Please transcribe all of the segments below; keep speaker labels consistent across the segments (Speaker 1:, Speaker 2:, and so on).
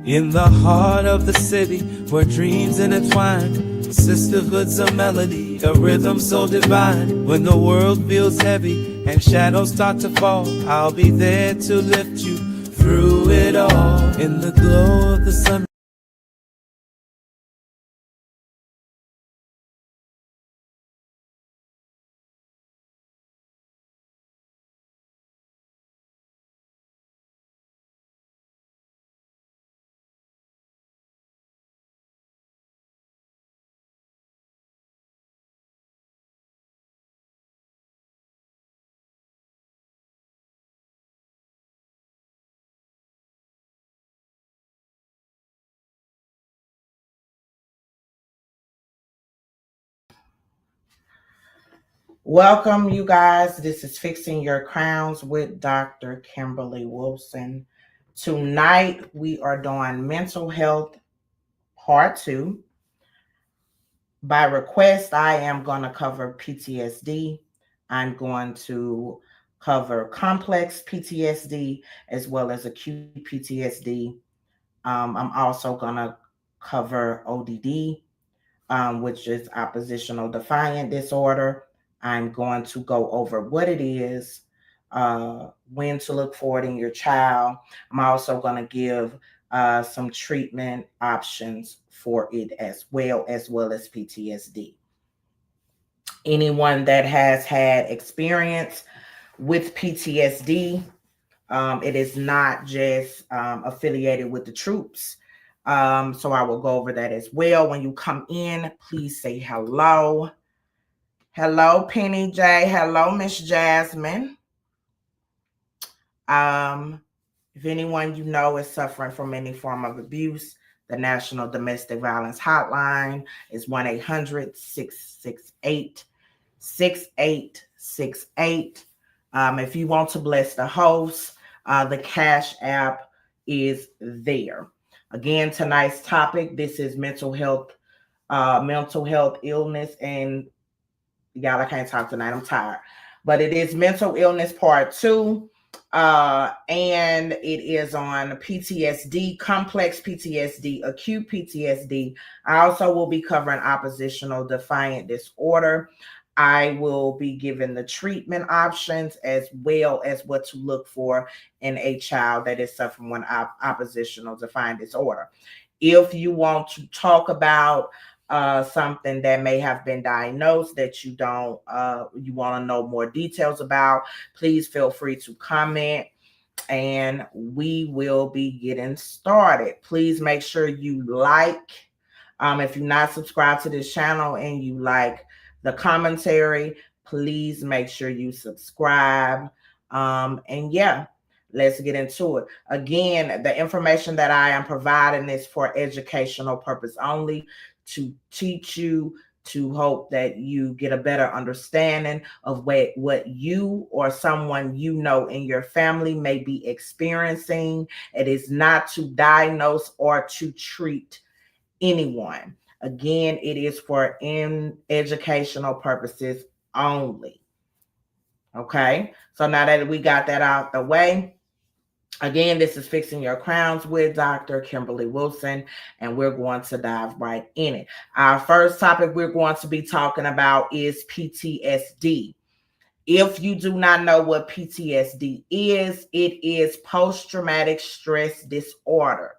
Speaker 1: In the heart of the city, where dreams intertwine, sisterhood's a melody, a rhythm so divine. When the world feels heavy and shadows start to fall, I'll be there to lift you through it all. In the glow of the sun.
Speaker 2: Welcome, you guys. This is Fixing Your Crowns with Dr. Kimberly Wilson. Tonight, we are doing mental health part 2. By request, I am going to cover PTSD. I'm going to cover complex PTSD as well as acute PTSD. I'm also going to cover ODD, which is oppositional defiant disorder. I'm going to go over what it is, when to look for it in your child. I'm also going to give some treatment options for it as well as PTSD. Anyone that has had experience with PTSD, it is not just affiliated with the troops. So I will go over that as well. When you come in, please say hello. Hello, Penny J. Hello, Miss Jasmine. If anyone you know is suffering from any form of abuse, the National Domestic Violence Hotline is 1-800-668-6868. If you want to bless the host, the Cash App is there. Again, tonight's topic, this is mental health illness, and y'all, I can't talk tonight, I'm tired. But it is mental illness part 2. And it is on PTSD, complex PTSD, acute PTSD. I also will be covering oppositional defiant disorder. I will be giving the treatment options as well as what to look for in a child that is suffering from oppositional defiant disorder. If you want to talk about something that may have been diagnosed that you don't, you want to know more details about, please feel free to comment and we will be getting started. Please make sure you like, if you're not subscribed to this channel and you like the commentary, please make sure you subscribe. And yeah, let's get into it. Again, the information that I am providing is for educational purpose only, to teach you, to hope that you get a better understanding of what you or someone you know in your family may be experiencing. It is not to diagnose or to treat anyone. Again, it is for educational purposes only. Okay, so now that we got that out the way, again, this is Fixing Your Crowns with Dr. Kimberly Wilson, and we're going to dive right in it. Our first topic we're going to be talking about is PTSD. If you do not know what PTSD is, it is post-traumatic stress disorder.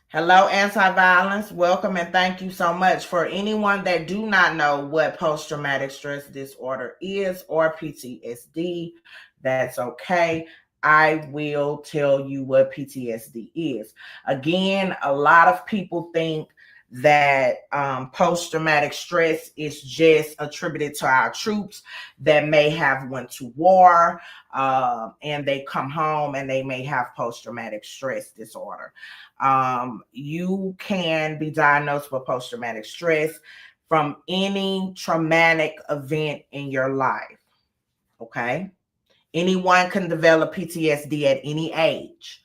Speaker 2: Hello, anti-violence. Welcome and thank you so much. For anyone that do not know what post-traumatic stress disorder is or PTSD, that's okay. I will tell you what PTSD is. Again, a lot of people think that post-traumatic stress is just attributed to our troops that may have went to war and they come home and they may have post-traumatic stress disorder. You can be diagnosed with post-traumatic stress from any traumatic event in your life. Okay, anyone can develop PTSD at any age.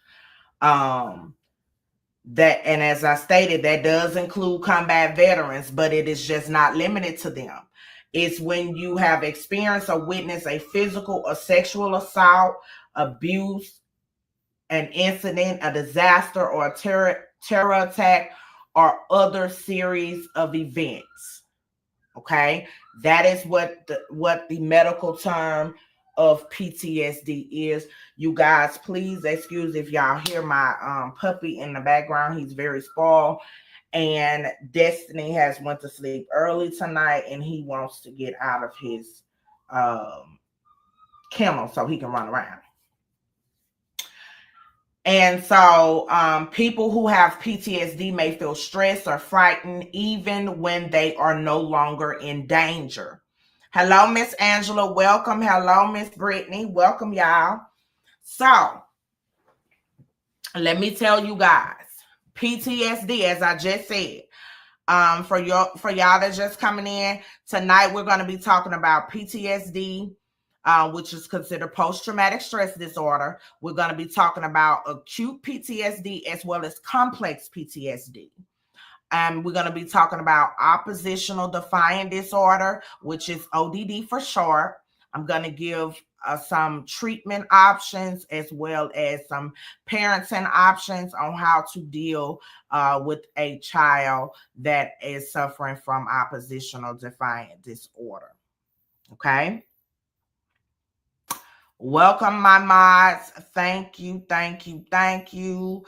Speaker 2: That, and as I stated, that does include combat veterans, but it is just not limited to them. It's when you have experienced or witnessed a physical or sexual assault, abuse, an incident, a disaster, or a terror attack, or other series of events. Okay, that is what the medical term of PTSD is. You guys, please excuse if y'all hear my puppy in the background. He's very spoiled, and Destiny has went to sleep early tonight, and he wants to get out of his kennel so he can run around. And so people who have PTSD may feel stressed or frightened even when they are no longer in danger. Hello, Miss Angela. Welcome. Hello, Miss Brittany. Welcome, y'all. So let me tell you guys, PTSD, as I just said, for y'all that's just coming in tonight, we're going to be talking about PTSD, which is considered post-traumatic stress disorder. We're going to be talking about acute PTSD as well as complex PTSD. We're going to be talking about oppositional defiant disorder, which is ODD for short. I'm going to give some treatment options as well as some parenting options on how to deal with a child that is suffering from oppositional defiant disorder. Okay. Welcome, my mods. Thank you, thank you, thank you.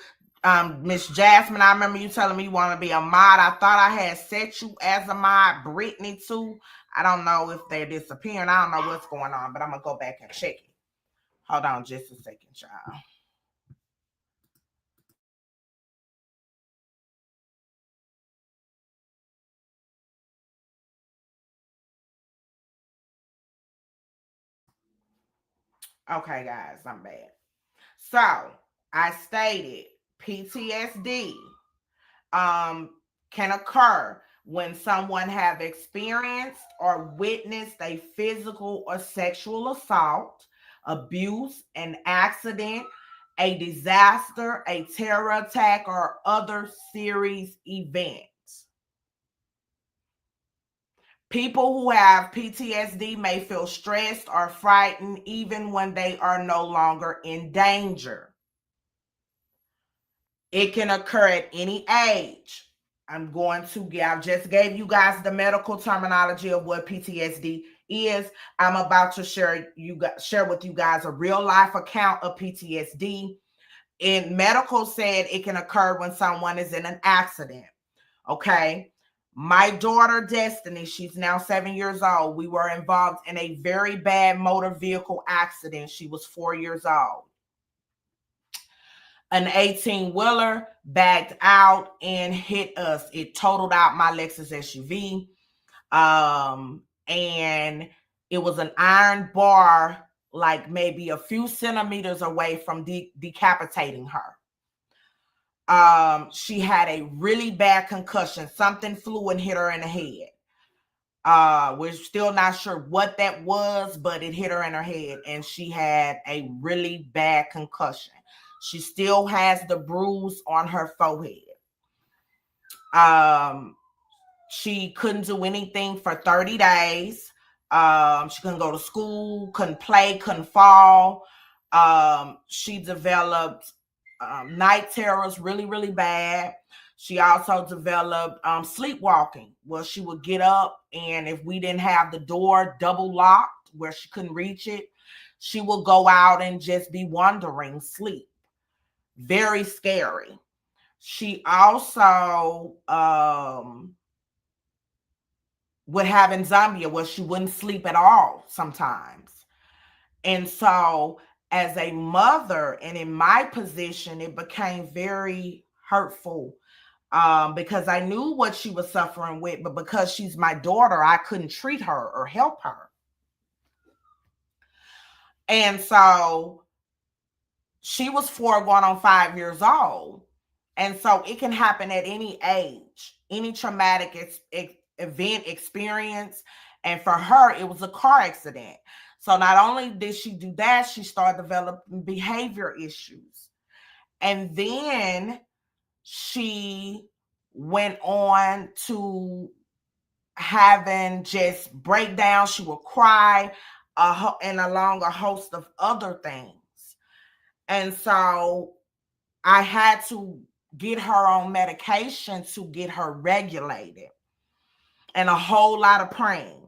Speaker 2: Miss Jasmine, I remember you telling me you want to be a mod. I thought I had set you as a mod. Brittany, too. I don't know if they're disappearing. I don't know what's going on, but I'm going to go back and check it. Hold on just a second, y'all. Okay, guys, I'm back. So, I stated PTSD can occur when someone have experienced or witnessed a physical or sexual assault, abuse, an accident, a disaster, a terror attack, or other series events. People who have PTSD may feel stressed or frightened even when they are no longer in danger. It can occur at any age. I just gave you guys the medical terminology of what PTSD is. I'm about to share with you guys a real life account of PTSD. In medical said it can occur when someone is in an accident. Okay. My daughter, Destiny, she's now 7 years old. We were involved in a very bad motor vehicle accident. She was 4 years old. An 18-wheeler backed out and hit us. It totaled out my Lexus SUV. And it was an iron bar, like maybe a few centimeters away from decapitating her. She had a really bad concussion. Something flew and hit her in the head. We're still not sure what that was, but it hit her in her head, and she had a really bad concussion. She still has the bruise on her forehead. She couldn't do anything for 30 days. She couldn't go to school, couldn't play, couldn't fall. She developed night terrors really, really bad. She also developed sleepwalking, where she would get up, and if we didn't have the door double locked where she couldn't reach it, she would go out and just be wandering, sleep. Very scary. She also would have insomnia, where she wouldn't sleep at all sometimes. And so as a mother and in my position, it became very hurtful because I knew what she was suffering with, but because she's my daughter, I couldn't treat her or help her. And so she was 4 going on 5 years old. And so it can happen at any age, any traumatic event experience. And for her, it was a car accident. So not only did she do that, she started developing behavior issues. And then she went on to having just breakdowns. She would cry and along a host of other things. And so I had to get her on medication to get her regulated, and a whole lot of praying.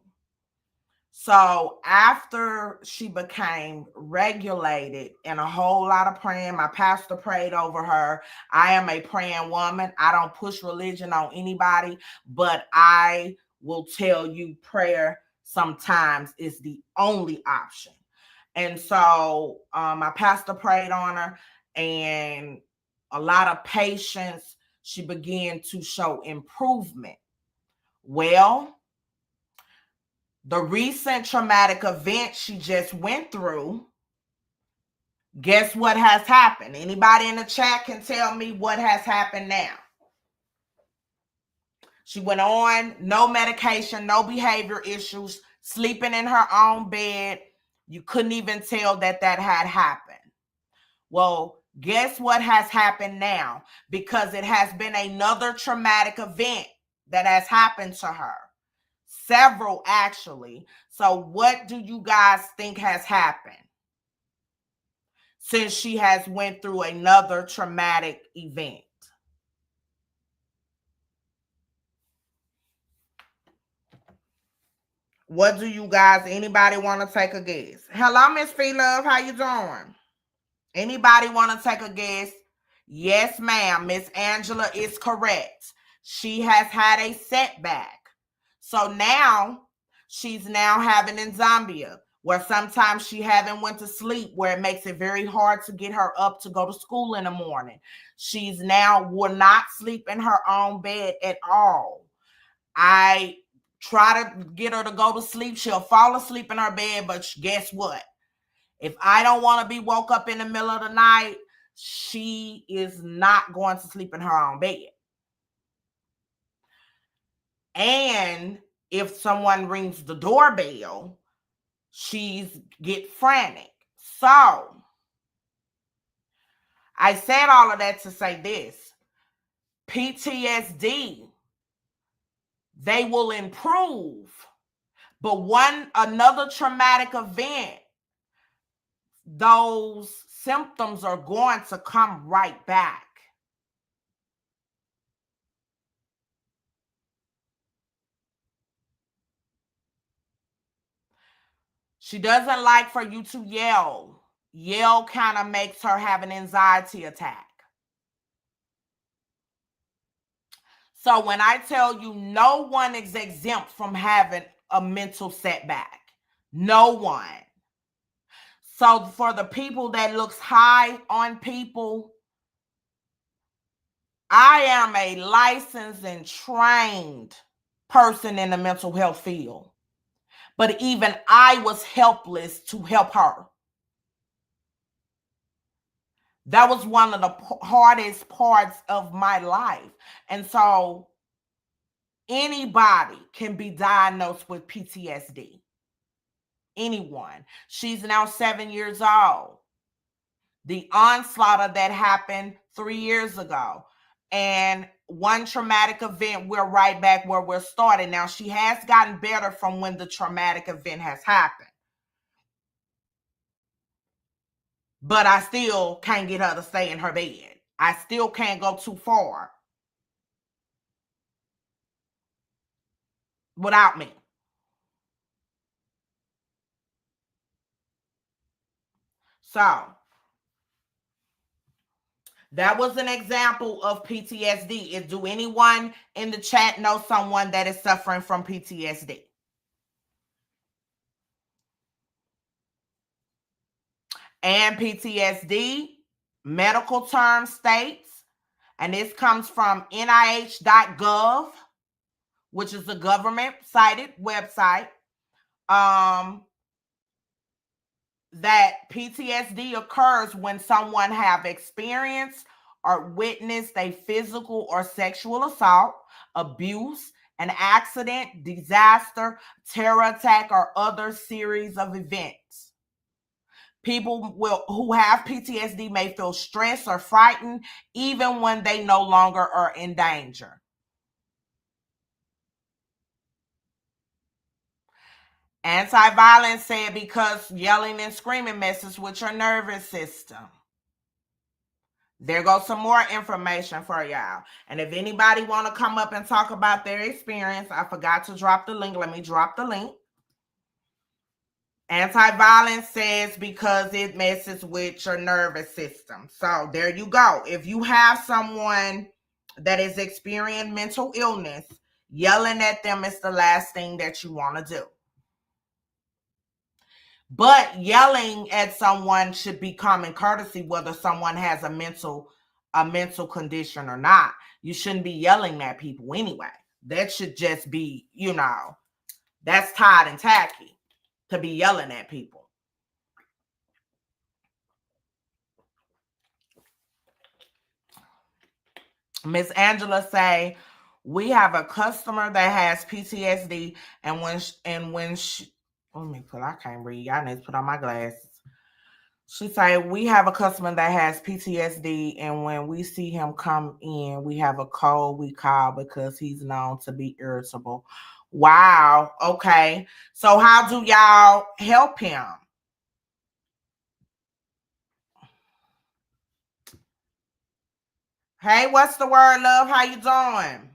Speaker 2: So after she became regulated and a whole lot of praying, my pastor prayed over her. I am a praying woman. I don't push religion on anybody, but I will tell you prayer sometimes is the only option. And so my pastor prayed on her, and a lot of patience. She began to show improvement. Well, the recent traumatic event she just went through, guess what has happened? Anybody in the chat can tell me what has happened now. She went on no medication, no behavior issues, sleeping in her own bed. You couldn't even tell that had happened. Well, guess what has happened now? Because it has been another traumatic event that has happened to her. Several, actually. So what do you guys think has happened since she has went through another traumatic event? What do you guys, anybody want to take a guess? Hello, Miss Fee Love, how you doing? Anybody want to take a guess? Yes, ma'am. Miss Angela is correct. She has had a setback. So now she's now having insomnia, where sometimes she haven't went to sleep, where it makes it very hard to get her up to go to school in the morning. She's now will not sleep in her own bed at all. I try to get her to go to sleep. She'll fall asleep in her bed, but guess what? If I don't want to be woke up in the middle of the night, she is not going to sleep in her own bed. And if someone rings the doorbell, she's get frantic. So I said all of that to say this. PTSD, they will improve, but another traumatic event, those symptoms are going to come right back. She doesn't like for you to yell. Yell kind of makes her have an anxiety attack. So when I tell you no one is exempt from having a mental setback, no one. So for the people that looks high on people, I am a licensed and trained person in the mental health field. But even I was helpless to help her. That was one of the hardest parts of my life. And so anybody can be diagnosed with PTSD. Anyone. She's now 7 years old. The onslaught of that happened 3 years ago. And one traumatic event, we're right back where we're starting. Now, she has gotten better from when the traumatic event has happened. But I still can't get her to stay in her bed. I still can't go too far without me. So that was an example of PTSD. Do anyone in the chat know someone that is suffering from PTSD? And PTSD, medical term states, and this comes from NIH.gov, which is a government-cited website, that PTSD occurs when someone have experienced or witnessed a physical or sexual assault, abuse, an accident, disaster, terror attack, or other series of events. People who have PTSD may feel stressed or frightened even when they no longer are in danger. Anti-violence said because yelling and screaming messes with your nervous system. There goes some more information for y'all. And if anybody want to come up and talk about their experience, I forgot to drop the link. Let me drop the link. Anti-violence says because it messes with your nervous system. So there you go. If you have someone that is experiencing mental illness, yelling at them is the last thing that you want to do. But yelling at someone should be common courtesy, whether someone has a mental condition or not. You shouldn't be yelling at people anyway. That should just be, that's tied and tacky to be yelling at people. Miss Angela say, we have a customer that has PTSD, and when she let me put, I can't read. I need to put on my glasses. She said, we have a customer that has PTSD, and when we see him come in, we have a code we call because he's known to be irritable. Wow. Okay. So how do y'all help him? Hey, what's the word, love? How you doing?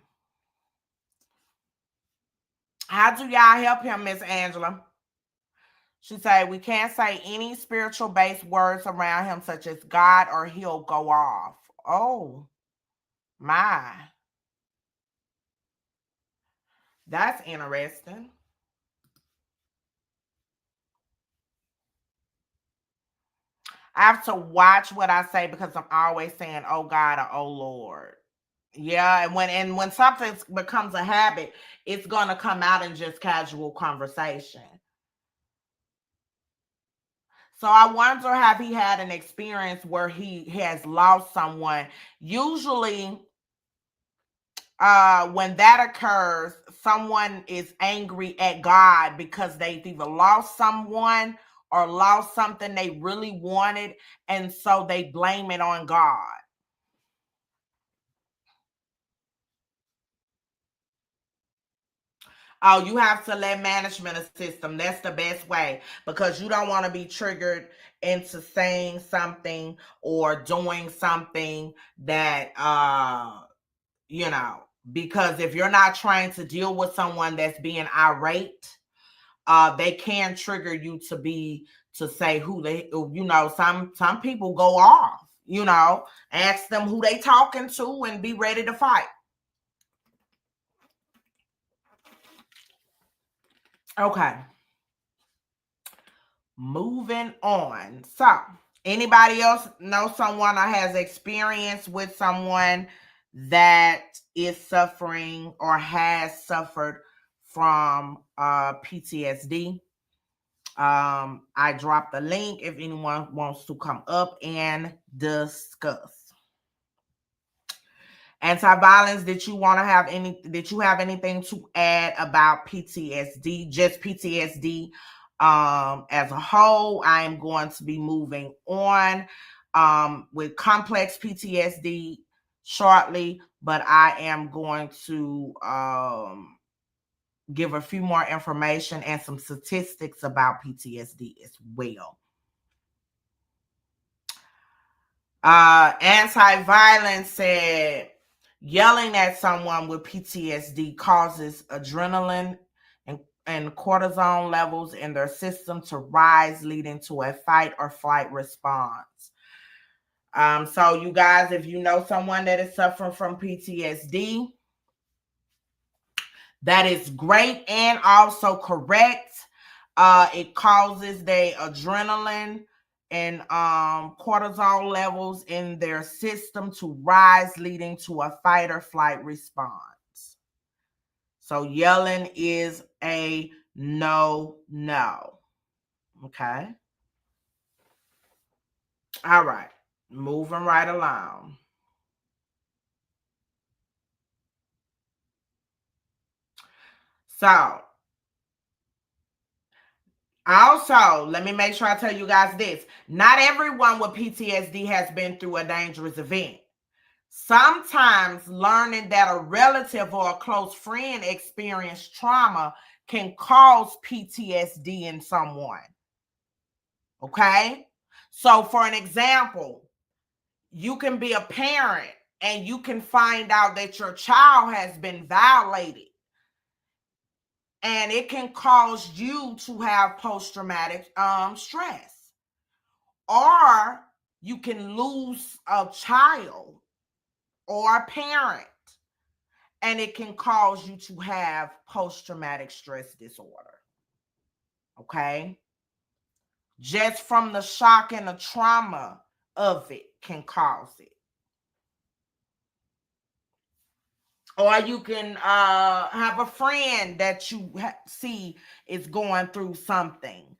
Speaker 2: How do y'all help him, Miss Angela? She said, we can't say any spiritual-based words around him, such as God, or he'll go off. Oh, my. That's interesting. I have to watch what I say because I'm always saying, oh, God, or oh, Lord. Yeah, and when something becomes a habit, it's going to come out in just casual conversation. So I wonder, have he had an experience where he has lost someone? Usually, when that occurs, someone is angry at God because they've either lost someone or lost something they really wanted, and so they blame it on God. Oh, you have to let management assist them. That's the best way, because you don't want to be triggered into saying something or doing something that because if you're not trying to deal with someone that's being irate, they can trigger you to say who they, some people go off, ask them who they talking to and be ready to fight. Okay. Moving on. So, anybody else know someone or has experience with someone that is suffering or has suffered from PTSD? I dropped the link if anyone wants to come up and discuss. Anti-violence, did you have anything to add about PTSD, just PTSD as a whole? I am going to be moving on with complex PTSD shortly, but I am going to give a few more information and some statistics about PTSD as well. Anti-violence said, yelling at someone with PTSD causes adrenaline and cortisol levels in their system to rise, leading to a fight or flight response. So you guys, if you know someone that is suffering from PTSD, that is great and also correct. It causes the adrenaline and cortisol levels in their system to rise, leading to a fight or flight response. So yelling is a no. Okay. All right. Moving right along. So also, let me make sure I tell you guys this. Not everyone with PTSD has been through a dangerous event. Sometimes learning that a relative or a close friend experienced trauma can cause PTSD in someone. Okay? So for an example, you can be a parent and you can find out that your child has been violated, and it can cause you to have post-traumatic stress. Or you can lose a child or a parent, and it can cause you to have post-traumatic stress disorder. Okay? Just from the shock and the trauma of it can cause it. Or you can have a friend that you see is going through something,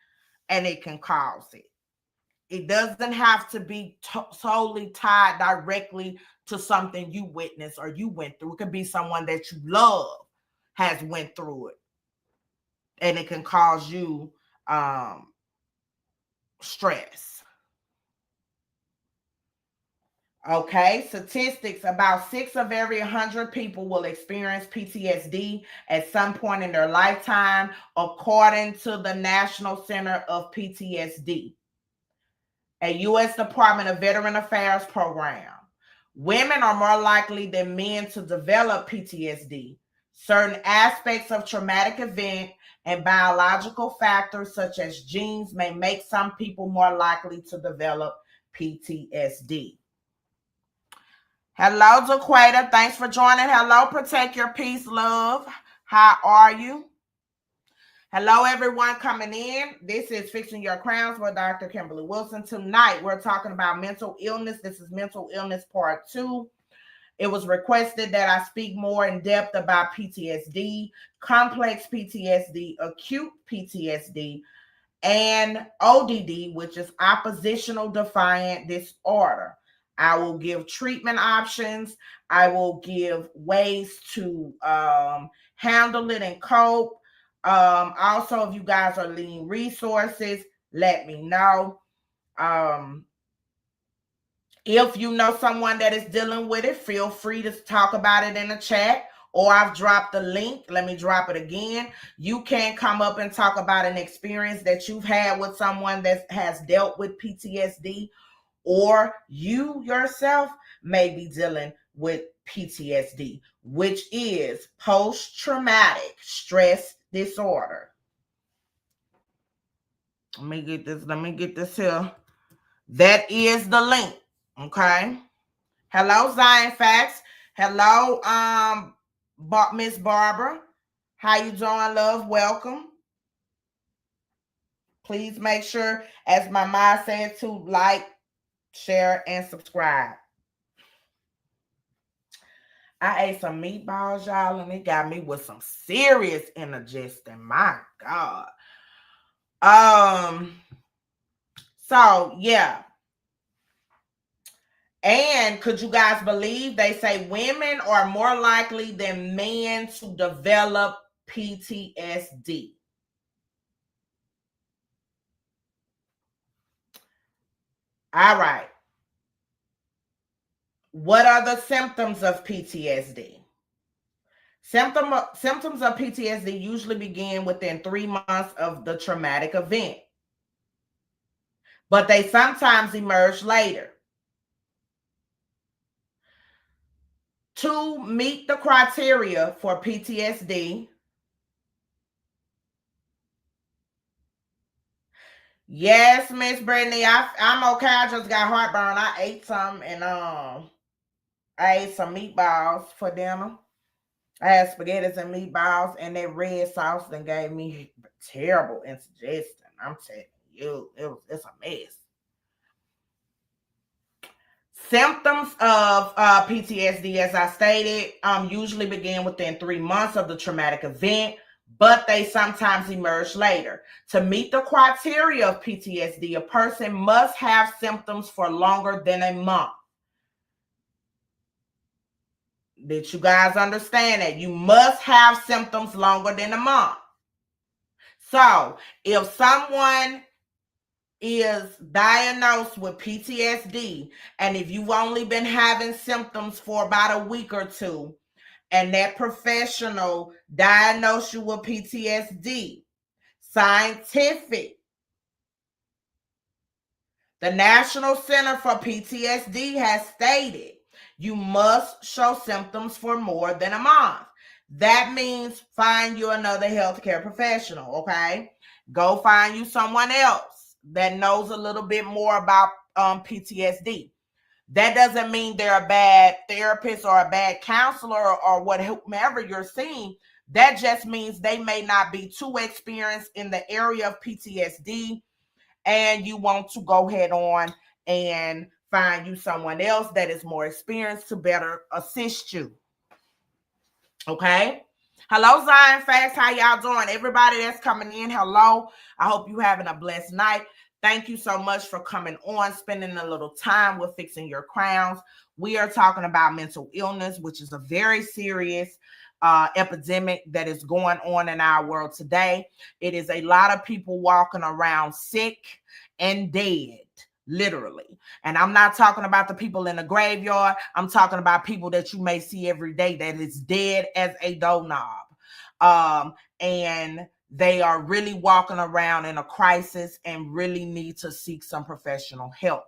Speaker 2: and it can cause it. It doesn't have to be solely tied directly to something you witnessed or you went through. It could be someone that you love has went through it, and it can cause you stress. Okay, statistics: about 6 of every 100 people will experience PTSD at some point in their lifetime, according to the National Center of PTSD, a U.S. Department of Veteran Affairs program. Women are more likely than men to develop PTSD. Certain aspects of traumatic event and biological factors such as genes may make some people more likely to develop PTSD. Hello, Jaquita. Thanks for joining. Hello, Protect Your Peace, love. How are you? Hello, everyone coming in. This is Fixing Your Crowns with Dr. Kimberly Wilson. Tonight, we're talking about mental illness. This is mental illness part 2. It was requested that I speak more in depth about PTSD, complex PTSD, acute PTSD, and ODD, which is oppositional defiant disorder. I will give treatment options. I will give ways to handle it and cope. Also, if you guys are needing resources, let me know. If you know someone that is dealing with it, feel free to talk about it in the chat. Or I've dropped the link. Let me drop it again. You can come up and talk about an experience that you've had with someone that has dealt with PTSD, or you yourself may be dealing with PTSD, which is post-traumatic stress disorder. Let me get this here. That is the link. Okay. Hello, Zion Facts. Hello, Miss Barbara. How you doing, love? Welcome. Please make sure, as my mom said, to like, share, and subscribe. I ate some meatballs, y'all, and it got me with some serious indigestion. My God. So yeah. And could you guys believe they say women are more likely than men to develop PTSD? All right. What are the symptoms of PTSD? Symptoms of PTSD usually begin within 3 months of the traumatic event, but they sometimes emerge later. To meet the criteria for PTSD, yes, Miss Brittany, I'm okay. I just got heartburn. I ate some, and I ate some meatballs for dinner. I had spaghetti and meatballs, and that red sauce that gave me terrible indigestion. I'm telling you, it's a mess. Symptoms of PTSD, as I stated, usually begin within 3 months of the traumatic event, but they sometimes emerge later. To meet the criteria of PTSD, a person must have symptoms for longer than a month. Did you guys understand that? You must have symptoms longer than a month. So if someone is diagnosed with PTSD, and if you've only been having symptoms for about a week or two, and that professional diagnosed you with PTSD, scientific The National Center for PTSD has stated you must show symptoms for more than a month. That means find you another healthcare professional, okay? Go find you someone else that knows a little bit more about PTSD. That doesn't mean they're a bad therapist or a bad counselor or whatever you're seeing. That just means they may not be too experienced in the area of PTSD, and you want to go head on and find you someone else that is more experienced to better assist you. Okay. Hello, Zion Facts. How y'all doing? Everybody that's coming in, hello. I hope you having a blessed night. Thank you so much for coming on, spending a little time with Fixing Your Crowns. We are talking about mental illness, which is a very serious epidemic that is going on in our world today. It is a lot of people walking around sick and dead, literally. And I'm not talking about the people in the graveyard. I'm talking about people that you may see every day that is dead as a doorknob. And they are really walking around in a crisis and really need to seek some professional help.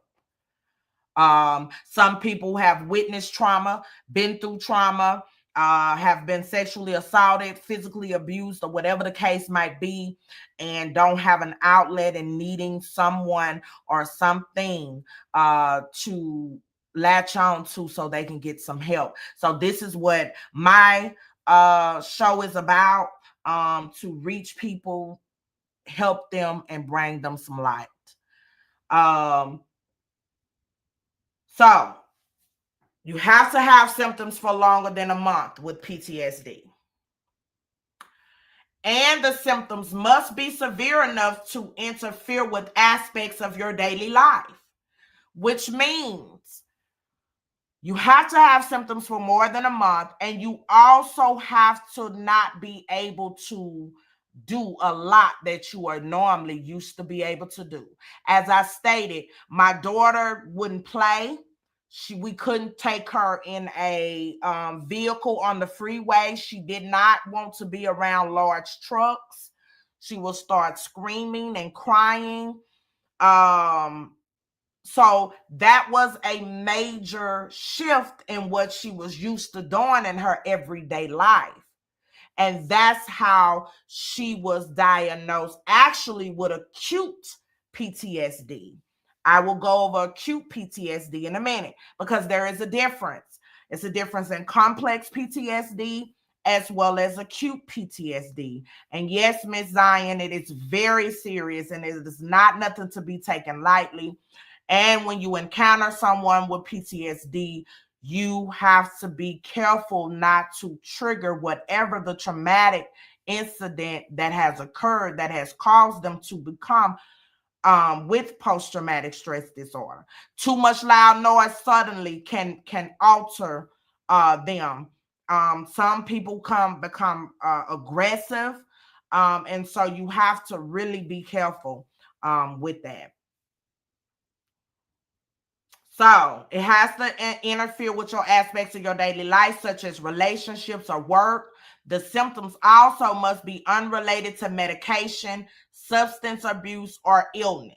Speaker 2: Some people have witnessed trauma, been through trauma, have been sexually assaulted, physically abused, or whatever the case might be, and don't have an outlet and needing someone or something to latch on to so they can get some help. So this is what my show is about, to reach people, help them, and bring them some light. So you have to have symptoms for longer than a month with PTSD. And the symptoms must be severe enough to interfere with aspects of your daily life, which means you have to have symptoms for more than a month, and you also have to not be able to do a lot that you are normally used to be able to do. As I stated, my daughter wouldn't play. We couldn't take her in a vehicle on the freeway. She did not want to be around large trucks. She will start screaming and crying. So that was a major shift in what she was used to doing in her everyday life. And that's how she was diagnosed, actually, with acute PTSD. I will go over acute PTSD in a minute because there is a difference. It's a difference in complex PTSD as well as acute PTSD. And yes, Miss Zion, it is very serious and it is not nothing to be taken lightly. And when you encounter someone with PTSD, you have to be careful not to trigger whatever the traumatic incident that has occurred that has caused them to become with post-traumatic stress disorder. Too much loud noise suddenly can alter them. Some people become aggressive, and so you have to really be careful with that. So it has to interfere with your aspects of your daily life, such as relationships or work. The symptoms also must be unrelated to medication, substance abuse, or illness.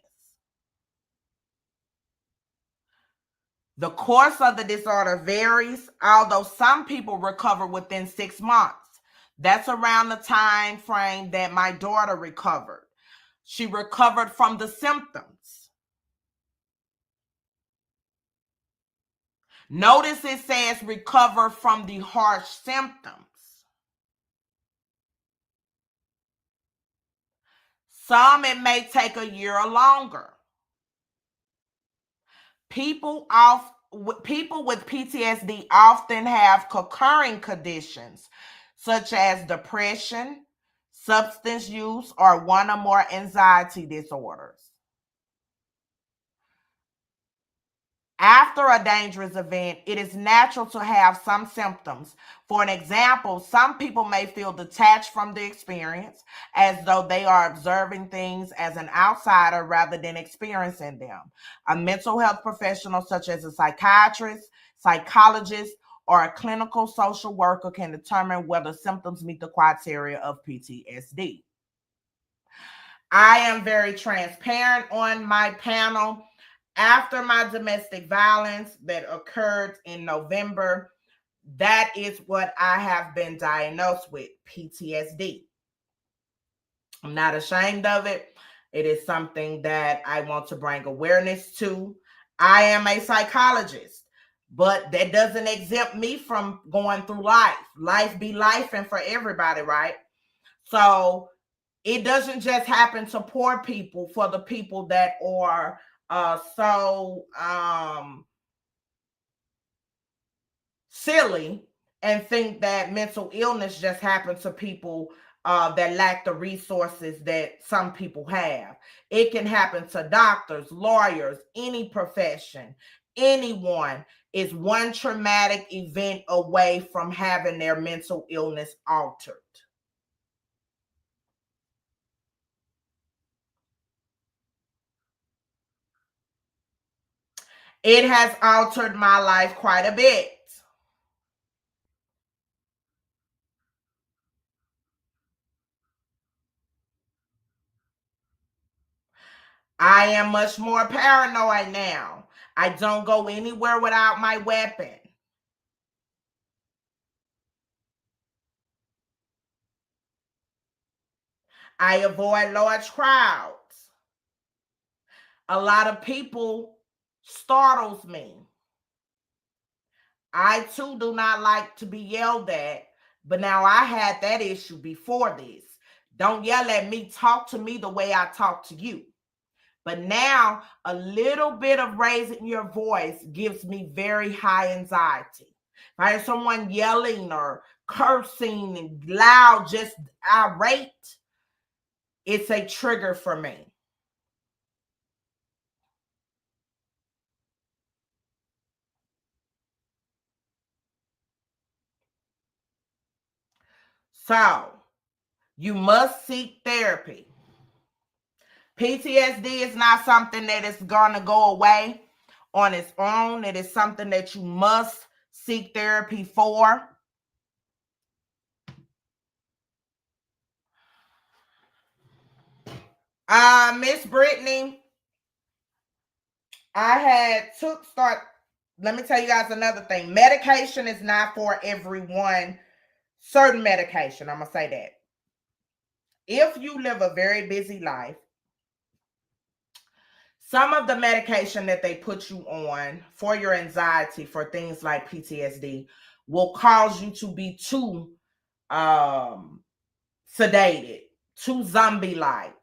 Speaker 2: The course of the disorder varies, although some people recover within 6 months. That's around the time frame that my daughter recovered. She recovered from the symptoms. Notice it says recover from the harsh symptoms. Some it may take a year or longer. People with PTSD often have concurring conditions such as depression, substance use, or one or more anxiety disorders. After a dangerous event, it is natural to have some symptoms. For an example, some people may feel detached from the experience as though they are observing things as an outsider rather than experiencing them. A mental health professional, such as a psychiatrist, psychologist, or a clinical social worker, can determine whether symptoms meet the criteria of PTSD. I am very transparent on my panel. After my domestic violence that occurred in November, that is what I have been diagnosed with, PTSD. I'm not ashamed of it. It is something that I want to bring awareness to. I am a psychologist, but that doesn't exempt me from going through life. Life be life and for everybody, right? So it doesn't just happen to poor people, for the people that are so silly and think that mental illness just happens to people that lack the resources that some people have. It can happen to doctors, lawyers, any profession, anyone is one traumatic event away from having their mental illness altered. It has altered my life quite a bit. I am much more paranoid now. I don't go anywhere without my weapon. I avoid large crowds. A lot of people startles me. I too do not like to be yelled at, but now I had that issue before this. Don't yell at me, talk to me the way I talk to you. But now a little bit of raising your voice gives me very high anxiety. If I hear someone yelling or cursing and loud, just irate, it's a trigger for me. So you must seek therapy. PTSD is not something that is going to go away on its own. It is something that you must seek therapy for. Miss Brittany, I had took start. Let me tell you guys another thing. Medication is not for everyone. Certain medication, I'm gonna say that. If you live a very busy life, some of the medication that they put you on for your anxiety, for things like PTSD, will cause you to be too sedated, too zombie-like,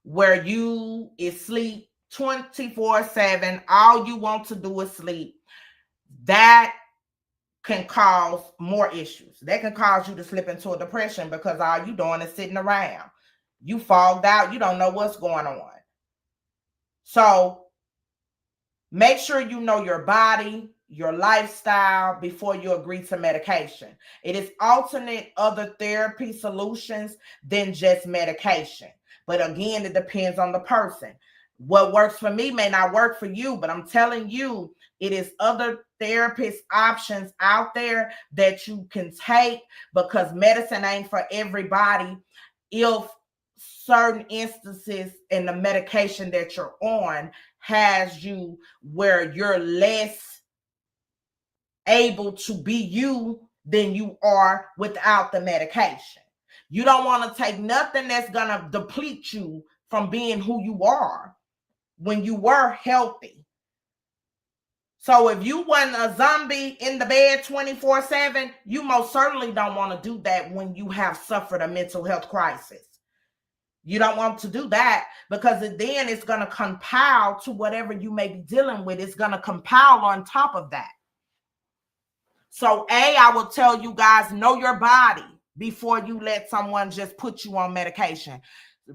Speaker 2: where you is sleep 24/7. All you want to do is sleep. That can cause more issues. That can cause you to slip into a depression because all you doing is sitting around. You fogged out. You don't know what's going on. So make sure you know your body, your lifestyle before you agree to medication. It is alternate other therapy solutions than just medication. But again, it depends on the person. What works for me may not work for you, but I'm telling you, it is other therapist options out there that you can take, because medicine ain't for everybody. If certain instances in the medication that you're on has you where you're less able to be you than you are without the medication. You don't want to take nothing that's going to deplete you from being who you are when you were healthy. So if you wasn't a zombie in the bed 24/7, you most certainly don't want to do that when you have suffered a mental health crisis. You don't want to do that, because then it's going to compile to whatever you may be dealing with. It's going to compile on top of that. So I will tell you guys, know your body before you let someone just put you on medication.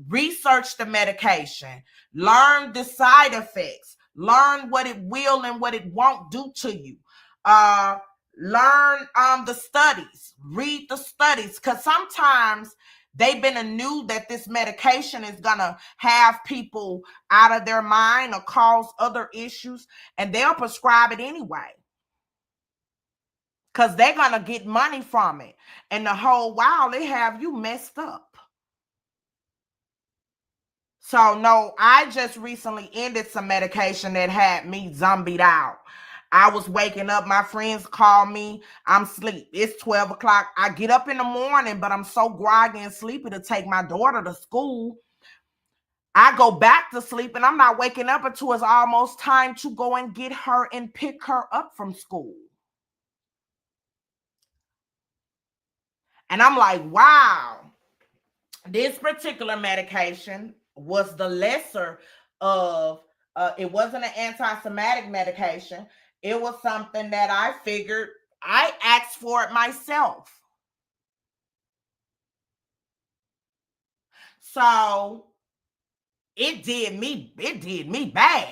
Speaker 2: Research the medication. Learn the side effects. Learn what it will and what it won't do to you. Learn the studies. Read the studies, because sometimes they've been knew that this medication is going to have people out of their mind or cause other issues, and they'll prescribe it anyway, because they're going to get money from it. And the whole while they have you messed up. So no, I just recently ended some medication that had me zombied out. I was waking up. My friends call me. I'm asleep. It's 12 o'clock. I get up in the morning, but I'm so groggy and sleepy to take my daughter to school. I go back to sleep and I'm not waking up until it's almost time to go and get her and pick her up from school. And I'm like, wow, this particular medication was the lesser of, it wasn't an anti-somatic medication. It was something that I figured I asked for it myself. So it did me bad.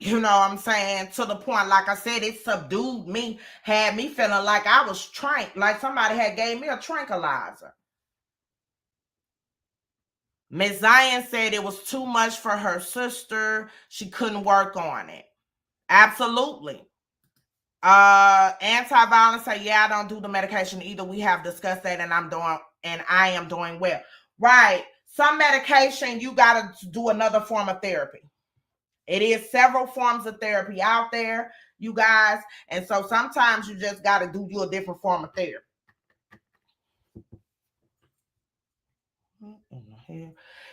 Speaker 2: You know what I'm saying? To the point, like I said, it subdued me, had me feeling like I was like somebody had gave me a tranquilizer. Miss Zion said it was too much for her sister. She couldn't work on it. Absolutely. Anti-violence say, yeah, I don't do the medication either. We have discussed that and I am doing well. Right. Some medication, you got to do another form of therapy. It is several forms of therapy out there, you guys. And so sometimes you just got to do you a different form of therapy.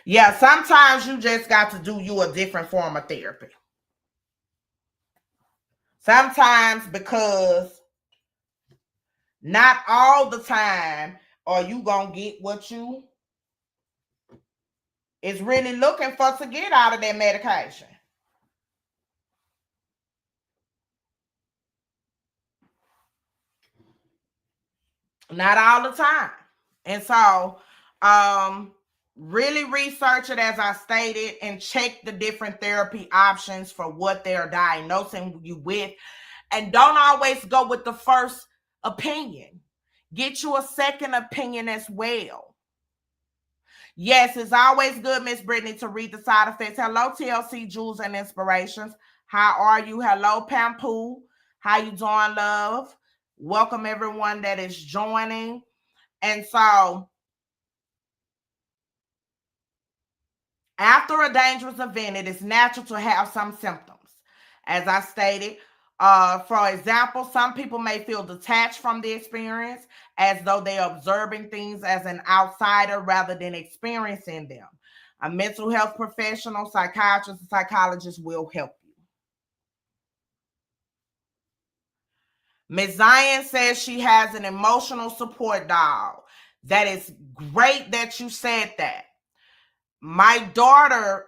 Speaker 2: Yeah, sometimes you just got to do you a different form of therapy. Sometimes, because not all the time are you going to get what you is really looking for to get out of that medication. Not all the time. And so, really research it, as I stated, and check the different therapy options for what they're diagnosing you with. And don't always go with the first opinion. Get you a second opinion as well. Yes, it's always good, Miss Brittany, to read the side effects. Hello, TLC Jewels and Inspirations. How are you? Hello, Pampu. How you doing, love? Welcome everyone that is joining. And so, after a dangerous event, it is natural to have some symptoms. As I stated, for example, some people may feel detached from the experience, as though they are observing things as an outsider rather than experiencing them. A mental health professional, psychiatrist, and psychologist will help you. Ms. Zion says she has an emotional support dog. That is great that you said that. My daughter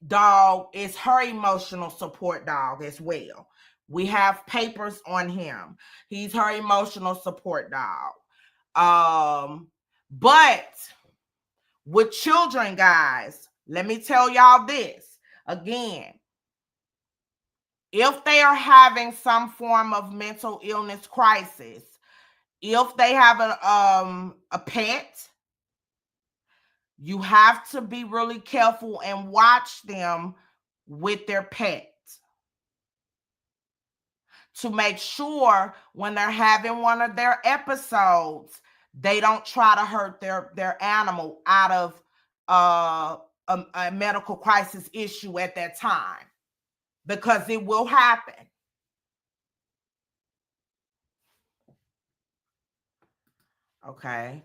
Speaker 2: dog is her emotional support dog as well. We have papers on him. He's her emotional support dog. But with children, guys, let me tell y'all this again. If they are having some form of mental illness crisis, if they have a pet, you have to be really careful and watch them with their pet to make sure when they're having one of their episodes, they don't try to hurt their animal out of a medical crisis issue at that time, because it will happen. Okay.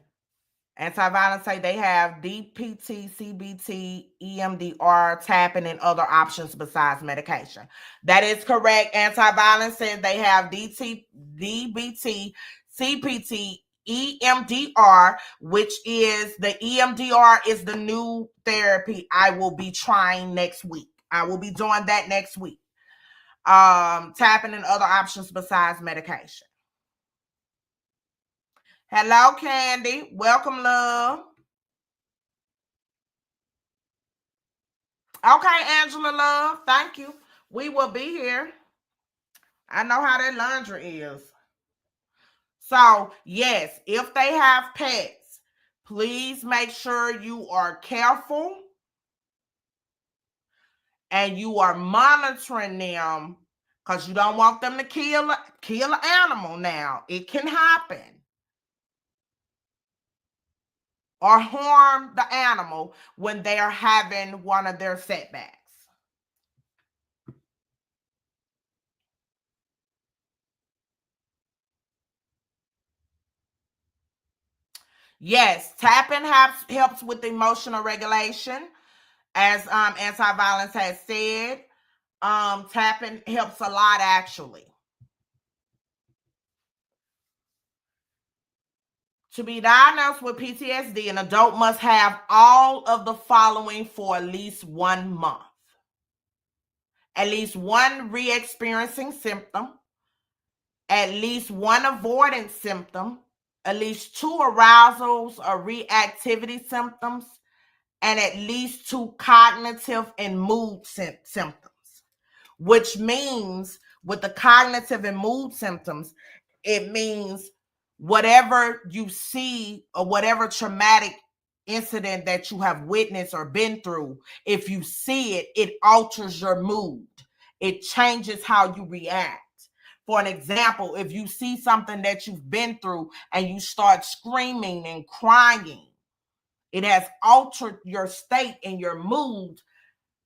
Speaker 2: Anti-violence say they have DPT, CBT, EMDR, tapping, and other options besides medication. That is correct. Anti-violence says they have DBT, CPT, EMDR, which is the EMDR is the new therapy I will be trying next week. I will be doing that next week. Tapping and other options besides medication. Hello, Candy. Welcome, love. Okay, Angela, love. Thank you. We will be here. I know how that laundry is. So, yes, if they have pets, please make sure you are careful and you are monitoring them, because you don't want them to kill an animal now. It can happen. or harm the animal when they are having one of their setbacks. Yes, tapping helps with emotional regulation, as anti-violence has said. Tapping helps a lot, actually. To be diagnosed with PTSD, an adult must have all of the following for at least 1 month: at least one re-experiencing symptom, at least one avoidance symptom, at least 2 arousals or reactivity symptoms, and at least 2 cognitive and mood symptoms. Which means with the cognitive and mood symptoms, it means whatever you see or whatever traumatic incident that you have witnessed or been through, if you see it, it alters your mood. It changes how you react. For an example, if you see something that you've been through and you start screaming and crying, it has altered your state and your mood.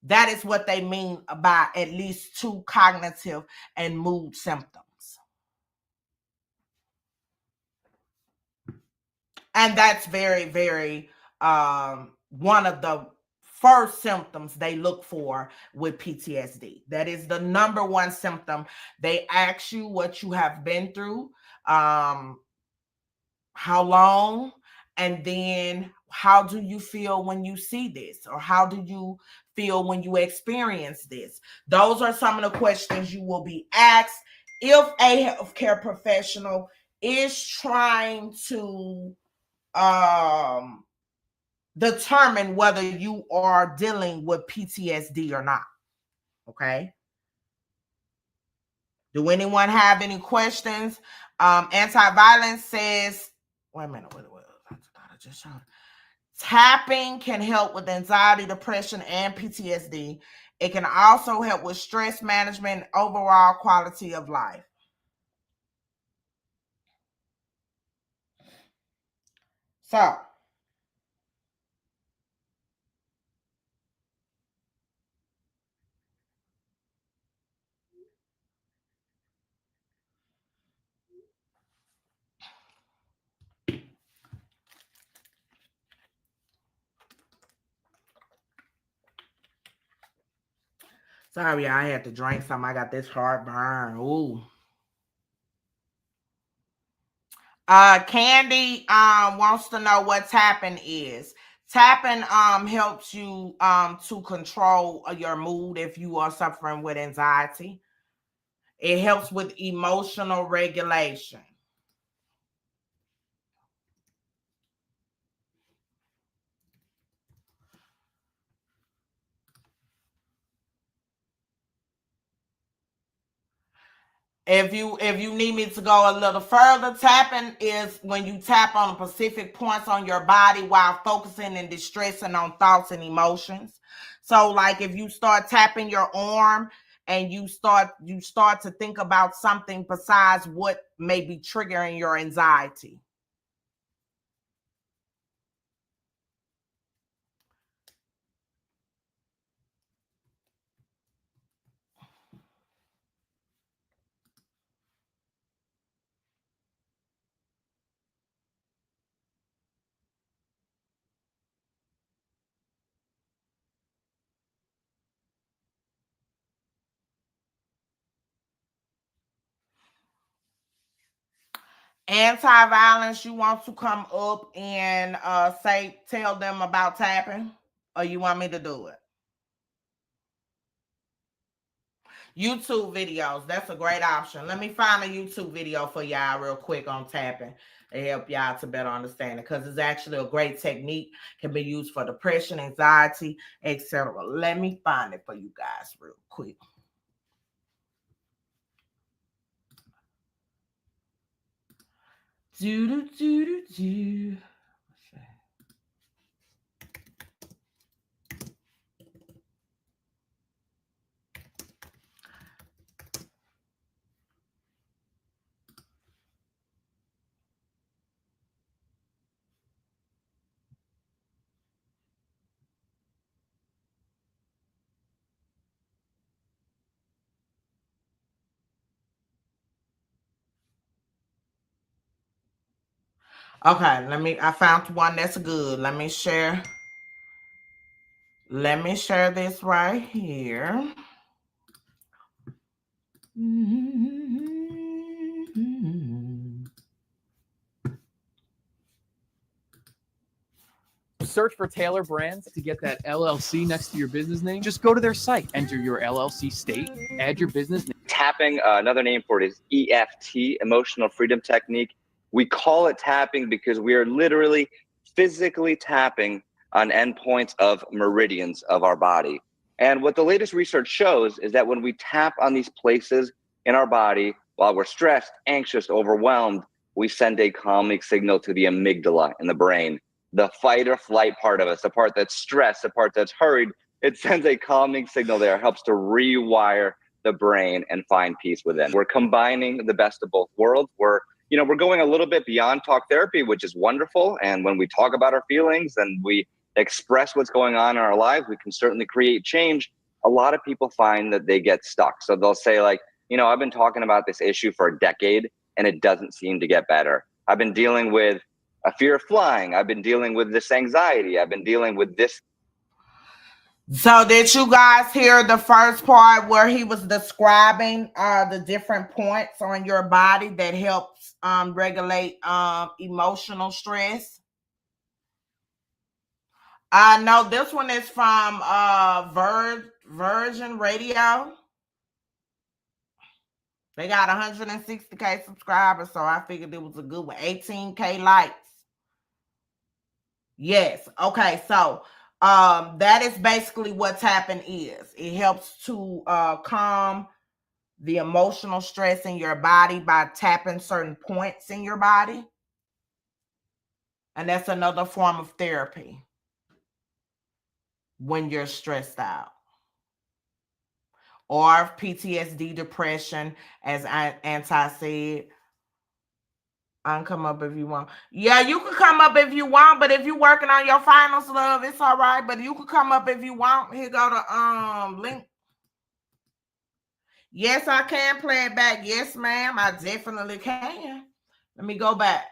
Speaker 2: That is what they mean by at least 2 cognitive and mood symptoms. And that's very, very one of the first symptoms they look for with PTSD. That is the number one symptom. They ask you what you have been through, how long, and then how do you feel when you see this, or how do you feel when you experience this. Those are some of the questions you will be asked if a healthcare professional is trying to determine whether you are dealing with PTSD or not. Okay. Do anyone have any questions? Anti-violence says, wait a minute, I just showed. Tapping can help with anxiety, depression, and PTSD. It can also help with stress management, overall quality of life. So, sorry, I had to drink some. I got this heartburn. Ooh. Candy wants to know what tapping is. Tapping helps you to control your mood if you are suffering with anxiety. It helps with emotional regulation. If you need me to go a little further, tapping is when you tap on specific points on your body while focusing and distressing on thoughts and emotions. So like if you start tapping your arm and you start to think about something besides what may be triggering your anxiety. Anti-violence, you want to come up and tell them about tapping, or you want me to do it? YouTube videos, that's a great option. Let me find a YouTube video for y'all real quick on tapping to help y'all to better understand it, because it's actually a great technique. Can be used for depression, anxiety, etc. Let me find it for you guys real quick. Do. Okay, I found one that's good. Let me share this right here.
Speaker 3: Search for Taylor Brands to get that LLC next to your business name. Just go to their site, enter your LLC state, add your business name.
Speaker 4: Tapping, another name for it is EFT, Emotional Freedom Technique. We call it tapping because we are literally physically tapping on endpoints of meridians of our body. And what the latest research shows is that when we tap on these places in our body while we're stressed, anxious, overwhelmed, we send a calming signal to the amygdala in the brain, the fight or flight part of us, the part that's stressed, the part that's hurried. It sends a calming signal there, helps to rewire the brain and find peace within. We're combining the best of both worlds. We're going a little bit beyond talk therapy, which is wonderful. And when we talk about our feelings and we express what's going on in our lives, we can certainly create change. A lot of people find that they get stuck. So they'll say like, I've been talking about this issue for a decade and it doesn't seem to get better. I've been dealing with a fear of flying. I've been dealing with this anxiety. I've been dealing with this.
Speaker 2: So did you guys hear the first part where he was describing the different points on your body that helps regulate emotional stress? No, this one is from Virgin Radio. They got 160K subscribers, so I figured it was a good one. 18K likes. Yes. Okay, so that is basically what tapping is. It helps to calm the emotional stress in your body by tapping certain points in your body. And that's another form of therapy when you're stressed out. Or PTSD, depression, as Anti said. I can come up if you want. Yeah, you can come up if you want, but if you're working on your finals, love, it's all right. But you can come up if you want. Here go the link. Yes, I can play it back. Yes, ma'am, I definitely can. Let me go back.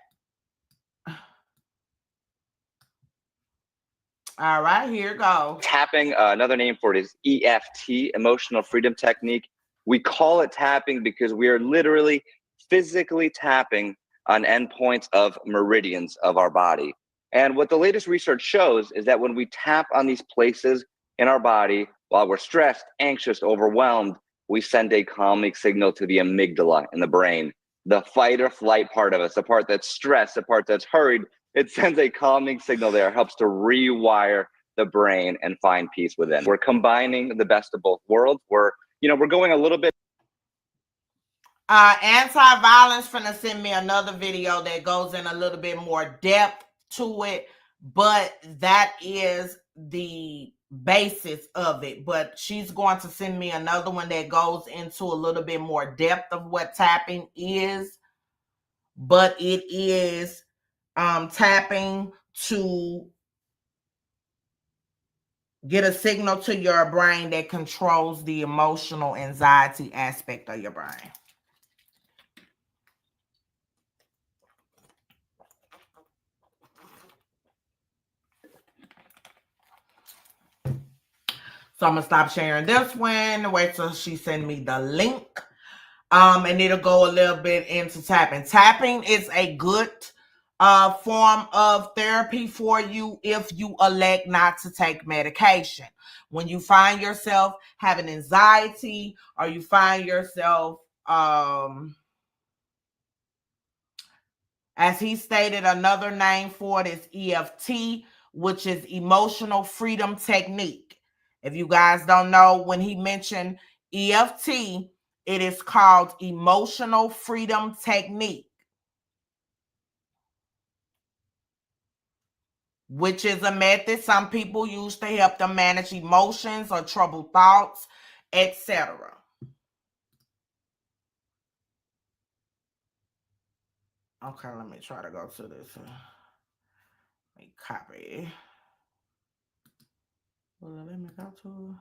Speaker 2: All right, here it goes.
Speaker 4: Tapping, another name for it is EFT, Emotional Freedom Technique. We call it tapping because we are literally physically tapping on endpoints of meridians of our body. And what the latest research shows is that when we tap on these places in our body while we're stressed, anxious, overwhelmed, we send a calming signal to the amygdala in the brain, the fight or flight part of us, the part that's stressed, the part that's hurried. It sends a calming signal there, helps to rewire the brain and find peace within. We're combining the best of both worlds. We're going a little bit.
Speaker 2: Anti-violence finna send me another video that goes in a little bit more depth to it, but that is the basis of it. But she's going to send me another one that goes into a little bit more depth of what tapping is. But it is tapping to get a signal to your brain that controls the emotional anxiety aspect of your brain. So I'm gonna stop sharing this one. Wait till she send me the link. And it'll go a little bit into tapping. Tapping is a good form of therapy for you if you elect not to take medication. When you find yourself having anxiety or you find yourself, as he stated, another name for it is EFT, which is Emotional Freedom Technique. If you guys don't know, when he mentioned EFT, it is called Emotional Freedom Technique, which is a method some people use to help them manage emotions or troubled thoughts, etc. Okay, let me try to go to this. Let me copy. Well, let me go to.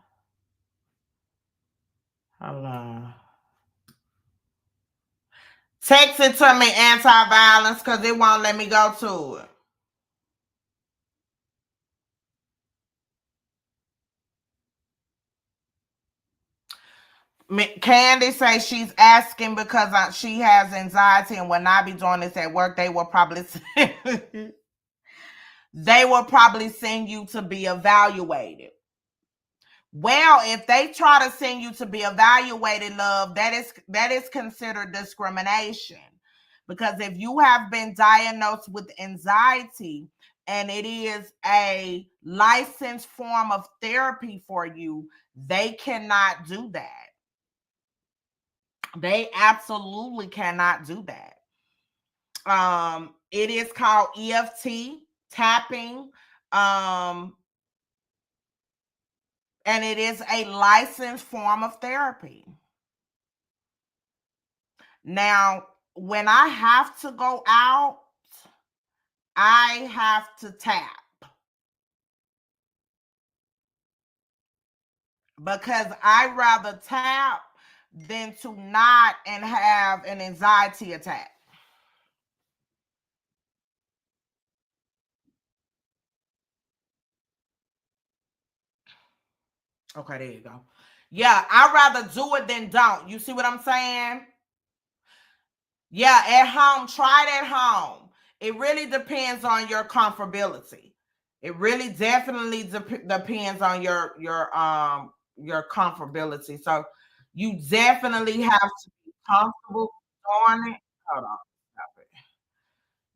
Speaker 2: Hold on. Text it to me, anti-violence, because it won't let me go to it. Candy says she's asking because she has anxiety and will not be doing this at work. They will probably send you to be evaluated. Well, if they try to send you to be evaluated, love, that is considered discrimination. Because if you have been diagnosed with anxiety and it is a licensed form of therapy for you, they cannot do that. They absolutely cannot do that. It is called EFT tapping. And it is a licensed form of therapy. Now, when I have to go out, I have to tap. Because I rather tap than to not and have an anxiety attack. Okay, there you go. Yeah, I'd rather do it than don't. You see what I'm saying? Yeah, at home, try it at home. It really depends on your comfortability. It really definitely depends on your comfortability. So you definitely have to be comfortable doing it. Hold on. Stop it.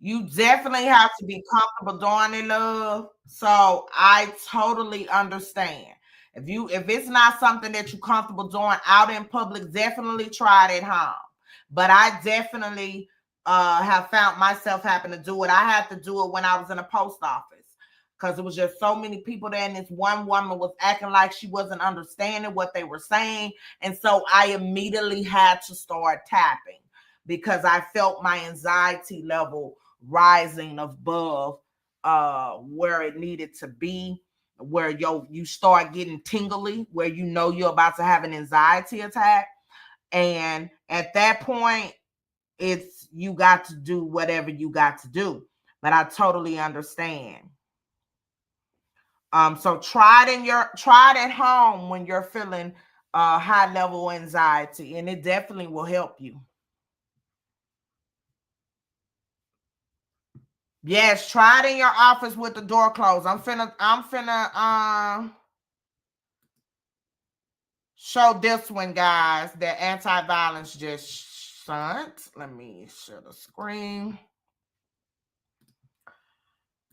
Speaker 2: You definitely have to be comfortable doing it, love. So I totally understand. If it's not something that you're comfortable doing out in public, definitely try it at home. But I definitely have found myself having to do it. I had to do it when I was in a post office because it was just so many people there, and this one woman was acting like she wasn't understanding what they were saying. And so I immediately had to start tapping because I felt my anxiety level rising above where it needed to be, where you start getting tingly, where you know you're about to have an anxiety attack. And at that point, it's you got to do whatever you got to do. But I totally understand. So try it at home when you're feeling high level anxiety, and it definitely will help you. Yes, try it in your office with the door closed. I'm finna show this one, guys, that anti-violence just sent. Let me share the screen.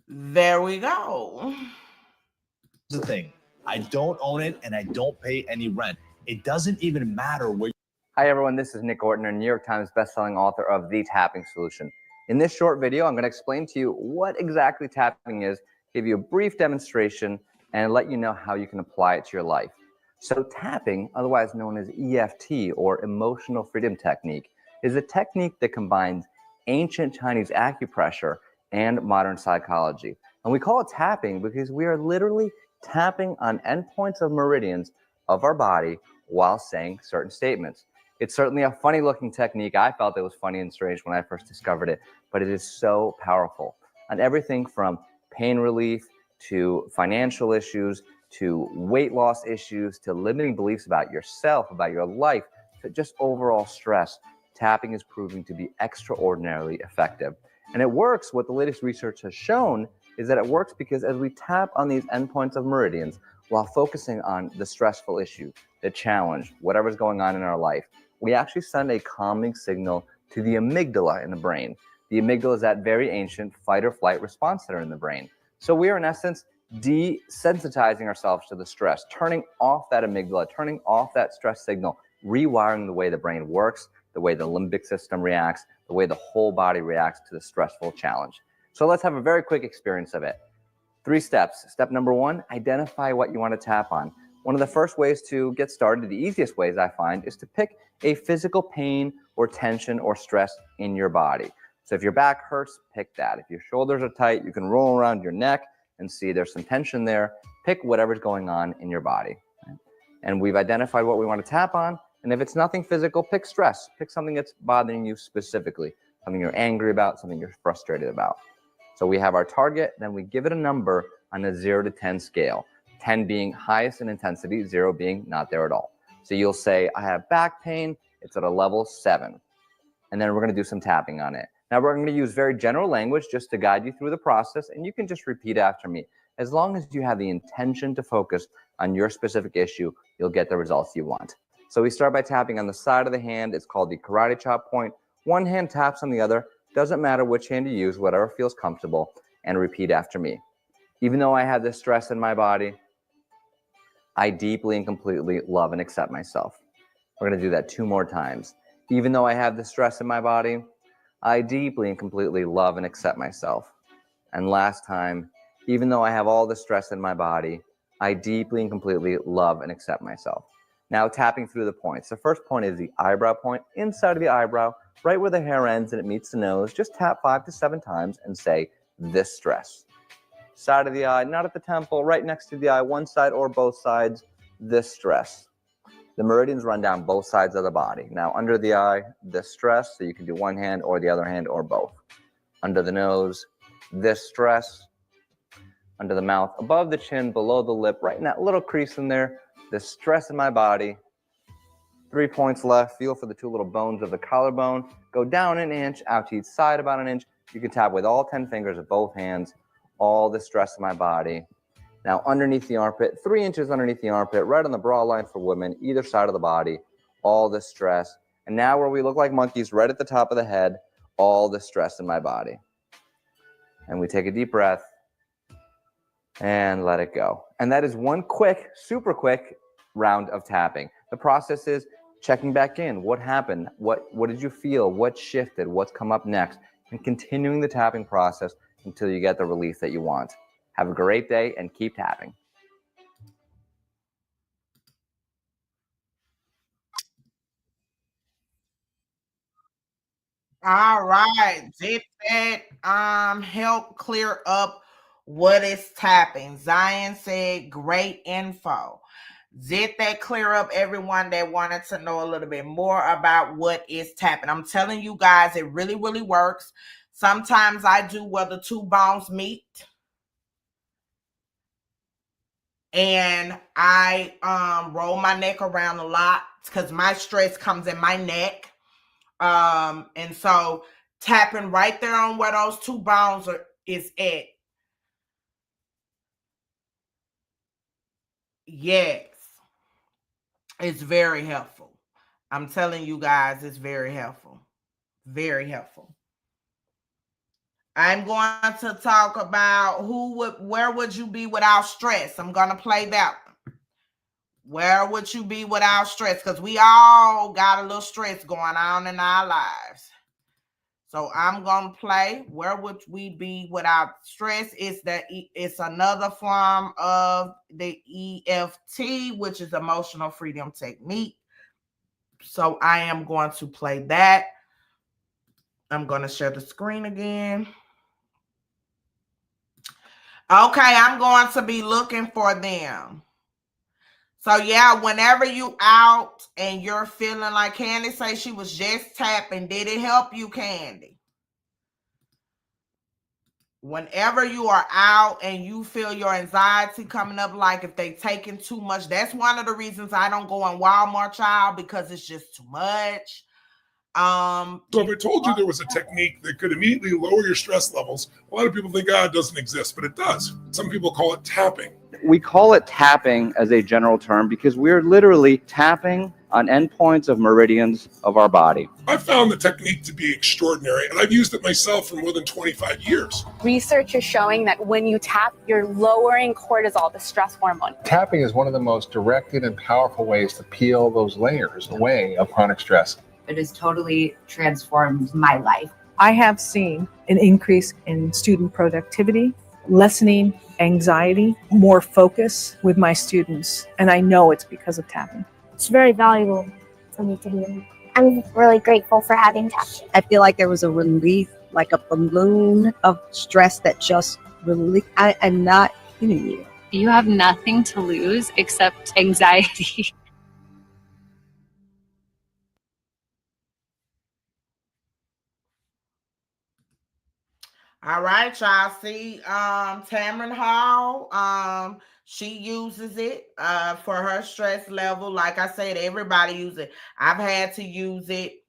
Speaker 2: There we go.
Speaker 5: The thing, I don't own it and I don't pay any rent. It doesn't even matter where.
Speaker 4: Hi everyone, this is Nick Ortner, New York Times bestselling author of The Tapping Solution. In this short video, I'm going to explain to you what exactly tapping is, give you a brief demonstration, and let you know how you can apply it to your life. So tapping, otherwise known as EFT or Emotional Freedom Technique, is a technique that combines ancient Chinese acupressure and modern psychology. And we call it tapping because we are literally tapping on endpoints of meridians of our body while saying certain statements. It's certainly a funny looking technique. I felt it was funny and strange when I first discovered it, but it is so powerful on everything from pain relief to financial issues, to weight loss issues, to limiting beliefs about yourself, about your life, to just overall stress. Tapping is proving to be extraordinarily effective. And it works. What the latest research has shown is that it works because as we tap on these endpoints of meridians while focusing on the stressful issue, the challenge, whatever's going on in our life, we actually send a calming signal to the amygdala in the brain. The amygdala is that very ancient fight or flight response center in the brain. So we are in essence desensitizing ourselves to the stress, turning off that amygdala, turning off that stress signal, rewiring the way the brain works, the way the limbic system reacts, the way the whole body reacts to the stressful challenge. So let's have a very quick experience of it. 3 steps. Step number 1, identify what you want to tap on. One of the first ways to get started, the easiest ways I find, is to pick a physical pain or tension or stress in your body. So if your back hurts, pick that. If your shoulders are tight, you can roll around your neck and see there's some tension there. Pick whatever's going on in your body. And we've identified what we want to tap on.
Speaker 6: And if it's nothing physical, pick stress. Pick something that's bothering you specifically, something you're angry about, something you're frustrated about. So we have our target, then we give it a number on a 0 to 10 scale, 10 being highest in intensity, 0 being not there at all. So you'll say, I have back pain, it's at a level 7. And then we're going to do some tapping on it. Now we're going to use very general language just to guide you through the process, and you can just repeat after me. As long as you have the intention to focus on your specific issue, you'll get the results you want. So we start by tapping on the side of the hand. It's called the karate chop point. One hand taps on the other. Doesn't matter which hand you use, whatever feels comfortable, and repeat after me. Even though I have this stress in my body, I deeply and completely love and accept myself. We're going to do that 2 more times. Even though I have this stress in my body, I deeply and completely love and accept myself. And last time, even though I have all the stress in my body, I deeply and completely love and accept myself. Now tapping through the points. The first point is the eyebrow point, inside of the eyebrow, right where the hair ends and it meets the nose. Just tap 5 to 7 times and say, this stress. Side of the eye, not at the temple, right next to the eye, one side or both sides, this stress. The meridians run down both sides of the body. Now under the eye, this stress, so you can do one hand or the other hand or both. Under the nose, this stress. Under the mouth, above the chin, below the lip, right in that little crease in there, the stress in my body. 3 points left. Feel for the 2 little bones of the collarbone. Go down an inch, out to each side about an inch. You can tap with all 10 fingers of both hands, all the stress in my body. Now underneath the armpit, 3 inches underneath the armpit, right on the bra line for women, either side of the body, all the stress. And now where we look like monkeys, right at the top of the head, all the stress in my body. And we take a deep breath and let it go. And that is one quick, super quick round of tapping. The process is checking back in. What happened? What did you feel? What shifted? What's come up next? And continuing the tapping process until you get the relief that you want. Have a great day and keep tapping.
Speaker 2: All right. Did that help clear up what is tapping? Zion said great info. Did that clear up everyone that wanted to know a little bit more about what is tapping? I'm telling you guys, it really, really works. Sometimes I do where the 2 bones meet. And I roll my neck around a lot because my stress comes in my neck. And so tapping right there on where those 2 bones is at. Yes. It's very helpful. I'm telling you guys, it's very helpful. Very helpful. I'm going to talk about where would you be without stress? I'm going to play that one. Where would you be without stress? Because we all got a little stress going on in our lives. So I'm going to play where would we be without stress. It's another form of the EFT, which is emotional freedom technique. So I am going to play that. I'm going to share the screen again. Okay, I'm going to be looking for them. So yeah, whenever you out and you're feeling like Candy say she was just tapping, did it help you, Candy? Whenever you are out and you feel your anxiety coming up, like if they taking too much, that's one of the reasons I don't go in Walmart, child, because it's just too much.
Speaker 7: So if I told you there was a technique that could immediately lower your stress levels, a lot of people think, it doesn't exist, but it does. Some people call it tapping.
Speaker 6: We call it tapping as a general term because we're literally tapping on endpoints of meridians of our body.
Speaker 7: I found the technique to be extraordinary, and I've used it myself for more than 25 years.
Speaker 8: Research is showing that when you tap, you're lowering cortisol, the stress hormone.
Speaker 9: Tapping is one of the most directed and powerful ways to peel those layers away of chronic stress.
Speaker 10: It has totally transformed my life.
Speaker 11: I have seen an increase in student productivity, lessening anxiety, more focus with my students, and I know it's because of tapping.
Speaker 12: It's very valuable for me to hear. I'm really grateful for having tapping.
Speaker 13: I feel like there was a relief, like a balloon of stress that just relieved. I'm not kidding you.
Speaker 8: You have nothing to lose except anxiety.
Speaker 2: All right, y'all see Tamron Hall. She uses it for her stress level. Like I said, everybody uses it. I've had to use it.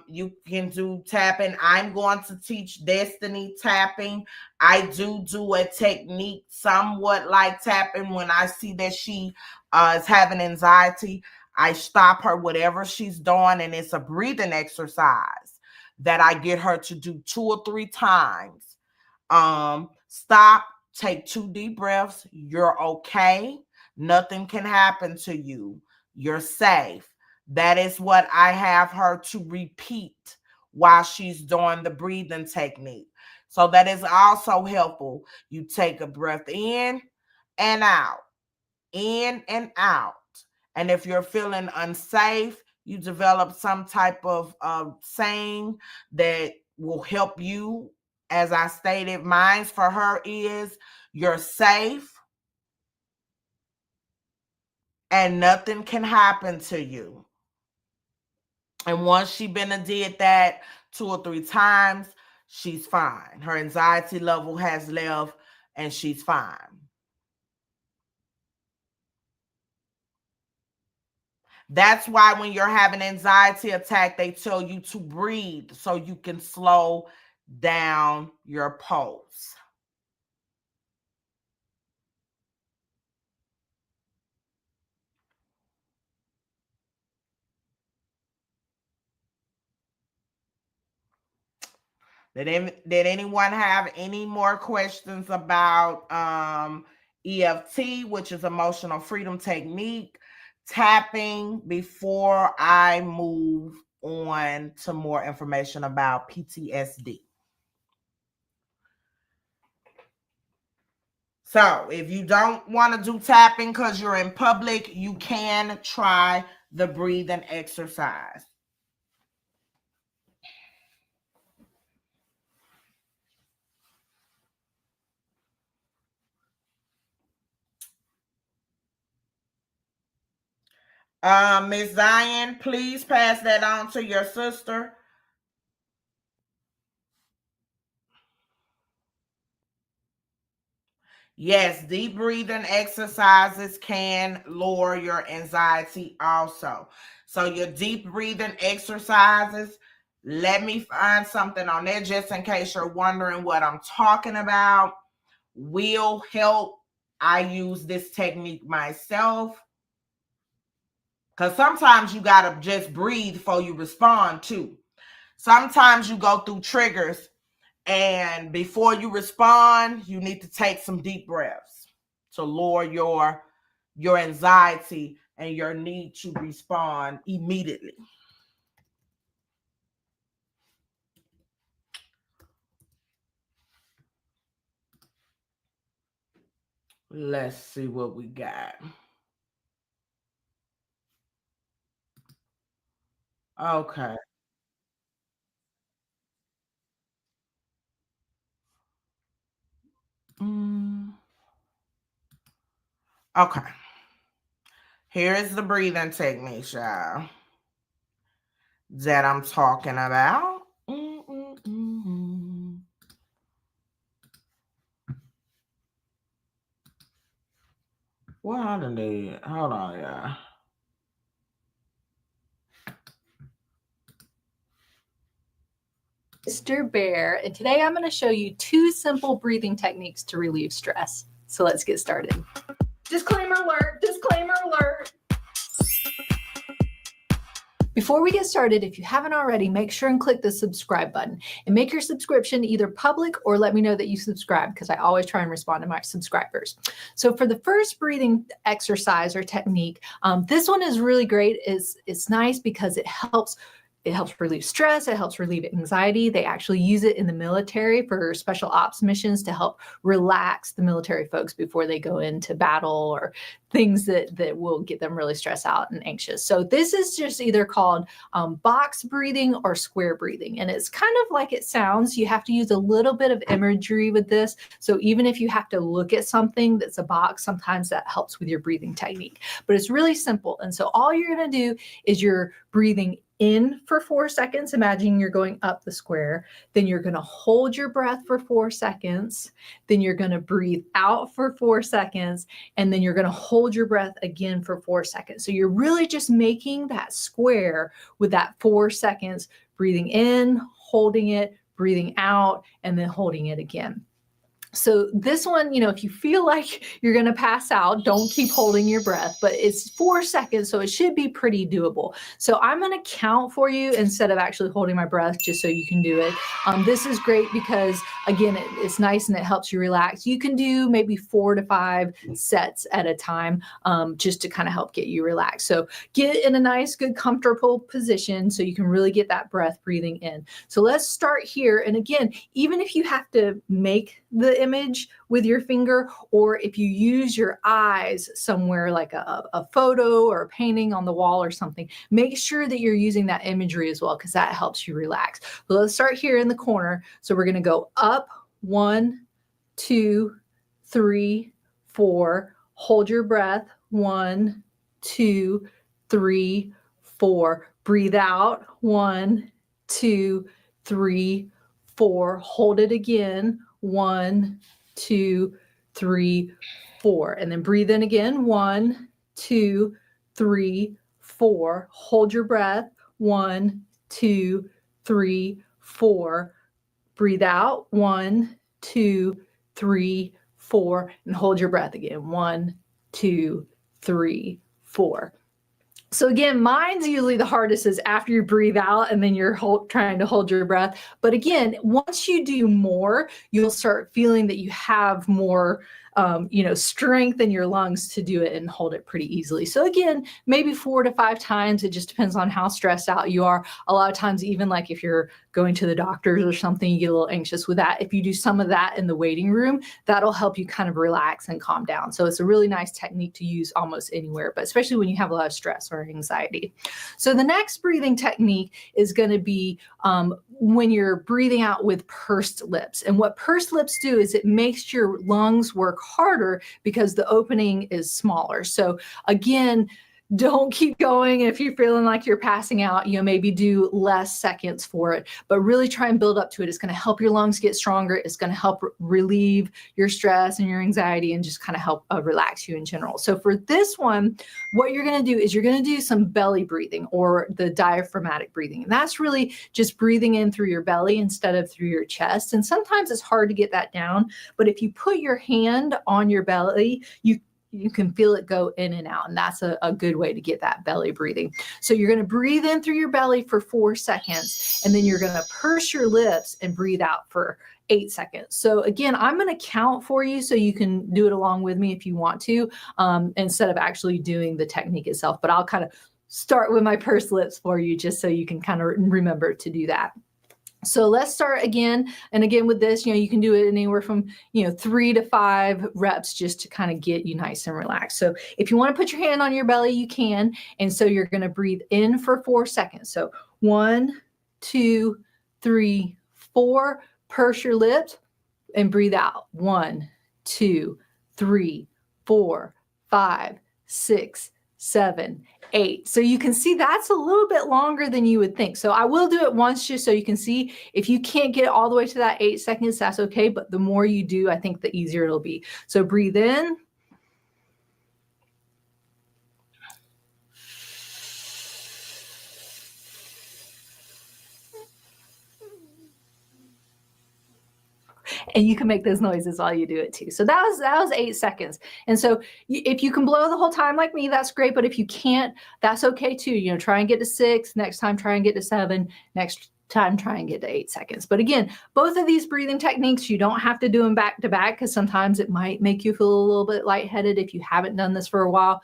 Speaker 2: You can do tapping. I'm going to teach Destiny tapping. I do a technique somewhat like tapping. When I see that she is having anxiety, I stop her whatever she's doing, and it's a breathing exercise that I get her to do 2 or 3 times. Stop, take 2 deep breaths. You're okay. Nothing can happen to you. You're safe. That is what I have her to repeat while she's doing the breathing technique. So that is also helpful. You take a breath in and out, in and out. And if you're feeling unsafe, you develop some type of saying that will help you. As I stated, mine's for her is, you're safe and nothing can happen to you. And once she been and did that 2 or 3 times, she's fine. Her anxiety level has left and she's fine. That's why when you're having anxiety attack, they tell you to breathe so you can slow down your pulse. Did anyone have any more questions about EFT, which is emotional freedom technique, tapping, before I move on to more information about PTSD? So if you don't want to do tapping because you're in public, you can try the breathing exercise. Miss Zion, please pass that on to your sister. Yes, deep breathing exercises can lower your anxiety also. So your deep breathing exercises, let me find something on there just in case you're wondering what I'm talking about, will help. I use this technique myself. Because sometimes you got to just breathe before you respond too. Sometimes you go through triggers, and before you respond, you need to take some deep breaths to lower your anxiety and your need to respond immediately. Let's see what we got. Okay. Okay. Here is the breathing technique, y'all, that I'm talking about. What I done did? Hold on, y'all.
Speaker 14: Mr. Bear, and today I'm going to show you 2 simple breathing techniques to relieve stress. So let's get started. Disclaimer alert, disclaimer alert. Before we get started, if you haven't already, make sure and click the subscribe button and make your subscription either public or let me know that you subscribe, because I always try and respond to my subscribers. So for the first breathing exercise or technique, this one is really great. It's nice because it helps relieve stress. It helps relieve anxiety. They actually use it in the military for special ops missions to help relax the military folks before they go into battle or things that will get them really stressed out and anxious. So this is just either called box breathing or square breathing. And it's kind of like it sounds. You have to use a little bit of imagery with this. So even if you have to look at something that's a box, sometimes that helps with your breathing technique. But it's really simple. And so all you're going to do is you're breathing in for 4 seconds. Imagine you're going up the square. Then you're going to hold your breath for 4 seconds. Then you're going to breathe out for 4 seconds. And then you're going to hold your breath again for 4 seconds. So you're really just making that square with that 4 seconds, breathing in, holding it, breathing out, and then holding it again. So this one, you know, if you feel like you're going to pass out, don't keep holding your breath, but it's 4 seconds, so it should be pretty doable. So I'm going to count for you instead of actually holding my breath, just so you can do it. This is great because, again, it's nice and it helps you relax. You can do maybe 4 to 5 sets at a time, just to kind of help get you relaxed. So get in a nice, good, comfortable position so you can really get that breath breathing in. So let's start here. And again, even if you have to make the image with your finger, or if you use your eyes somewhere like a photo or a painting on the wall or something, make sure that you're using that imagery as well, because that helps you relax. So let's start here in the corner. So we're going to go up, 1, 2, 3, 4. Hold your breath, 1, 2, 3, 4. Breathe out, 1, 2, 3, 4. Hold it again, 1, 2, 3, 4. And then breathe in again, 1, 2, 3, 4. Hold your breath, 1, 2, 3, 4. Breathe out, 1, 2, 3, 4. And hold your breath again, 1, 2, 3, 4. So again, mine's usually the hardest is after you breathe out and then you're trying to hold your breath. But again, once you do more, you'll start feeling that you have more strength in your lungs to do it and hold it pretty easily. So again, maybe 4 to 5 times. It just depends on how stressed out you are. A lot of times, even like if you're going to the doctors or something, you get a little anxious with that. If you do some of that in the waiting room, that'll help you kind of relax and calm down. So it's a really nice technique to use almost anywhere, but especially when you have a lot of stress or anxiety. So the next breathing technique is going to be when you're breathing out with pursed lips. And what pursed lips do is it makes your lungs work harder because the opening is smaller. So again, don't keep going if you're feeling like you're passing out. Maybe do less seconds for it, but really try and build up to it. It's going to help your lungs get stronger. It's going to help relieve your stress and your anxiety and just kind of help relax you in general. So for this one, what you're going to do is you're going to do some belly breathing or the diaphragmatic breathing. And that's really just breathing in through your belly instead of through your chest. And sometimes it's hard to get that down, but if you put your hand on your belly, you can feel it go in and out. And that's a good way to get that belly breathing. So you're going to breathe in through your belly for 4 seconds, and then you're going to purse your lips and breathe out for 8 seconds. So again, I'm going to count for you so you can do it along with me if you want to, instead of actually doing the technique itself. But I'll kind of start with my pursed lips for you just so you can kind of remember to do that. So let's start again. And again, with this, you can do it anywhere from, 3 to 5 reps just to kind of get you nice and relaxed. So if you want to put your hand on your belly, you can. And so you're going to breathe in for 4 seconds. So 1, 2, 3, 4, purse your lips and breathe out. 1, 2, 3, 4, 5, 6, 7, 8. So you can see that's a little bit longer than you would think. So I will do it once just so you can see. If you can't get all the way to that 8 seconds, that's okay. But the more you do, I think the easier it'll be. So breathe in. And you can make those noises while you do it too. So that was 8 seconds. And so if you can blow the whole time like me, that's great. But if you can't, that's okay too. Try and get to 6. Next time, try and get to 7. Next time, try and get to 8 seconds. But again, both of these breathing techniques, you don't have to do them back to back because sometimes it might make you feel a little bit lightheaded if you haven't done this for a while.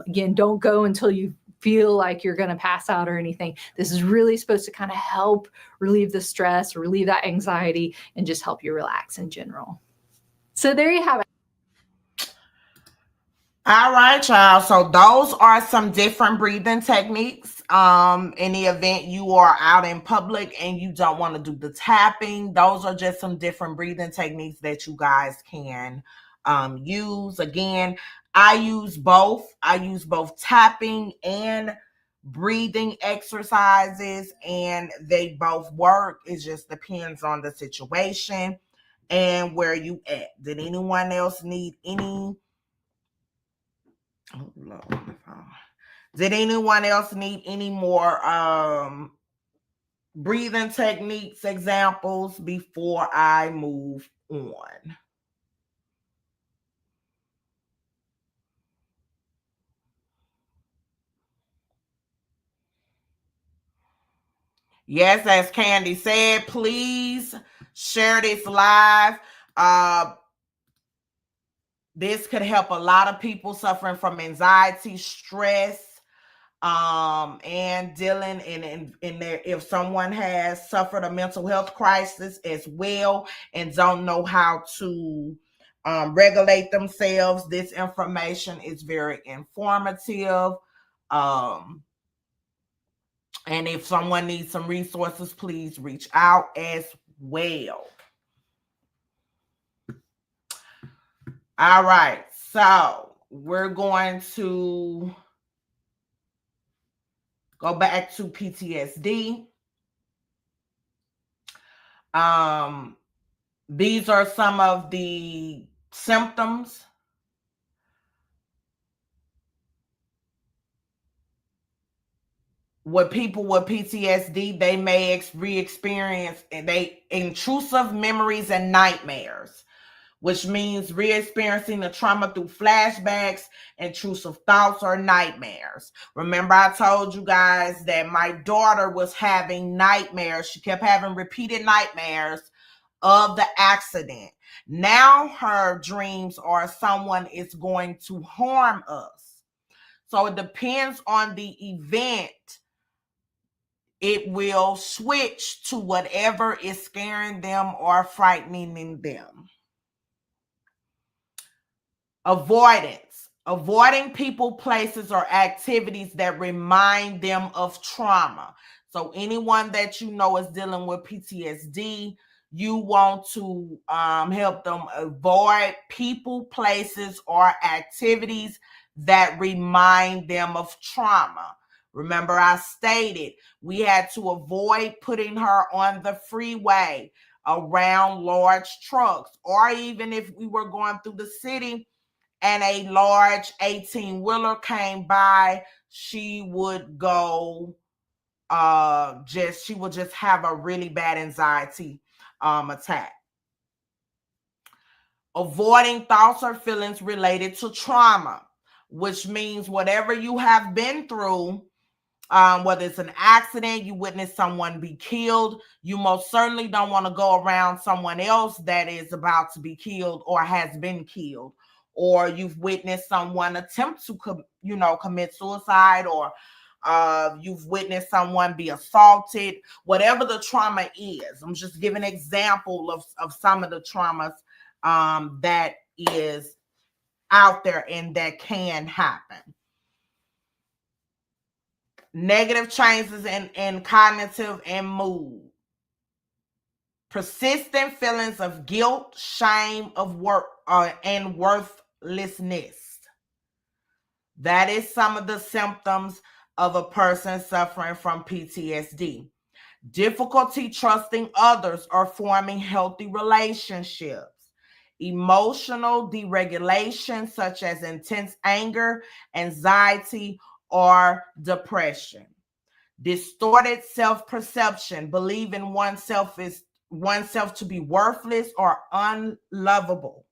Speaker 14: Again, don't go until you feel like you're going to pass out or anything. This is really supposed to kind of help relieve the stress, relieve that anxiety, and just help you relax in general. So there you have it.
Speaker 2: All right, y'all. So those are some different breathing techniques. In the event you are out in public and you don't want to do the tapping, those are just some different breathing techniques that you guys can use. Again, I use both. I use both tapping and breathing exercises, and they both work. It just depends on the situation and where you at. Did anyone else need any? Oh, Lord, my phone. Did anyone else need any more breathing techniques, examples before I move on? Yes, as Candy said, please share this live. This could help a lot of people suffering from anxiety, stress, and dealing in there. If someone has suffered a mental health crisis as well and don't know how to regulate themselves, this information is very informative. And if someone needs some resources, please reach out as well. All right, so we're going to go back to PTSD. These are some of the symptoms. With people with PTSD, they may re-experience intrusive memories and nightmares, which means re-experiencing the trauma through flashbacks, intrusive thoughts, or nightmares. Remember, I told you guys that my daughter was having nightmares. She kept having repeated nightmares of the accident. Now her dreams are someone is going to harm us. So it depends on the event. It will switch to whatever is scaring them or frightening them. Avoidance. Avoiding people, places, or activities that remind them of trauma. So anyone that you know is dealing with PTSD, you want to help them avoid people, places, or activities that remind them of trauma. Remember, I stated we had to avoid putting her on the freeway around large trucks, or even if we were going through the city and a large 18-wheeler came by, she would go she would just have a really bad anxiety attack. Avoiding thoughts or feelings related to trauma, which means whatever you have been through, whether it's an accident, you witnessed someone be killed, you most certainly don't want to go around someone else that is about to be killed or has been killed, or you've witnessed someone attempt to commit suicide, or you've witnessed someone be assaulted. Whatever the trauma is, I'm just giving an example of some of the traumas that is out there and that can happen. Negative changes in cognitive and mood. Persistent feelings of guilt, shame, of work, and worthlessness. That is some of the symptoms of a person suffering from PTSD. Difficulty trusting others or forming healthy relationships. Emotional deregulation, such as intense anger, anxiety, or depression. Distorted self-perception, believing oneself to be worthless or unlovable.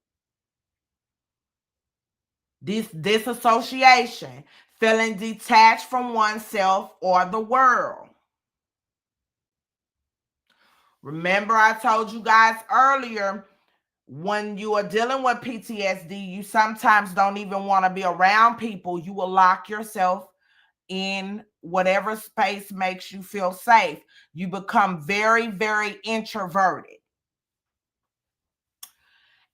Speaker 2: Disassociation, feeling detached from oneself or the world. Remember, I told you guys earlier, when you are dealing with PTSD, you sometimes don't even want to be around people. You will lock yourself in whatever space makes you feel safe. You become very, very introverted.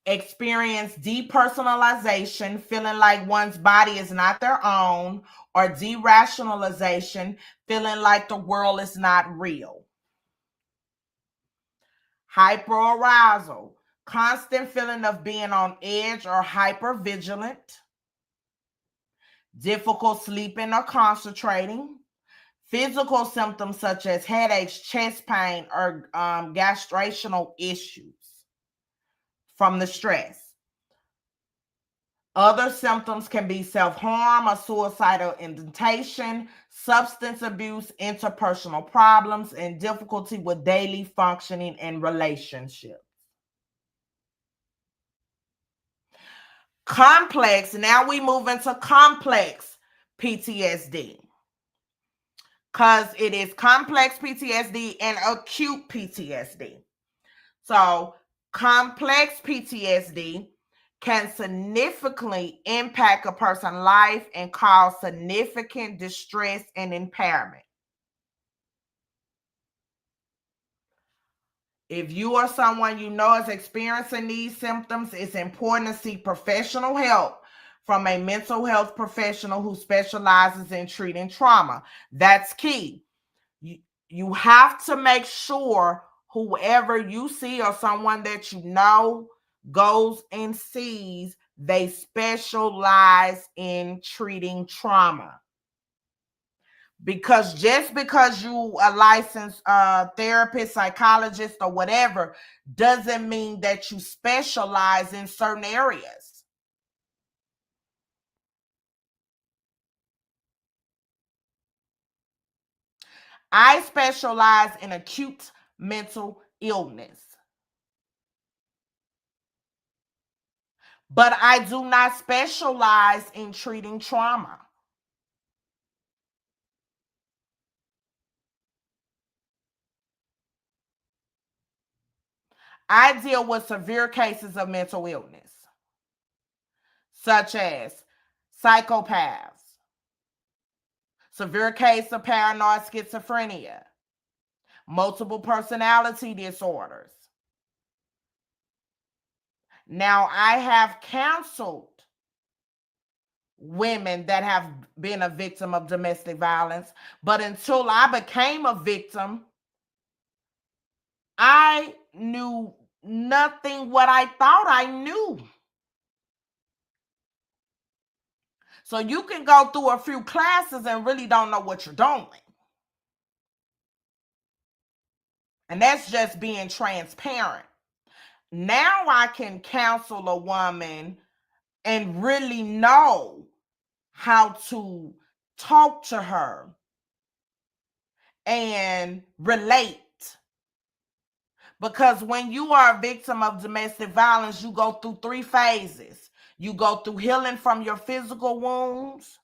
Speaker 2: Experience depersonalization, feeling like one's body is not their own, or derationalization, feeling like the world is not real. Hyperarousal, constant feeling of being on edge or hypervigilant. Difficult sleeping or concentrating. Physical symptoms such as headaches, chest pain, or gastrational issues from the stress. Other symptoms can be self-harm or suicidal intention, substance abuse, interpersonal problems, and difficulty with daily functioning and relationships. Complex, now we move into complex PTSD, because it is complex PTSD and acute PTSD. So complex PTSD can significantly impact a person's life and cause significant distress and impairment. If you or someone you know is experiencing these symptoms, it's important to seek professional help from a mental health professional who specializes in treating trauma. That's key. You have to make sure whoever you see or someone that you know goes and sees, they specialize in treating trauma. Because just because you a licensed therapist, psychologist, or whatever, doesn't mean that you specialize in certain areas. I specialize in acute mental illness, but I do not specialize in treating trauma. I deal with severe cases of mental illness, such as psychopaths, severe case of paranoid schizophrenia, multiple personality disorders. Now, I have counseled women that have been a victim of domestic violence, but until I became a victim, I knew nothing what I thought I knew. So you can go through a few classes and really don't know what you're doing. And that's just being transparent. Now I can counsel a woman and really know how to talk to her and relate. Because when you are a victim of domestic violence, you go through 3 phases. You go through healing from your physical wounds,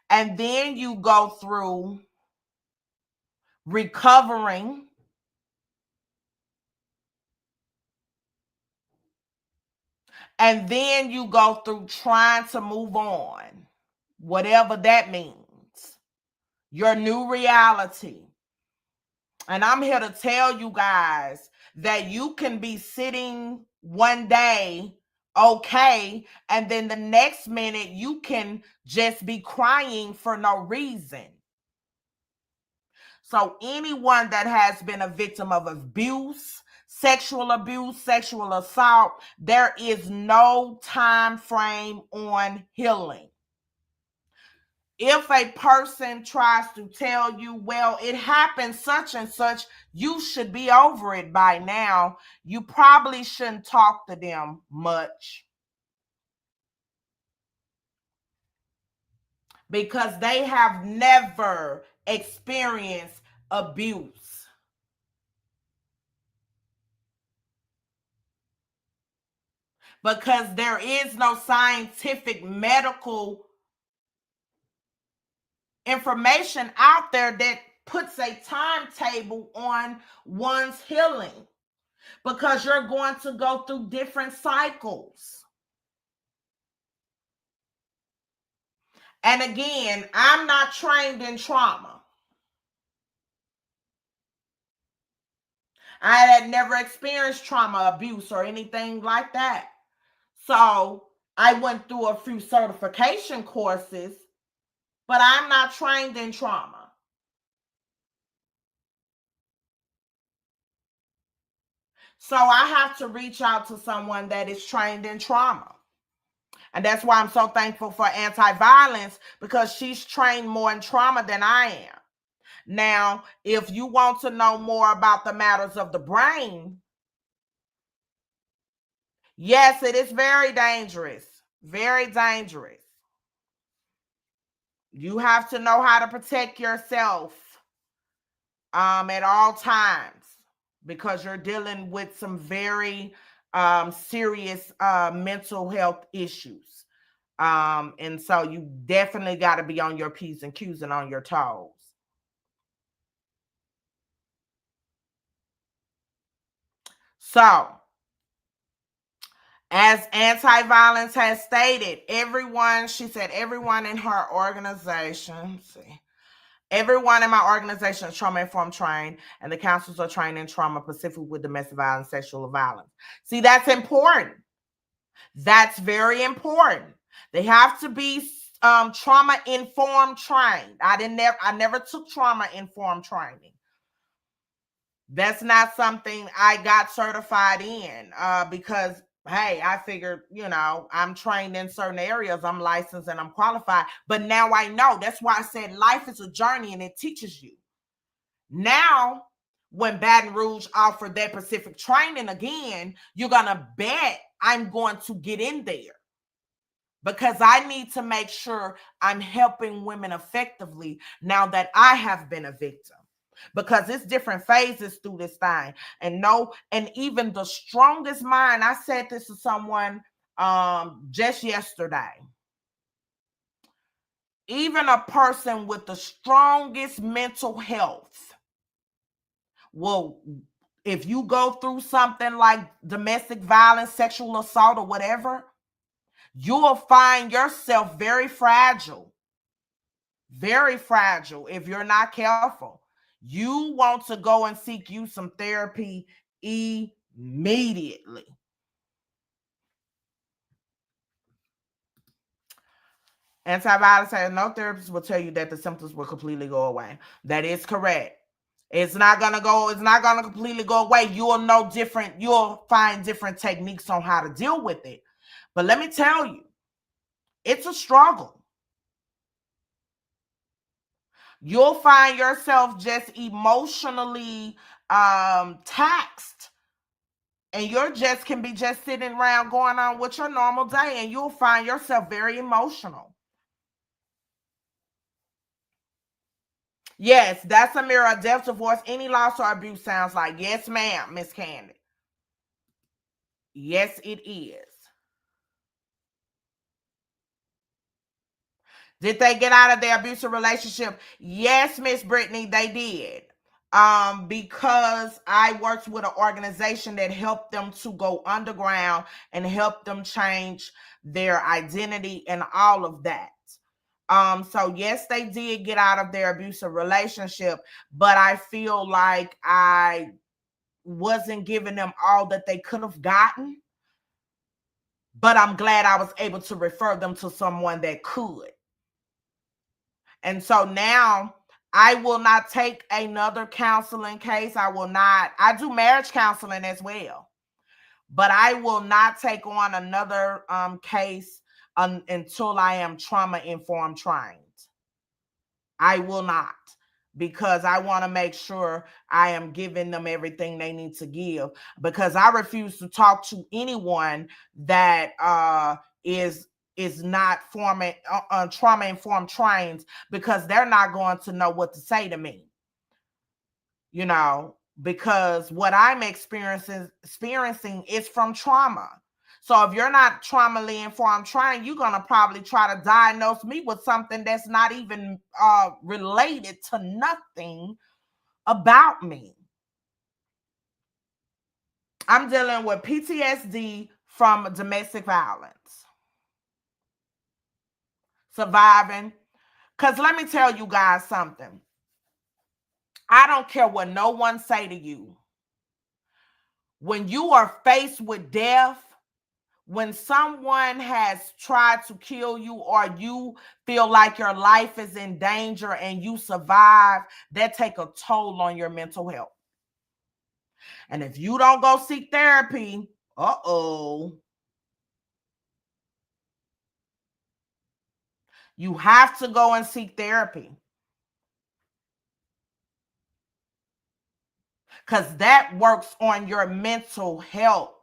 Speaker 2: and then you go through recovering, and then you go through trying to move on, whatever that means, your new reality. And I'm here to tell you guys that you can be sitting one day okay, and then the next minute you can just be crying for no reason. So anyone that has been a victim of abuse, sexual assault, there is no time frame on healing. If a person tries to tell you, well, it happened such and such, you should be over it by now, you probably shouldn't talk to them much, because they have never experienced abuse. Because there is no scientific medical information out there that puts a timetable on one's healing, because you're going to go through different cycles. And again, I'm not trained in trauma. I had never experienced trauma, abuse, or anything like that. So I went through a few certification courses, but I'm not trained in trauma. So I have to reach out to someone that is trained in trauma. And that's why I'm so thankful for anti-violence, because she's trained more in trauma than I am. Now, if you want to know more about the matters of the brain, yes, it is very dangerous. Very dangerous. You have to know how to protect yourself at all times, because you're dealing with some very serious mental health issues. And so you definitely got to be on your P's and Q's and on your toes. So, as Anti-Violence has stated, she said everyone in her organization, everyone in my organization is trauma-informed trained, and the counselors are trained in trauma, specifically with domestic violence, sexual violence. See, that's important. That's very important. They have to be trauma-informed trained. I never took trauma-informed training. That's not something I got certified in because, hey, I figured, I'm trained in certain areas. I'm licensed and I'm qualified. But now I know. That's why I said life is a journey and it teaches you. Now, when Baton Rouge offered that specific training again, you're going to bet I'm going to get in there, because I need to make sure I'm helping women effectively now that I have been a victim. Because it's different phases through this thing. And even the strongest mind, I said this to someone just yesterday. Even a person with the strongest mental health will, if you go through something like domestic violence, sexual assault, or whatever, you will find yourself very fragile if you're not careful. You want to go and seek you some therapy immediately. Anti-violence says no therapist will tell you that the symptoms will completely go away. That is correct. It's not going to completely go away. You'll find different techniques on how to deal with it. But let me tell you, it's a struggle. You'll find yourself just emotionally taxed, and you're can be just sitting around going on with your normal day, and you'll find yourself very emotional. Yes, that's a mirror of death, divorce, any loss or abuse sounds like. Yes, ma'am, Miss Candy. Yes, it is. Did they get out of their abusive relationship? Yes, Miss Brittany, they did. Because I worked with an organization that helped them to go underground and help them change their identity and all of that. So yes, they did get out of their abusive relationship, but I feel like I wasn't giving them all that they could have gotten. But I'm glad I was able to refer them to someone that could. And so now I will not take another counseling case. I do marriage counseling as well, but I will not take on another case until I am trauma-informed trained. I will not, because I want to make sure I am giving them everything they need to give, because I refuse to talk to anyone that is not forming trauma-informed trained, because they're not going to know what to say to me, because what I'm experiencing is from trauma. So if you're not trauma-informed trained, you're going to probably try to diagnose me with something that's not even related to nothing about me. I'm dealing with PTSD from domestic violence. Surviving. Because let me tell you guys something. I don't care what no one say to you. When you are faced with death, when someone has tried to kill you, or you feel like your life is in danger and you survive, that take a toll on your mental health. And if you don't go seek therapy, you have to go and seek therapy. because that works on your mental health.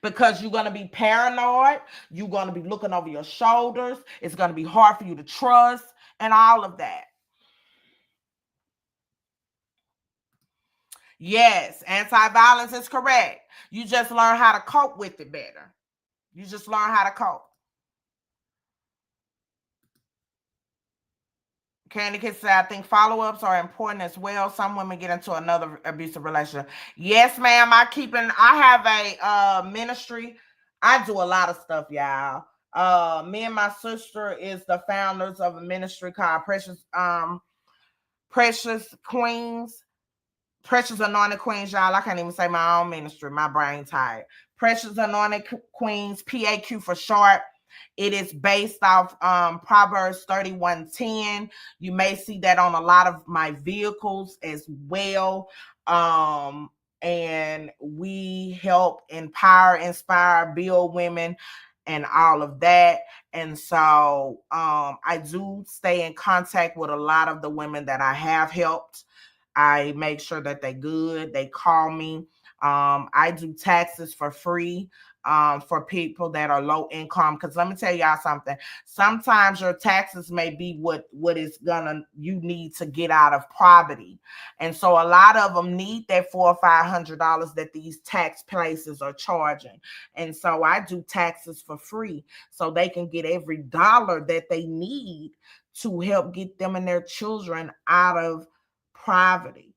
Speaker 2: Because you're going to be paranoid, you're going to be looking over your shoulders, it's going to be hard for you to trust, and all of that. Yes, anti-violence is correct. You just learn how to cope with it better. You just learn how to cope. Candy Kiss said, I think follow-ups are important as well. Some women get into another abusive relationship. Yes, ma'am. I have a ministry. I do a lot of stuff, y'all. Me and my sister is the founders of a ministry called Precious Queens. Precious Anointed Queens, y'all. I can't even say my own ministry. My brain tired. Precious Anointed Queens, PAQ for short. It is based off Proverbs 31:10. You may see that on a lot of my vehicles as well. And we help empower, inspire, build women and all of that. And so I do stay in contact with a lot of the women that I have helped. I make sure that they're good. They call me. I do taxes for free for people that are low income. Because let me tell y'all something. Sometimes your taxes may be what you need to get out of poverty. And so a lot of them need that $400 or $500 that these tax places are charging. And so I do taxes for free so they can get every dollar that they need to help get them and their children out of poverty.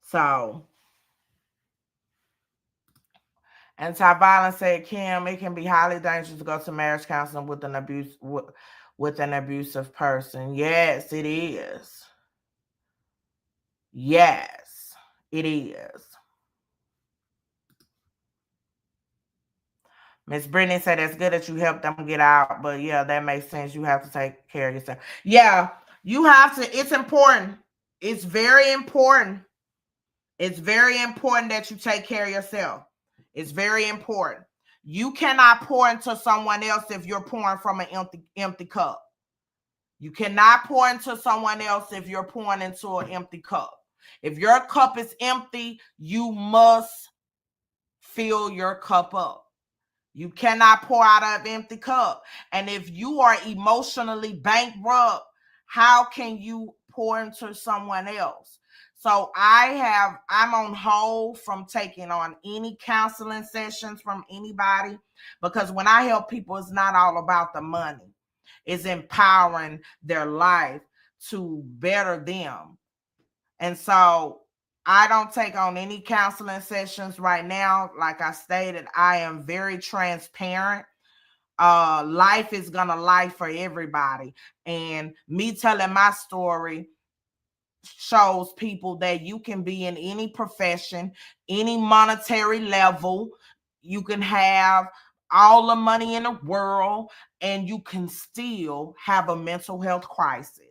Speaker 2: So, anti-violence said, Kim, it can be highly dangerous to go to marriage counseling with an abusive person. Yes, it is. Yes, it is. Miss Brittany said it's good that you help them get out, but yeah, that makes sense. You have to take care of yourself. Yeah, you have to. It's important. It's very important. It's very important that you take care of yourself. It's very important. You cannot pour into someone else if you're pouring from an empty cup. You cannot pour into someone else if you're pouring into an empty cup. If your cup is empty, you must fill your cup up. You cannot pour out of an empty cup. And if you are emotionally bankrupt, how can you pour into someone else? So I'm on hold from taking on any counseling sessions from anybody, because when I help people, it's not all about the money. It's empowering their life to better them. And so I don't take on any counseling sessions right now. Like I stated, I am very transparent. Life is gonna life for everybody. And me telling my story shows people that you can be in any profession, any monetary level. You can have all the money in the world, and you can still have a mental health crisis.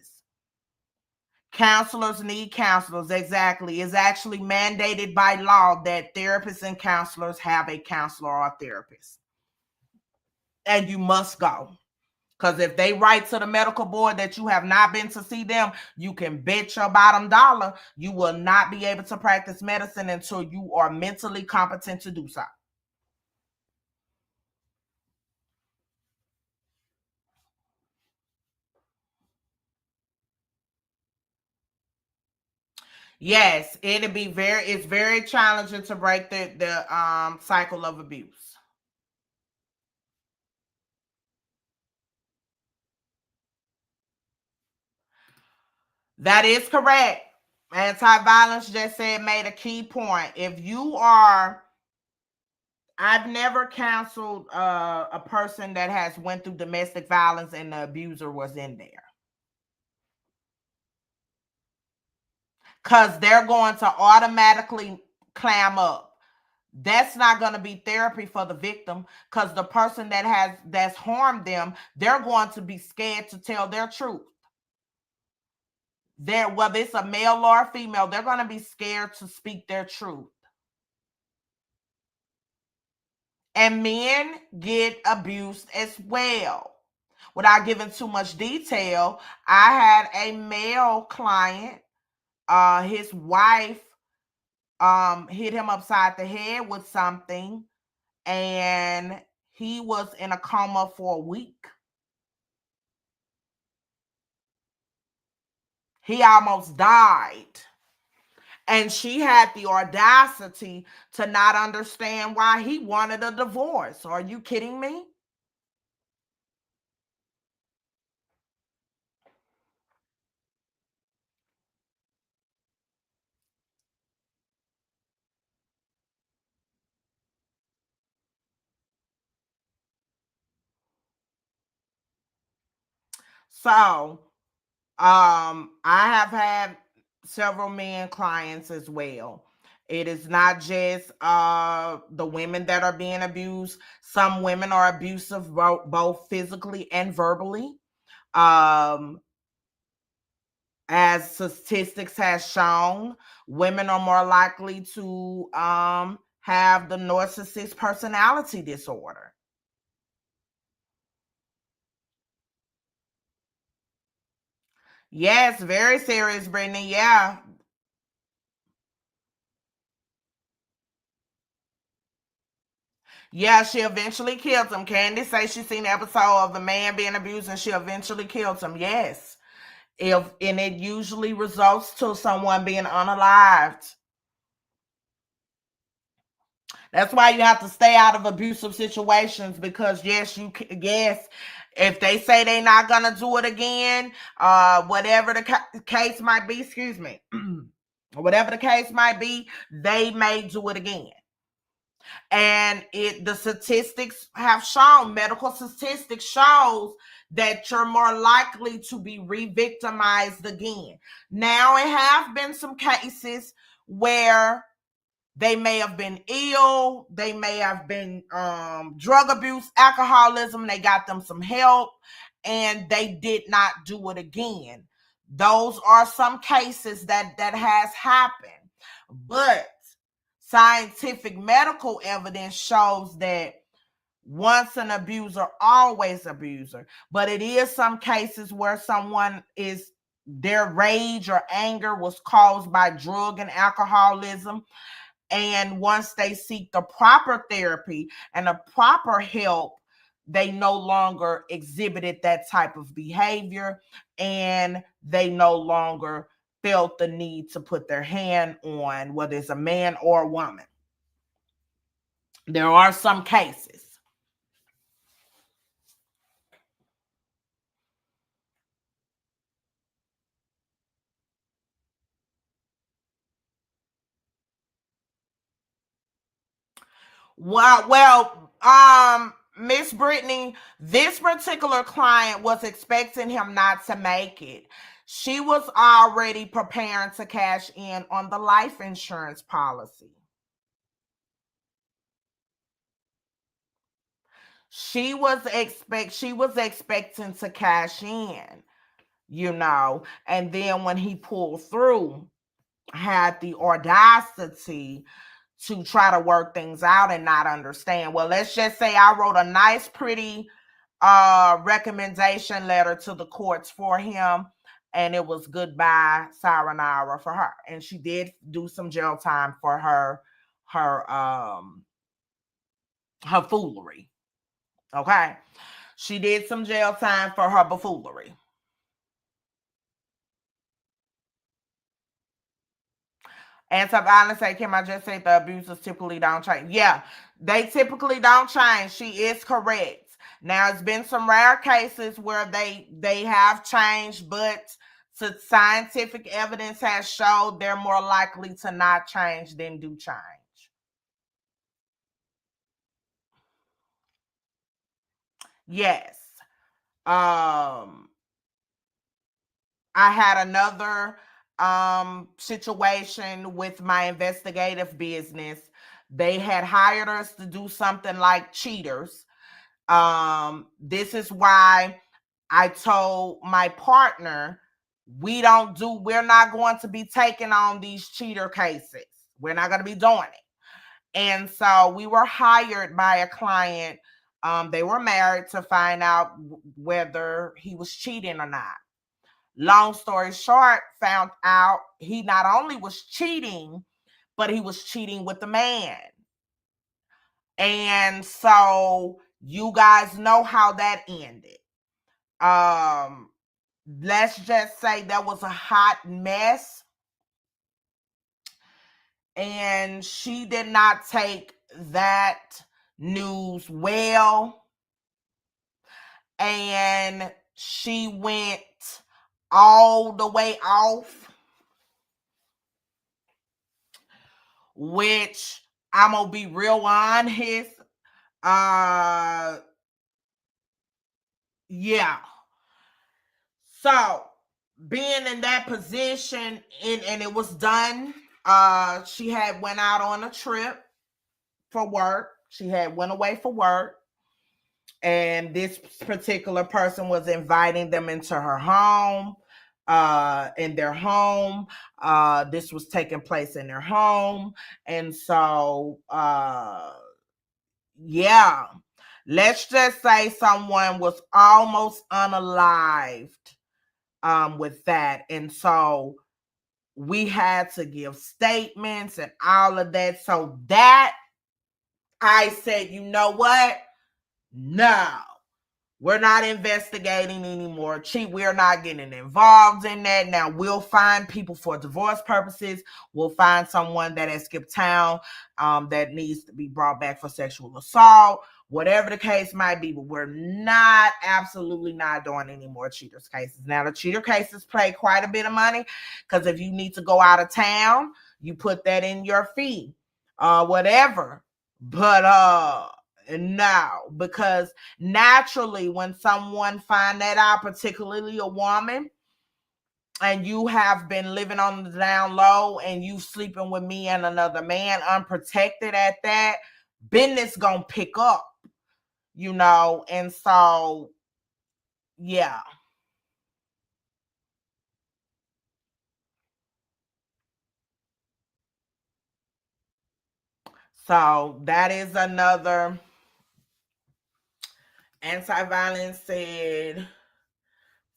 Speaker 2: Counselors need counselors. Exactly. It's actually mandated by law that therapists and counselors have a counselor or a therapist. And you must go. Because if they write to the medical board that you have not been to see them, you can bet your bottom dollar you will not be able to practice medicine until you are mentally competent to do so. Yes, it's very challenging to break the cycle of abuse. That is correct. Anti-violence just said made a key point. I've never counseled a person that has went through domestic violence and the abuser was in there. Because they're going to automatically clam up. That's not going to be therapy for the victim, because the person that's harmed them, they're going to be scared to tell their truth. Whether it's a male or a female, they're going to be scared to speak their truth. And men get abused as well. without giving too much detail, I had a male client. His wife hit him upside the head with something, and he was in a coma for a week. He almost died. And she had the audacity to not understand why he wanted a divorce. Are you kidding me? So, I have had several men clients as well. It is not just the women that are being abused. Some women are abusive both physically and verbally. As statistics has shown, women are more likely to have the narcissist personality disorder. Yes, very serious, Brittany. Yeah. Yeah, she eventually killed him. Candy say she seen the episode of the man being abused and she eventually killed him. Yes. And it usually results to someone being unalived. That's why you have to stay out of abusive situations, because yes, if they say they're not gonna do it again, whatever the case might be, excuse me, whatever the case might be, they may do it again. And the statistics have shown, medical statistics shows that you're more likely to be re-victimized again. Now, it have been some cases where they may have been ill, they may have been drug abuse, alcoholism, they got them some help, and they did not do it again. Those are some cases that has happened. But scientific medical evidence shows that once an abuser, always abuser. But it is some cases where their rage or anger was caused by drug and alcoholism. And once they seek the proper therapy and the proper help, they no longer exhibited that type of behavior, and they no longer felt the need to put their hand on whether it's a man or a woman. There are some cases. Well, Miss Brittany, this particular client was expecting him not to make it. She was already preparing to cash in on the life insurance policy. She was expecting to cash in, and then when he pulled through, had the audacity to try to work things out and not understand. Well, let's just say I wrote a nice, pretty recommendation letter to the courts for him, and it was goodbye sayonara for her. And she did do some jail time for her foolery. Okay, she did some jail time for her buffoonery. Anti-violence say, Kim, I just said the abusers typically don't change. Yeah, they typically don't change. She is correct. Now, it's been some rare cases where they have changed, but scientific evidence has showed they're more likely to not change than do change. Yes. I had another situation with my investigative business. They had hired us to do something like cheaters. This is why I told my partner, we're not going to be taking on these cheater cases. We're not going to be doing it. And so we were hired by a client They were married to find out whether he was cheating or not. Long story short, found out he not only was cheating, but he was cheating with the man. And so you guys know how that ended. Let's just say that was a hot mess. And she did not take that news well. And she went all the way off, which I'm gonna be real honest. Yeah. So being in that position, and it was done. She had went out on a trip for work. She had went away for work. And this particular person was inviting them into her home, in their home. This was taking place in their home. And so, yeah, let's just say someone was almost unalived with that. And so we had to give statements and all of that. So that I said, you know what? No. We're not investigating anymore. We're not getting involved in that. Now, we'll find people for divorce purposes. We'll find someone that has skipped town that needs to be brought back for sexual assault, whatever the case might be. But we're not, absolutely not doing any more cheaters cases. Now, the cheater cases play quite a bit of money because if you need to go out of town, you put that in your fee, whatever. But, no, because naturally when someone find that out, particularly a woman, and you have been living on the down low and you sleeping with me and another man unprotected at that, business gonna pick up, you know. And so yeah, so that is another. Anti-violence said,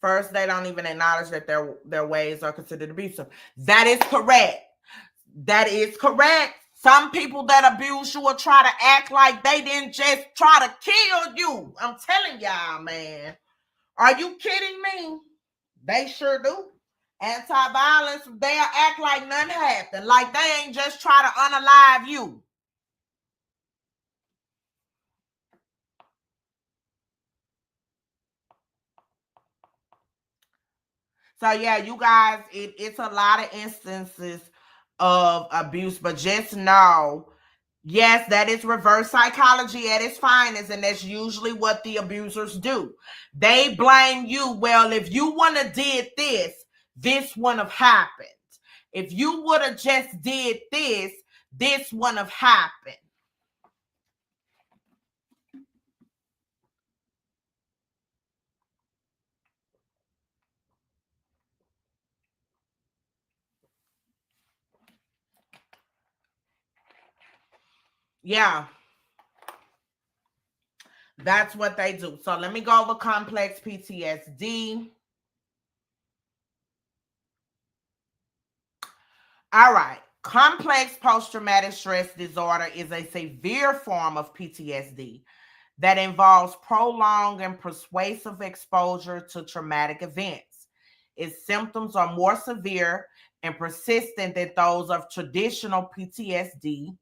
Speaker 2: first, they don't even acknowledge that their ways are considered abusive. That is correct. That is correct. Some people that abuse you will try to act like they didn't just try to kill you. I'm telling y'all, man. Are you kidding me? They sure do. Anti-violence, they'll act like nothing happened. Like they ain't just try to unalive you. So yeah, you guys, it's a lot of instances of abuse, but just know, yes, that is reverse psychology at its finest, and that's usually what the abusers do. They blame you. Well, if you would have did this, this wouldn't have happened. If you would have just did this wouldn't have happened. Yeah. That's what they do. So let me go over complex PTSD. All right. Complex post-traumatic stress disorder is a severe form of PTSD that involves prolonged and pervasive exposure to traumatic events. Its symptoms are more severe and persistent than those of traditional PTSD.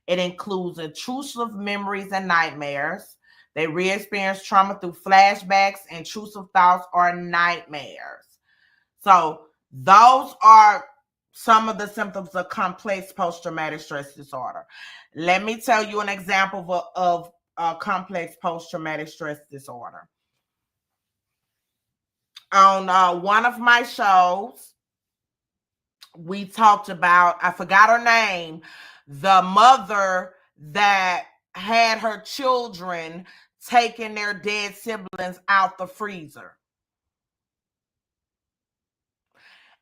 Speaker 2: It includes intrusive memories and nightmares. They re-experience trauma through flashbacks, intrusive thoughts, or nightmares. So those are some of the symptoms of complex post-traumatic stress disorder. Let me tell you an example of complex post-traumatic stress disorder. On one of my shows, we talked about, I forgot her name, the mother that had her children taking their dead siblings out the freezer.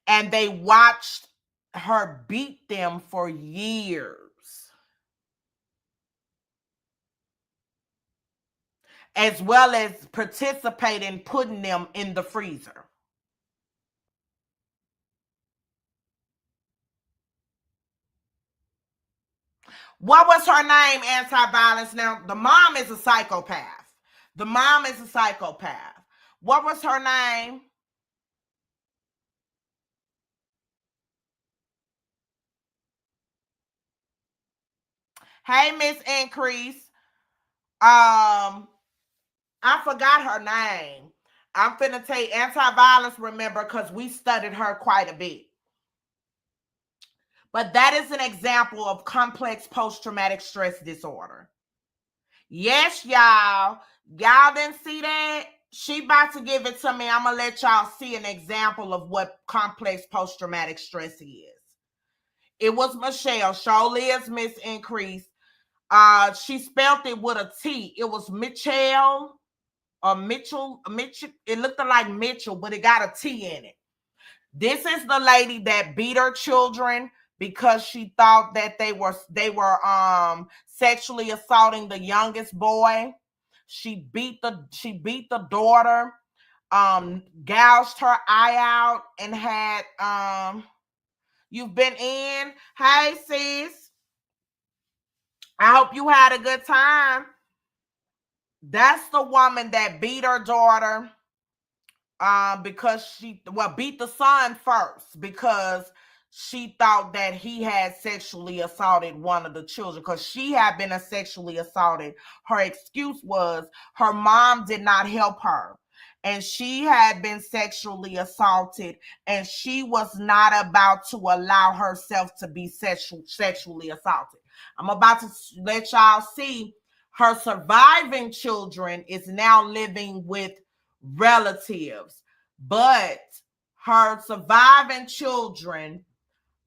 Speaker 2: And they watched her beat them for years. as well as participate in putting them in the freezer. What was her name? Anti-violence. Now, the mom is a psychopath. The mom is a psychopath. What was her name? Hey, Miss Increase. I forgot her name. I'm finna take anti-violence, remember, because we studied her quite a bit. But that is an example of complex post-traumatic stress disorder. Yes, y'all. Y'all didn't see that? She about to give it to me. I'm going to let y'all see an example of what complex post-traumatic stress is. It was Michelle. Surely is Miss Increase. She spelled it with a T. It was Michelle or Mitchell. It looked like Mitchell, but it got a T in it. This is the lady that beat her children because she thought that they were sexually assaulting the youngest boy. She beat the daughter, gouged her eye out, and had you've been in. Hey sis, I hope you had a good time. That's the woman that beat her daughter because she beat the son first because she thought that he had sexually assaulted one of the children because she had been sexually assaulted. Her excuse was her mom did not help her and she had been sexually assaulted and she was not about to allow herself to be sexually assaulted. I'm about to let y'all see her surviving children is now living with relatives, but her surviving children,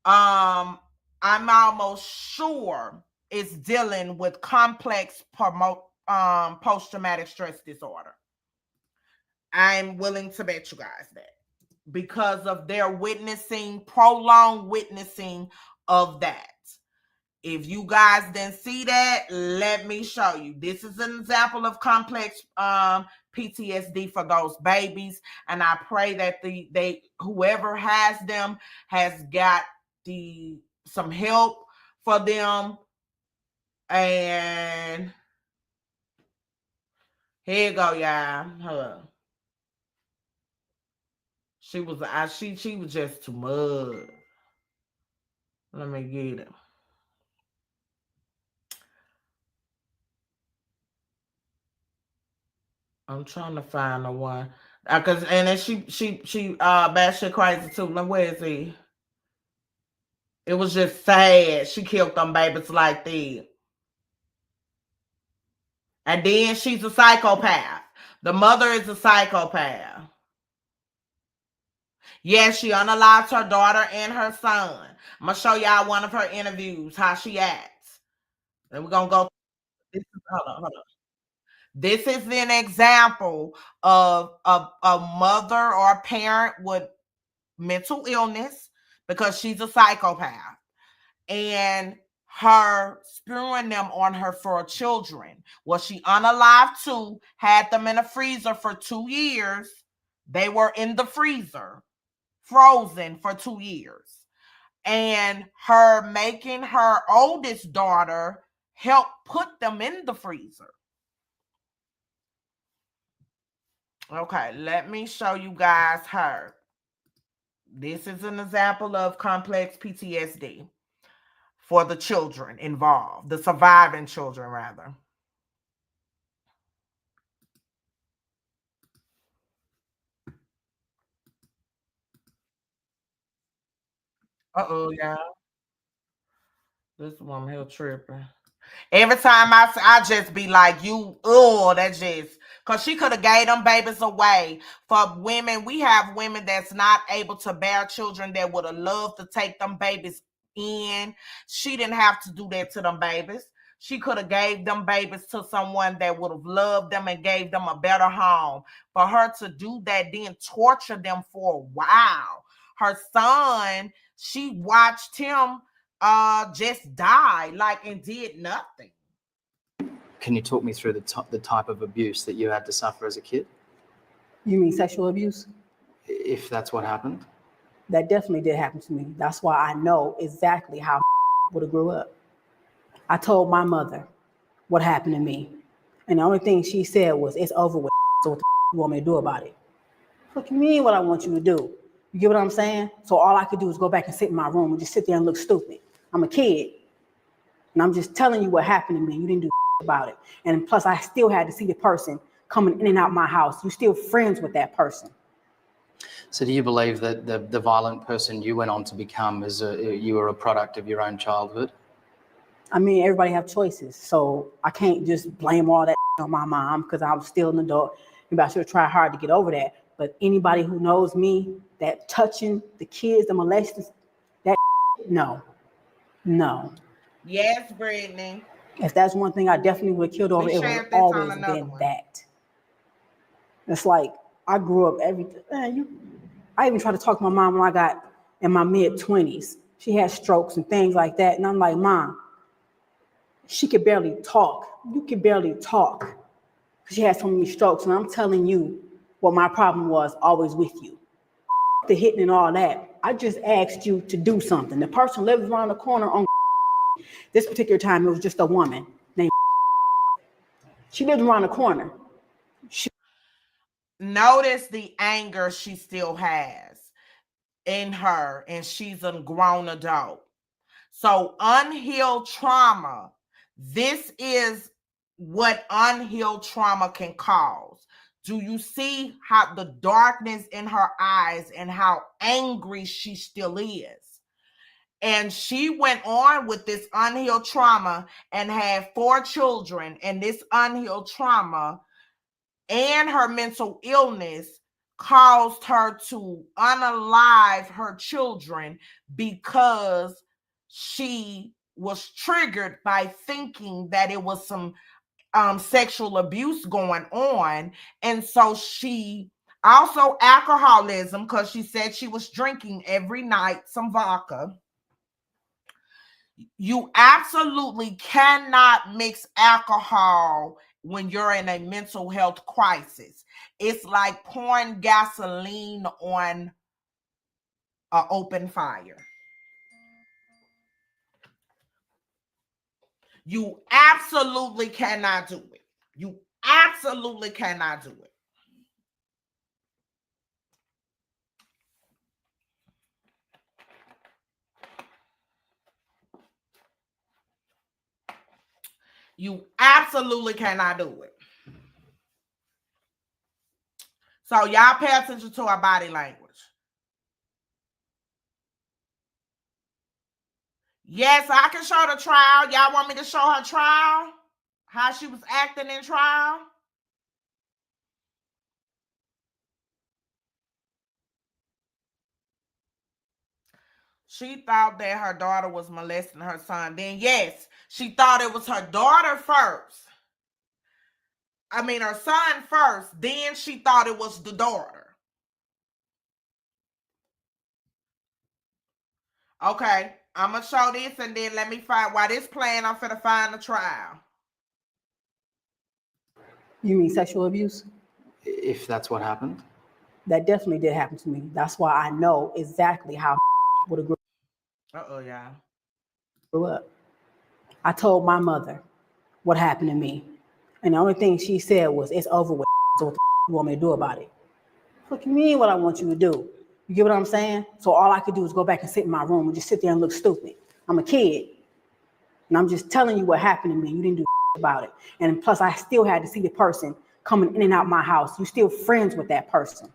Speaker 2: I'm almost sure is dealing with complex post-traumatic stress disorder. I'm willing to bet you guys that because of their prolonged witnessing of that. If you guys didn't see that, let me show you. This is an example of complex PTSD for those babies, and I pray that whoever has them has got some help for them. And here you go, y'all. Hold on. She was just too much. Let me get it. I'm trying to find the one. And then she batshit crazy too. Like, where is he? It was just sad. She killed them babies like that. And then she's a psychopath. The mother is a psychopath. Yes, she unalived her daughter and her son. I'm going to show y'all one of her interviews, how she acts. And we're going to go. Hold on. This is an example of a mother or a parent with mental illness because she's a psychopath. And her spewing them on her for children. Well, she unalived two, had them in a freezer for 2 years. They were in the freezer, frozen for 2 years. And her making her oldest daughter help put them in the freezer. Okay, let me show you guys her. This is an example of complex PTSD for the children involved, the surviving children, rather. Uh-oh, y'all. This woman here tripping. Every time I just be like, that just, because she could have gave them babies away. For women, we have women that's not able to bear children that would have loved to take them babies in. She didn't have to do that to them babies. She could have gave them babies to someone that would have loved them and gave them a better home. For her to do that, then torture them for a while. Her son, she watched him just die and did nothing.
Speaker 3: Can you talk me through the type of abuse that you had to suffer as a kid,
Speaker 11: You mean sexual abuse?
Speaker 3: if that's what happened?
Speaker 11: That definitely did happen to me. That's why I know exactly how would have grew up. I told my mother what happened to me, and the only thing she said was, "It's over with. So what the you want me to do about it?" What do you mean? What I want you to do? You get what I'm saying? So all I could do is go back and sit in my room and just sit there and look stupid. I'm a kid, and I'm just telling you what happened to me. You didn't do about it, and plus I still had to see the person coming in and out my house. You still friends with that person.
Speaker 3: So do you believe that the violent person you went on to become you were a product of your own childhood?
Speaker 11: I mean, everybody have choices, so I can't just blame all that on my mom because I'm still an adult. Maybe I should try hard to get over that. But anybody who knows me, that touching the kids, the molesting, that no.
Speaker 2: Yes, Brittany.
Speaker 11: If that's one thing I definitely would have killed over,
Speaker 2: We
Speaker 11: it would
Speaker 2: shared
Speaker 11: have
Speaker 2: this on
Speaker 11: always
Speaker 2: another
Speaker 11: been
Speaker 2: one.
Speaker 11: that. It's like I grew up I even tried to talk to my mom when I got in my mid-20s. She had strokes and things like that. And I'm like, Mom, she could barely talk. You could barely talk. She had so many strokes. And I'm telling you what my problem was always with you. The hitting and all that. I just asked you to do something. The person lives around the corner on this particular time, it was just a woman named. She lived around the corner.
Speaker 2: Notice the anger she still has in her, and she's a grown adult. So unhealed trauma, this is what unhealed trauma can cause. Do you see how the darkness in her eyes and how angry she still is? And she went on with this unhealed trauma and had 4 children, and this unhealed trauma and her mental illness caused her to unalive her children because she was triggered by thinking that it was some sexual abuse going on. And so she also alcoholism, because she said she was drinking every night some vodka. You absolutely cannot mix alcohol when you're in a mental health crisis. It's like pouring gasoline on an open fire. You absolutely cannot do it. You absolutely cannot do it. You absolutely cannot do it. So y'all pay attention to our body language. Yes, I can show the trial. Y'all want me to show her trial? How she was acting in trial? She thought that her daughter was molesting her son. Then yes, she thought it was her daughter first. I mean, her son first. Then she thought it was the daughter. Okay, I'm going to show this and then let me find, while this playing, I'm finna find the trial.
Speaker 11: You mean sexual abuse?
Speaker 3: If that's what happened?
Speaker 11: That definitely did happen to me. That's why I know exactly how would have
Speaker 2: y'all.
Speaker 11: grew up. I told my mother what happened to me. And the only thing she said was, "It's over with. So what the you want me to do about it?" What do you mean? What I want you to do? You get what I'm saying? So all I could do is go back and sit in my room and just sit there and look stupid. I'm a kid, and I'm just telling you what happened to me. You didn't do about it, and plus I still had to see the person coming in and out my house. You still friends with that person.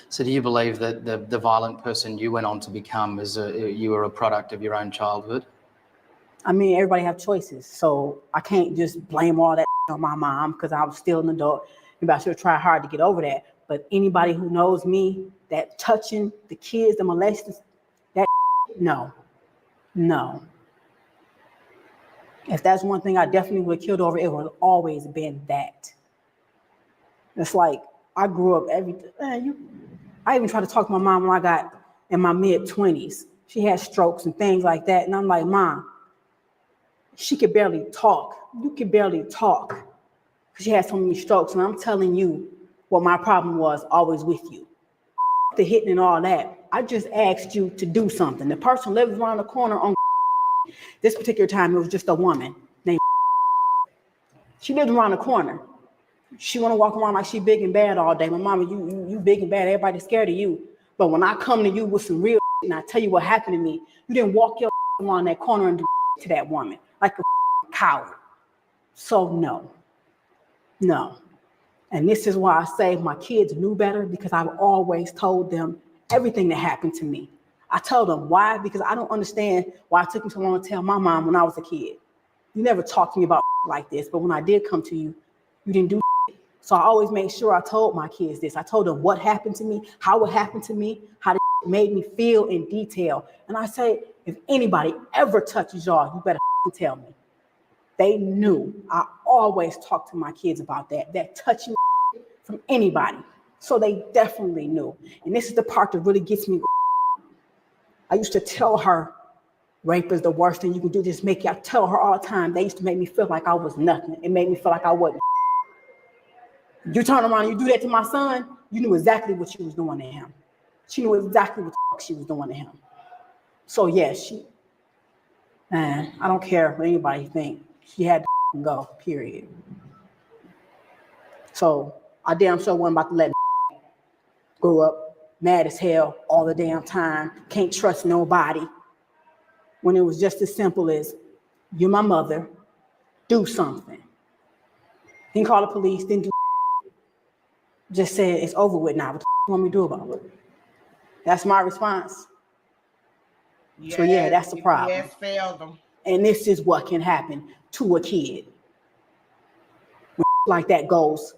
Speaker 3: So do you believe that the violent person you went on to become you were a product of your own childhood?
Speaker 11: I mean, everybody have choices, so I can't just blame all that on my mom because I'm still an adult. Maybe I should try hard to get over that. But anybody who knows me, that touching the kids, the molesting, that no. If that's one thing I definitely would have killed over, it would have always been that. It's like I grew up I even tried to talk to my mom when I got in my mid-20s. She had strokes and things like that. And I'm like, Mom, She could barely talk. You could barely talk because she had so many strokes. And I'm telling you what my problem was always with you. The hitting and all that. I just asked you to do something. The person lives around the corner on this particular time. It was just a woman named. She lived around the corner. She want to walk around like she big and bad all day. My mama, you big and bad. Everybody's scared of you. But when I come to you with some real and I tell you what happened to me, you didn't walk your around that corner and do to that woman like a coward. So no. And this is why I say my kids knew better, because I've always told them everything that happened to me. I told them why, because I don't understand why it took me so long to tell my mom when I was a kid. You never talked to me about like this, but when I did come to you, you didn't do. So I always made sure I told my kids this. I told them what happened to me, how it happened to me, how it made me feel in detail. And I say, if anybody ever touches y'all, you better tell me. They knew. I always talk to my kids about that touching from anybody. So they definitely knew. And this is the part that really gets me. I used to tell her, rape is the worst thing you can do. Just make you. I tell her all the time. They used to make me feel like I was nothing. It made me feel like I wasn't. You turn around and you do that to my son, you knew exactly what she was doing to him. She knew exactly what the fuck she was doing to him. So yeah, I don't care what anybody think. She had to go, period. So I damn sure wasn't about to let grow up mad as hell all the damn time, can't trust nobody. When it was just as simple as, you're my mother, do something. Didn't call the police, didn't do. Just said, it's over with now. What the you want me to do about it? That's my response.
Speaker 2: Yes,
Speaker 11: so yeah, that's the problem.
Speaker 2: Yes, failed them.
Speaker 11: And this is what can happen to a kid. When like that goes.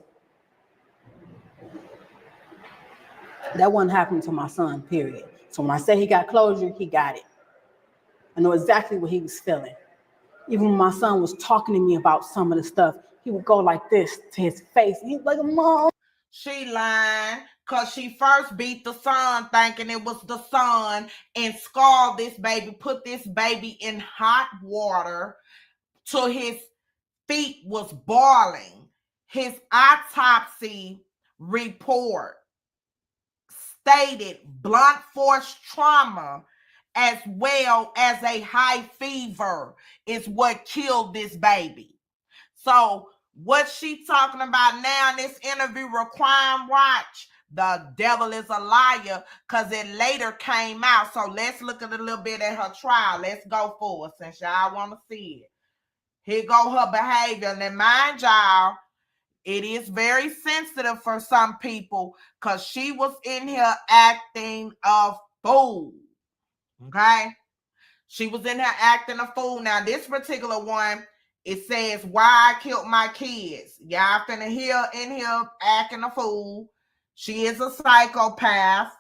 Speaker 11: That wasn't happening to my son, period. So when I say he got closure, he got it. I know exactly what he was feeling. Even when my son was talking to me about some of the stuff, he would go like this to his face. He was like, Mom.
Speaker 2: She lying because she first beat the son thinking it was the son and scalded this baby, put this baby in hot water till his feet was boiling. His autopsy report stated blunt force trauma as well as a high fever is what killed this baby. So what she talking about now in this interview, Requiem Watch, the devil is a liar, because it later came out. So let's look at a little bit at her trial. Let's go forward since y'all want to see it. Here go her behavior. And then mind y'all, it is very sensitive for some people because she was in here acting a fool. Okay? She was in here acting a fool. Now, this particular one, it says, why I killed my kids. Y'all finna hear in here acting a fool. She is a psychopath.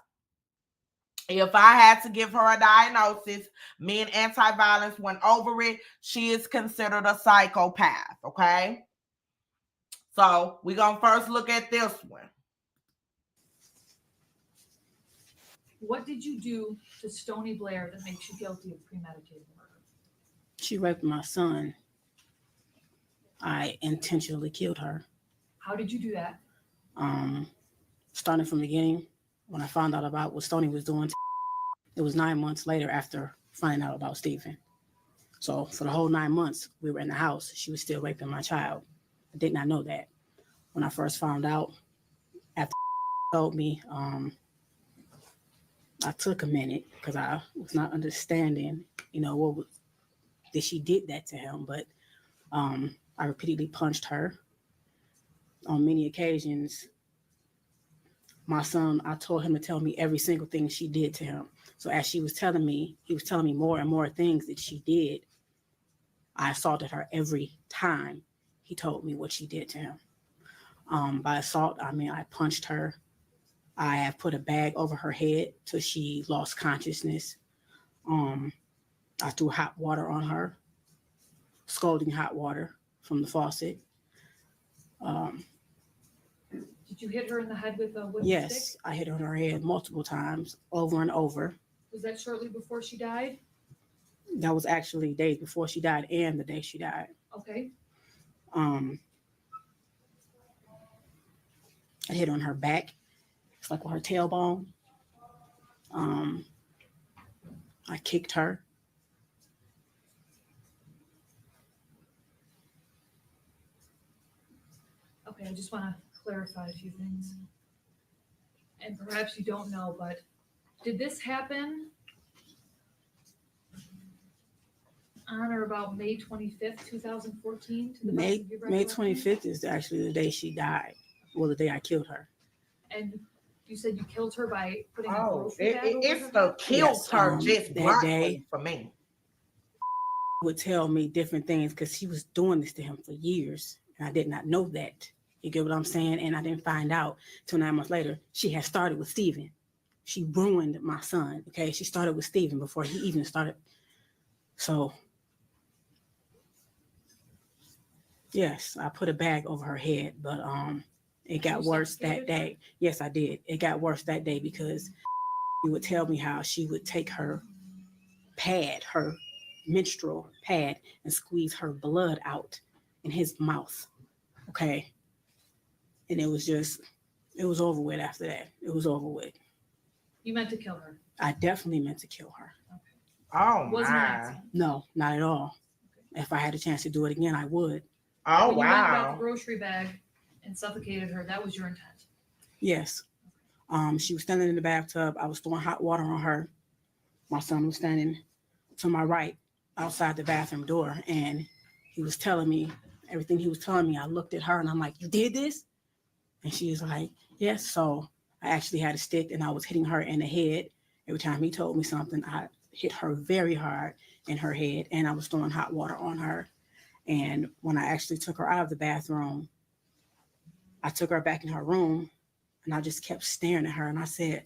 Speaker 2: If I had to give her a diagnosis, me and anti-violence went over it. She is considered a psychopath, okay? So we're going to first look at this one.
Speaker 14: What did you do to Stony Blair that makes you guilty of premeditated murder?
Speaker 11: She raped my son. I intentionally killed her.
Speaker 14: How did you do that?
Speaker 11: Starting from the beginning, when I found out about what Stony was doing, it was 9 months later after finding out about Stephen. So for the whole 9 months we were in the house, she was still raping my child. I did not know that. When I first found out, after told me, I took a minute because I was not understanding, what was, that she did that to him. But I repeatedly punched her. On many occasions, my son, I told him to tell me every single thing she did to him. So as she was telling me, he was telling me more and more things that she did. I assaulted her every time he told me what she did to him. By assault, I mean I punched her. I have put a bag over her head till she lost consciousness. I threw hot water on her, scalding hot water from the faucet.
Speaker 14: Did you hit her in the head with a wooden
Speaker 11: Yes,
Speaker 14: stick?
Speaker 11: I hit her on her head multiple times, over and over.
Speaker 14: Was that shortly before she died?
Speaker 11: That was actually days before she died and the day she died.
Speaker 14: Okay.
Speaker 11: I hit on her back. It's like with her tailbone. I kicked her.
Speaker 14: Okay, I just want to clarify a few things. And perhaps you don't know, but did this happen on or about May 25th, 2014? To the best of your
Speaker 11: May
Speaker 14: recollection?
Speaker 11: 25th is actually the day she died. Well, the day I killed her.
Speaker 14: And you said you killed her by putting a
Speaker 2: Oh,
Speaker 14: grocery bag over
Speaker 2: it's
Speaker 14: her
Speaker 2: the
Speaker 14: head?
Speaker 2: killed her just
Speaker 11: that
Speaker 2: bluntly
Speaker 11: day
Speaker 2: for me.
Speaker 11: would tell me different things because she was doing this to him for years. And I did not know that. You get what I'm saying? And I didn't find out till 9 months later. She had started with Steven. She ruined my son. Okay. She started with Steven before he even started. So, yes, I put a bag over her head, but it got worse that day. Yes, I did. It got worse that day because he would tell me how she would take her pad, her menstrual pad, and squeeze her blood out in his mouth. Okay. And it was over with after that. It was over with.
Speaker 14: You meant to kill her?
Speaker 11: I definitely meant to kill her.
Speaker 2: Oh,
Speaker 14: Wasn't an
Speaker 2: my.
Speaker 14: accident.
Speaker 11: No, not at all. If I had a chance to do it again, I would.
Speaker 2: Oh,
Speaker 14: When you went and got
Speaker 2: wow.
Speaker 14: the grocery bag and suffocated her, that was your intent?
Speaker 11: Yes. She was standing in the bathtub. I was throwing hot water on her. My son was standing to my right outside the bathroom door, and he was telling me everything he was telling me. I looked at her and I'm like, "You did this?" And she was like, "Yes." So I actually had a stick and I was hitting her in the head. Every time he told me something, I hit her very hard in her head, and I was throwing hot water on her. And when I actually took her out of the bathroom, I took her back in her room and I just kept staring at her and I said,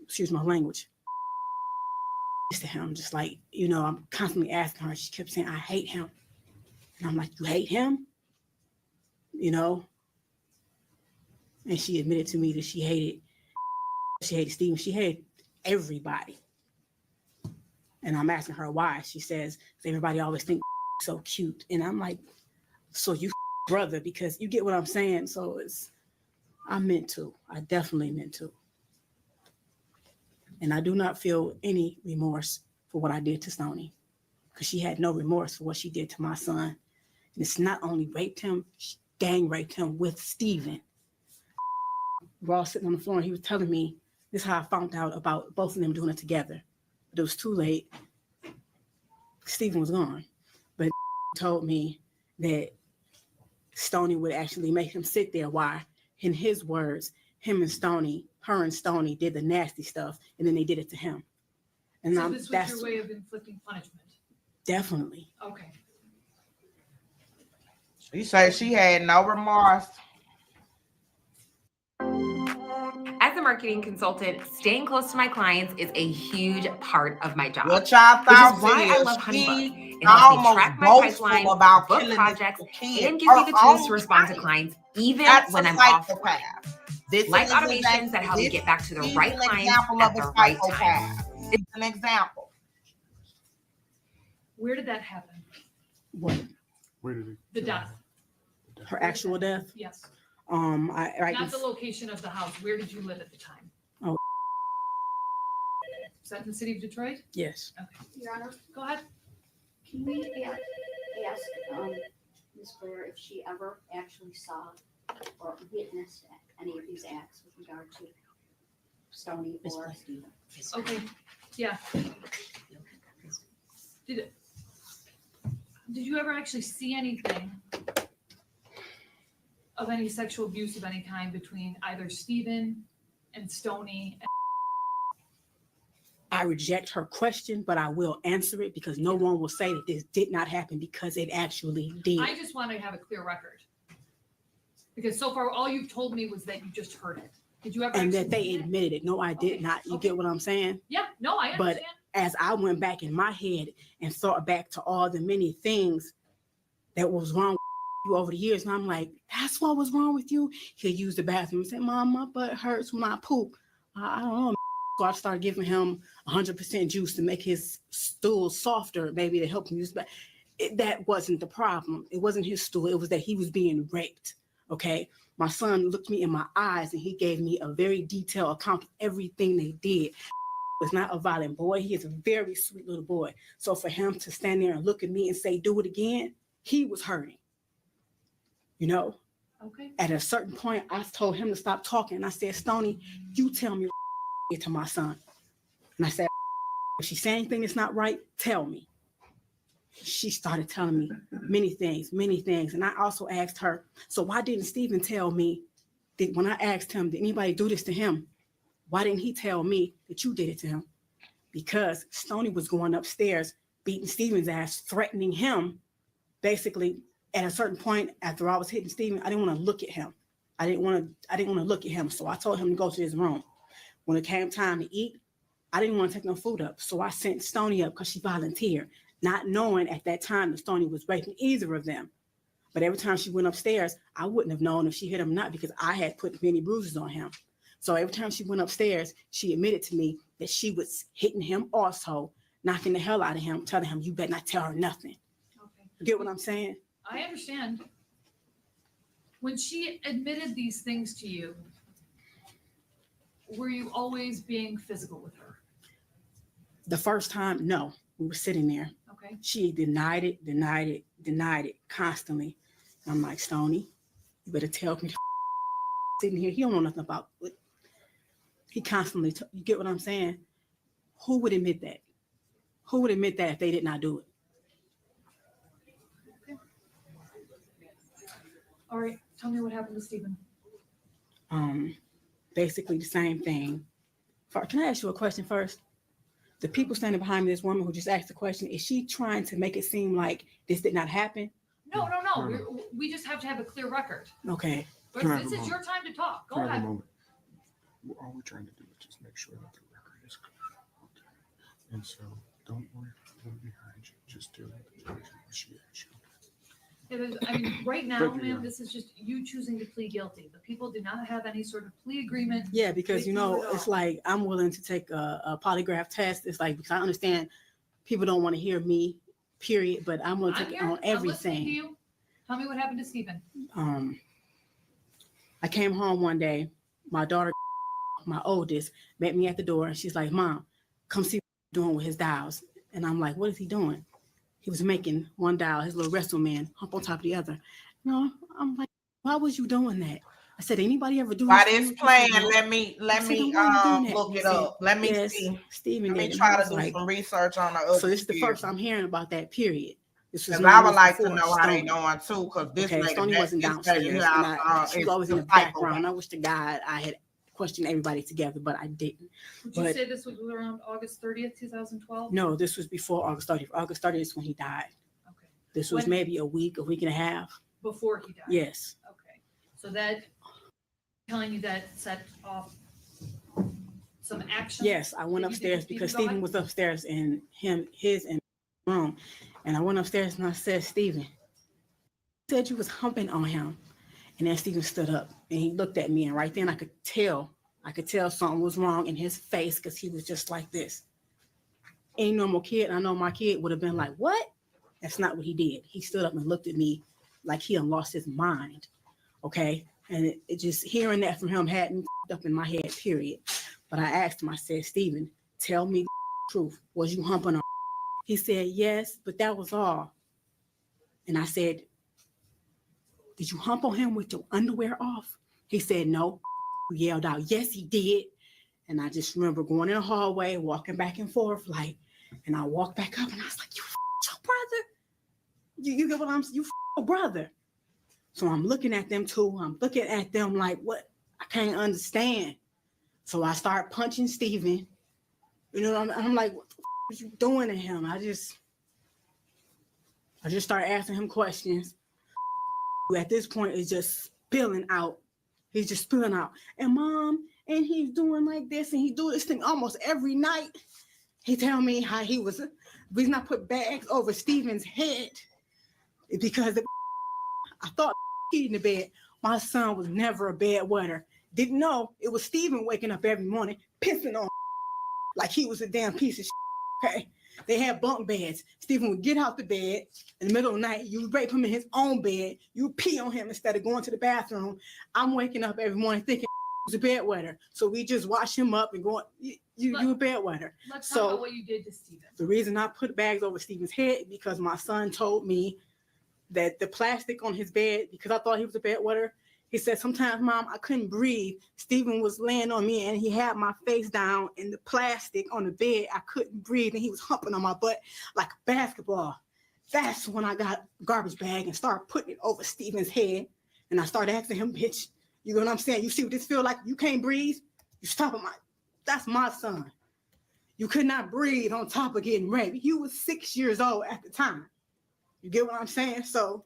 Speaker 11: excuse my language, to him, just like, I'm constantly asking her. She kept saying, "I hate him." And I'm like, "You hate him?" And she admitted to me that she hated Steven. She hated everybody. And I'm asking her why. She says, everybody always think so cute. And I'm like, so you brother, because you get what I'm saying. So I definitely meant to. And I do not feel any remorse for what I did to Stoney, because she had no remorse for what she did to my son. And it's not only raped him, she gang raped him with Steven. We're all sitting on the floor and he was telling me, this is how I found out about both of them doing it together. But it was too late. Steven was gone. But told me that Stoney would actually make him sit there while, in his words, her and Stoney did the nasty stuff, and then they did it to him. And
Speaker 14: So this was your way of inflicting punishment?
Speaker 11: Definitely.
Speaker 14: Okay.
Speaker 2: You say she had no remorse.
Speaker 15: As a marketing consultant, staying close to my clients is a huge part of my job.
Speaker 2: What y'all thought
Speaker 15: which is why I
Speaker 2: is
Speaker 15: love
Speaker 2: she
Speaker 15: Honeybook. It helps me
Speaker 2: almost
Speaker 15: track my
Speaker 2: boastful
Speaker 15: pipeline,
Speaker 2: about
Speaker 15: book
Speaker 2: killing
Speaker 15: projects,
Speaker 2: this kid.
Speaker 15: and gives me the
Speaker 2: Her
Speaker 15: tools to
Speaker 2: own
Speaker 15: respond to
Speaker 2: child.
Speaker 15: clients even
Speaker 2: That's
Speaker 15: when
Speaker 2: a
Speaker 15: I'm off.
Speaker 2: psychopath. This
Speaker 15: Like
Speaker 2: is
Speaker 15: automations that help me get back to the
Speaker 2: he's
Speaker 15: right
Speaker 2: an
Speaker 15: clients
Speaker 2: example
Speaker 15: at
Speaker 2: of
Speaker 15: the
Speaker 2: a
Speaker 15: right time.
Speaker 2: psychopath. It's an example.
Speaker 14: Where did that happen?
Speaker 11: What?
Speaker 7: Where did it?
Speaker 14: The death?
Speaker 11: Her actual death?
Speaker 14: Yes.
Speaker 11: Not
Speaker 14: the location of the house. Where did you live at the time?
Speaker 11: Oh.
Speaker 14: Is that in the city of Detroit?
Speaker 11: Yes.
Speaker 14: Okay.
Speaker 16: Your Honor,
Speaker 14: Go ahead.
Speaker 16: can we ask Ms. Blair if she ever actually saw or witnessed any of these acts with regard to Stoney or Steven?
Speaker 14: Okay. Yeah. Did you ever actually see anything of any sexual abuse of any kind between either Steven and Stoney?
Speaker 11: I reject her question, but I will answer it because no one will say that this did not happen, because it actually did.
Speaker 14: I just want to have a clear record. Because so far, all you've told me was that you just heard it. Did you ever?
Speaker 11: And
Speaker 14: actually
Speaker 11: that they
Speaker 14: see it?
Speaker 11: admitted it. No, I did not. You get what I'm saying?
Speaker 14: Yeah, no, I understand.
Speaker 11: But as I went back in my head and thought back to all the many things that was wrong with you over the years, and I'm like, that's what was wrong with you? He'll use the bathroom and say, "Mom, my butt hurts when I poop." I don't know. So I started giving him 100% juice to make his stool softer, maybe to help him use back. That wasn't the problem. It wasn't his stool. It was that he was being raped. Okay. My son looked me in my eyes and he gave me a very detailed account of everything they did. Was not a violent boy. He is a very sweet little boy. So for him to stand there and look at me and say, do it again, he was hurting. You know?
Speaker 14: Okay.
Speaker 11: At a certain point, I told him to stop talking. I said, Stoney, you tell me what to my son. And I said, if she said anything that's not right, tell me. She started telling me many things. And I also asked her, so why didn't Stephen tell me that when I asked him, did anybody do this to him? Why didn't he tell me that you did it to him? Because Stoney was going upstairs, beating Stephen's ass, threatening him. Basically, at a certain point, after I was hitting Stephen, I didn't want to look at him. I didn't want to look at him. So I told him to go to his room. When it came time to eat, I didn't want to take no food up. So I sent Stoney up because she volunteered, not knowing at that time that Stoney was raping either of them. But every time she went upstairs, I wouldn't have known if she hit him or not because I had put many bruises on him. So every time she went upstairs, she admitted to me that she was hitting him also, knocking the hell out of him, telling him, you better not tell her nothing.
Speaker 14: Okay.
Speaker 11: You get what I'm saying?
Speaker 14: I understand. When she admitted these things to you, were you always being physical with her?
Speaker 11: The first time, no. We were sitting there.
Speaker 14: Okay.
Speaker 11: She denied it constantly. And I'm like, Stoney, you better tell me. Sitting here, he don't know nothing about it. He constantly, you get what I'm saying? Who would admit that? Who would admit that if they did not do it?
Speaker 14: Okay. All right, tell me what happened to Stephen.
Speaker 11: Basically the same thing. Can I ask you a question first? The people standing behind me, this woman who just asked the question, is she trying to make it seem like this did not happen?
Speaker 14: No. We just have to have a clear record.
Speaker 11: Okay.
Speaker 14: But this is your time to talk. Go ahead.
Speaker 17: All we're trying to do is just make sure that the record is clear. Okay. And so don't worry about them behind you. Just do what she asked you.
Speaker 14: It is, I mean, right now, ma'am, this is just you choosing to plead guilty. The people do not have any sort of plea agreement.
Speaker 11: Yeah, because it's like I'm willing to take a polygraph test. It's like because I understand people don't want to hear me, period. But I'm willing to take it on
Speaker 14: I'm listening to
Speaker 11: everything.
Speaker 14: you. Tell me what happened to Stephen.
Speaker 11: I came home one day. My daughter, my oldest, met me at the door, and she's like, "Mom, come see what he's doing with his dials." And I'm like, "What is he doing?" He was making one dial, his little wrestle man, hump on top of the other. No, I'm like, why was you doing that? I said, anybody ever do
Speaker 2: While
Speaker 11: this?
Speaker 2: this playing, let me look it up. Let me see.
Speaker 11: Stephen,
Speaker 2: let me try to do some research on the other.
Speaker 11: So this is the first I'm hearing about that period.
Speaker 2: Because I would like to know how they doing too. Because this lady,
Speaker 11: Stoney wasn't downstairs. She was always in the background. I wish to God I had questioned everybody together, but I didn't.
Speaker 14: Would you say this was around August 30th, 2012?
Speaker 11: No, this was before August 30th. August 30th is when he died. Okay. This was maybe a week and a half.
Speaker 14: Before he died?
Speaker 11: Yes.
Speaker 14: Okay. So that, telling you that set off some action?
Speaker 11: Yes, I went upstairs because Stephen was upstairs in his room. And I went upstairs and I said, Stephen, you said you was humping on him. And then Stephen stood up and he looked at me, and right then I could tell something was wrong in his face because he was just like this. Any normal kid, I know my kid would have been like, what? That's not what he did. He stood up and looked at me like he had lost his mind. Okay. And it just hearing that from him had me up in my head, period. But I asked him, I said, Stephen, tell me the truth. Was you humping on? He said, yes, but that was all. And I said, did you hump on him with your underwear off? He said, no. He yelled out, yes, he did. And I just remember going in the hallway, walking back and forth, and I walked back up and I was like, you your brother? You get what you your brother. So I'm looking at them too. I'm looking at them like, what? I can't understand. So I start punching Stephen. I'm like, what the are you doing to him? I just start asking him questions. At this point, it's just spilling out. He's just spilling out. And Mom, and he's doing like this, and he do this thing almost every night. He tell me how he's not put bags over Stephen's head because I thought he in the bed. My son was never a bed wetter. Didn't know it was Stephen waking up every morning pissing on like he was a damn piece of shit. Okay. They had bunk beds. Stephen would get out the bed in the middle of the night. You would rape him in his own bed. You would pee on him instead of going to the bathroom. I'm waking up every morning thinking he was a bedwetter. So we just wash him up and go, you a bedwetter.
Speaker 14: Let's
Speaker 11: So
Speaker 14: talk about what you did to Stephen.
Speaker 11: the reason I put bags over Stephen's head because my son told me that the plastic on his bed, because I thought he was a bedwetter, he said, sometimes, Mom, I couldn't breathe. Stephen was laying on me and he had my face down and the plastic on the bed. I couldn't breathe and he was humping on my butt like a basketball. That's when I got a garbage bag and started putting it over Stephen's head. And I started asking him, bitch, you know what I'm saying? You see what this feel like? You can't breathe? You stop at that's my son. You could not breathe on top of getting raped. He was 6 years old at the time. You get what I'm saying? So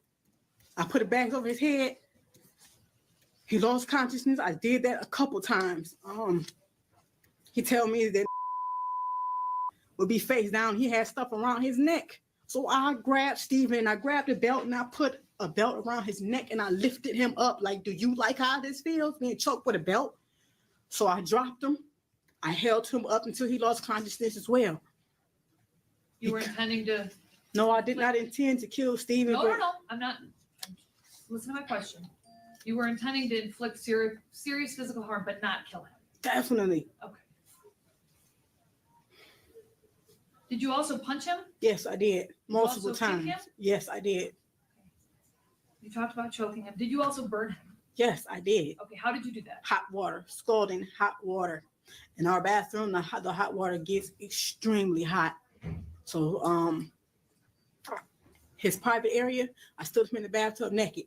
Speaker 11: I put the bags over his head. He lost consciousness. I did that a couple times. He told me that would be face down. He had stuff around his neck. So I grabbed Stephen, I grabbed a belt and I put a belt around his neck and I lifted him up. Like, do you like how this feels? Being choked with a belt. So I dropped him. I held him up until he lost consciousness as well.
Speaker 14: You were intending to...
Speaker 11: No, I did not intend to kill Stephen.
Speaker 14: No, I'm not. Listen to my question. You were intending to inflict serious physical harm, but not kill him.
Speaker 11: Definitely.
Speaker 14: Okay. Did you also punch him?
Speaker 11: Yes, I did. Multiple
Speaker 14: also kick
Speaker 11: times.
Speaker 14: him?
Speaker 11: Yes, I did.
Speaker 14: You talked about choking him. Did you also burn him?
Speaker 11: Yes, I did.
Speaker 14: Okay, how did you do that?
Speaker 11: Hot water, scalding hot water. In our bathroom, the hot water gets extremely hot. So his private area, I stood him in the bathtub naked.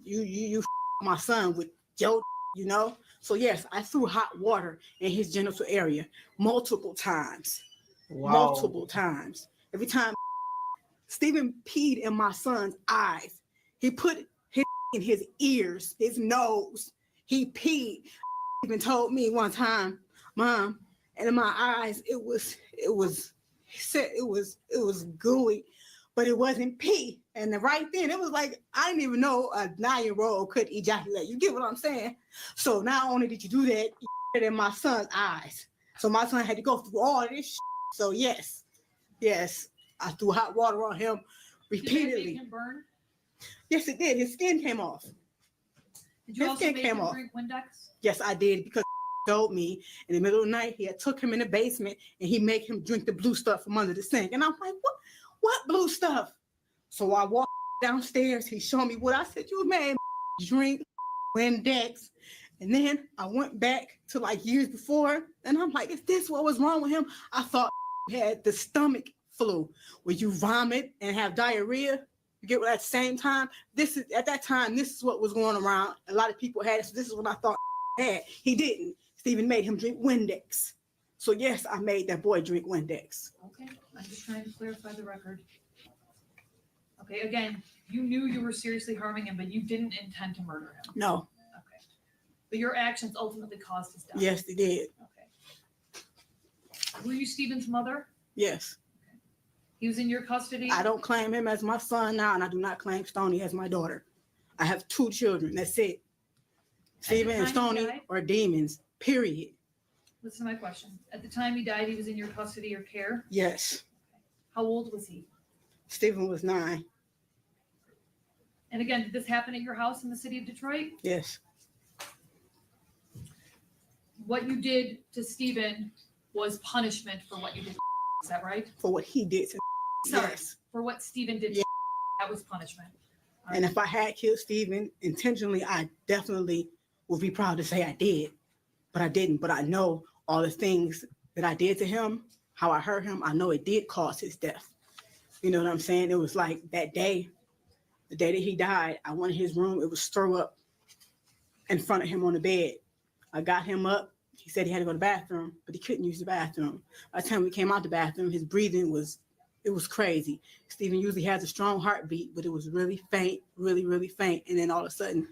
Speaker 11: You my son with your, you know? So yes, I threw hot water in his genital area multiple times.
Speaker 2: Wow.
Speaker 11: Multiple times. Every time Stephen peed in my son's eyes. He put his in his ears, his nose. He peed. Even told me one time, Mom, and in my eyes, it was gooey, but it wasn't pee. And then right then, it was like, I didn't even know a 9-year-old could ejaculate. You get what I'm saying? So not only did you do that, you did it in my son's eyes. So my son had to go through all of this shit. So yes, I threw hot water on him repeatedly.
Speaker 14: Did it make him burn?
Speaker 11: Yes, it did. His skin came off.
Speaker 14: Did you
Speaker 11: His
Speaker 14: also
Speaker 11: skin
Speaker 14: make
Speaker 11: came
Speaker 14: him
Speaker 11: off.
Speaker 14: drink Windex?
Speaker 11: Yes, I did, because told me in the middle of the night he had took him in the basement and he made him drink the blue stuff from under the sink. And I'm like, what blue stuff? So I walked downstairs. He showed me what I said. You made drink Windex. And then I went back to like years before, and I'm like, is this what was wrong with him? I thought he had the stomach flu, where you vomit and have diarrhea. You get what at the same time? At that time, this is what was going around. A lot of people had it, so this is what I thought he had. He didn't. Stephen made him drink Windex. So yes, I made that boy drink Windex.
Speaker 14: Okay, I'm just trying to clarify the record. Okay, again, you knew you were seriously harming him, but you didn't intend to murder him.
Speaker 11: No.
Speaker 14: Okay. But your actions ultimately caused his death.
Speaker 11: Yes, they did.
Speaker 14: Okay. Were you Stephen's mother?
Speaker 11: Yes.
Speaker 14: Okay. He was in your custody?
Speaker 11: I don't claim him as my son now, and I do not claim Stoney as my daughter. I have 2 children. That's it. Stephen and Stoney are demons, period.
Speaker 14: Listen to my question. At the time he died, he was in your custody or care?
Speaker 11: Yes.
Speaker 14: How old was he?
Speaker 11: Stephen was 9.
Speaker 14: And again, did this happen at your house in the city of Detroit?
Speaker 11: Yes.
Speaker 14: What you did to Stephen was punishment for what you did. Is that right?
Speaker 11: For what he did to
Speaker 14: Sorry,
Speaker 11: yes.
Speaker 14: for what Stephen did.
Speaker 11: Yeah.
Speaker 14: That was punishment. All
Speaker 11: And
Speaker 14: right.
Speaker 11: if I had killed Stephen intentionally, I definitely would be proud to say I did. But I didn't. But I know all the things that I did to him, how I hurt him, I know it did cause his death. You know what I'm saying? It was like that day, the day that he died, I went in his room, it was throw up in front of him on the bed. I got him up. He said he had to go to the bathroom, but he couldn't use the bathroom. By the time we came out the bathroom, his breathing was crazy. Stephen usually has a strong heartbeat, but it was really faint, really, really faint. And then all of a sudden,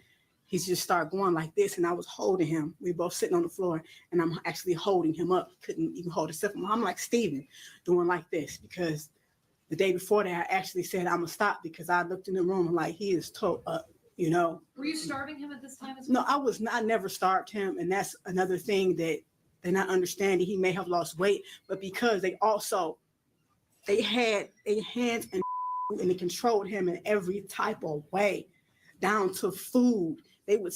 Speaker 11: he just started going like this, and I was holding him. We were both sitting on the floor, and I'm actually holding him up. He couldn't even hold himself. I'm like Stephen, doing like this, because the day before that, I actually said I'm gonna stop, because I looked in the room and like he is toe up, you know.
Speaker 14: Were you starving him at this time as well?
Speaker 11: No, I was not. I never starved him, and that's another thing that and not understanding he may have lost weight, but because they had their hands and they controlled him in every type of way, down to food. They would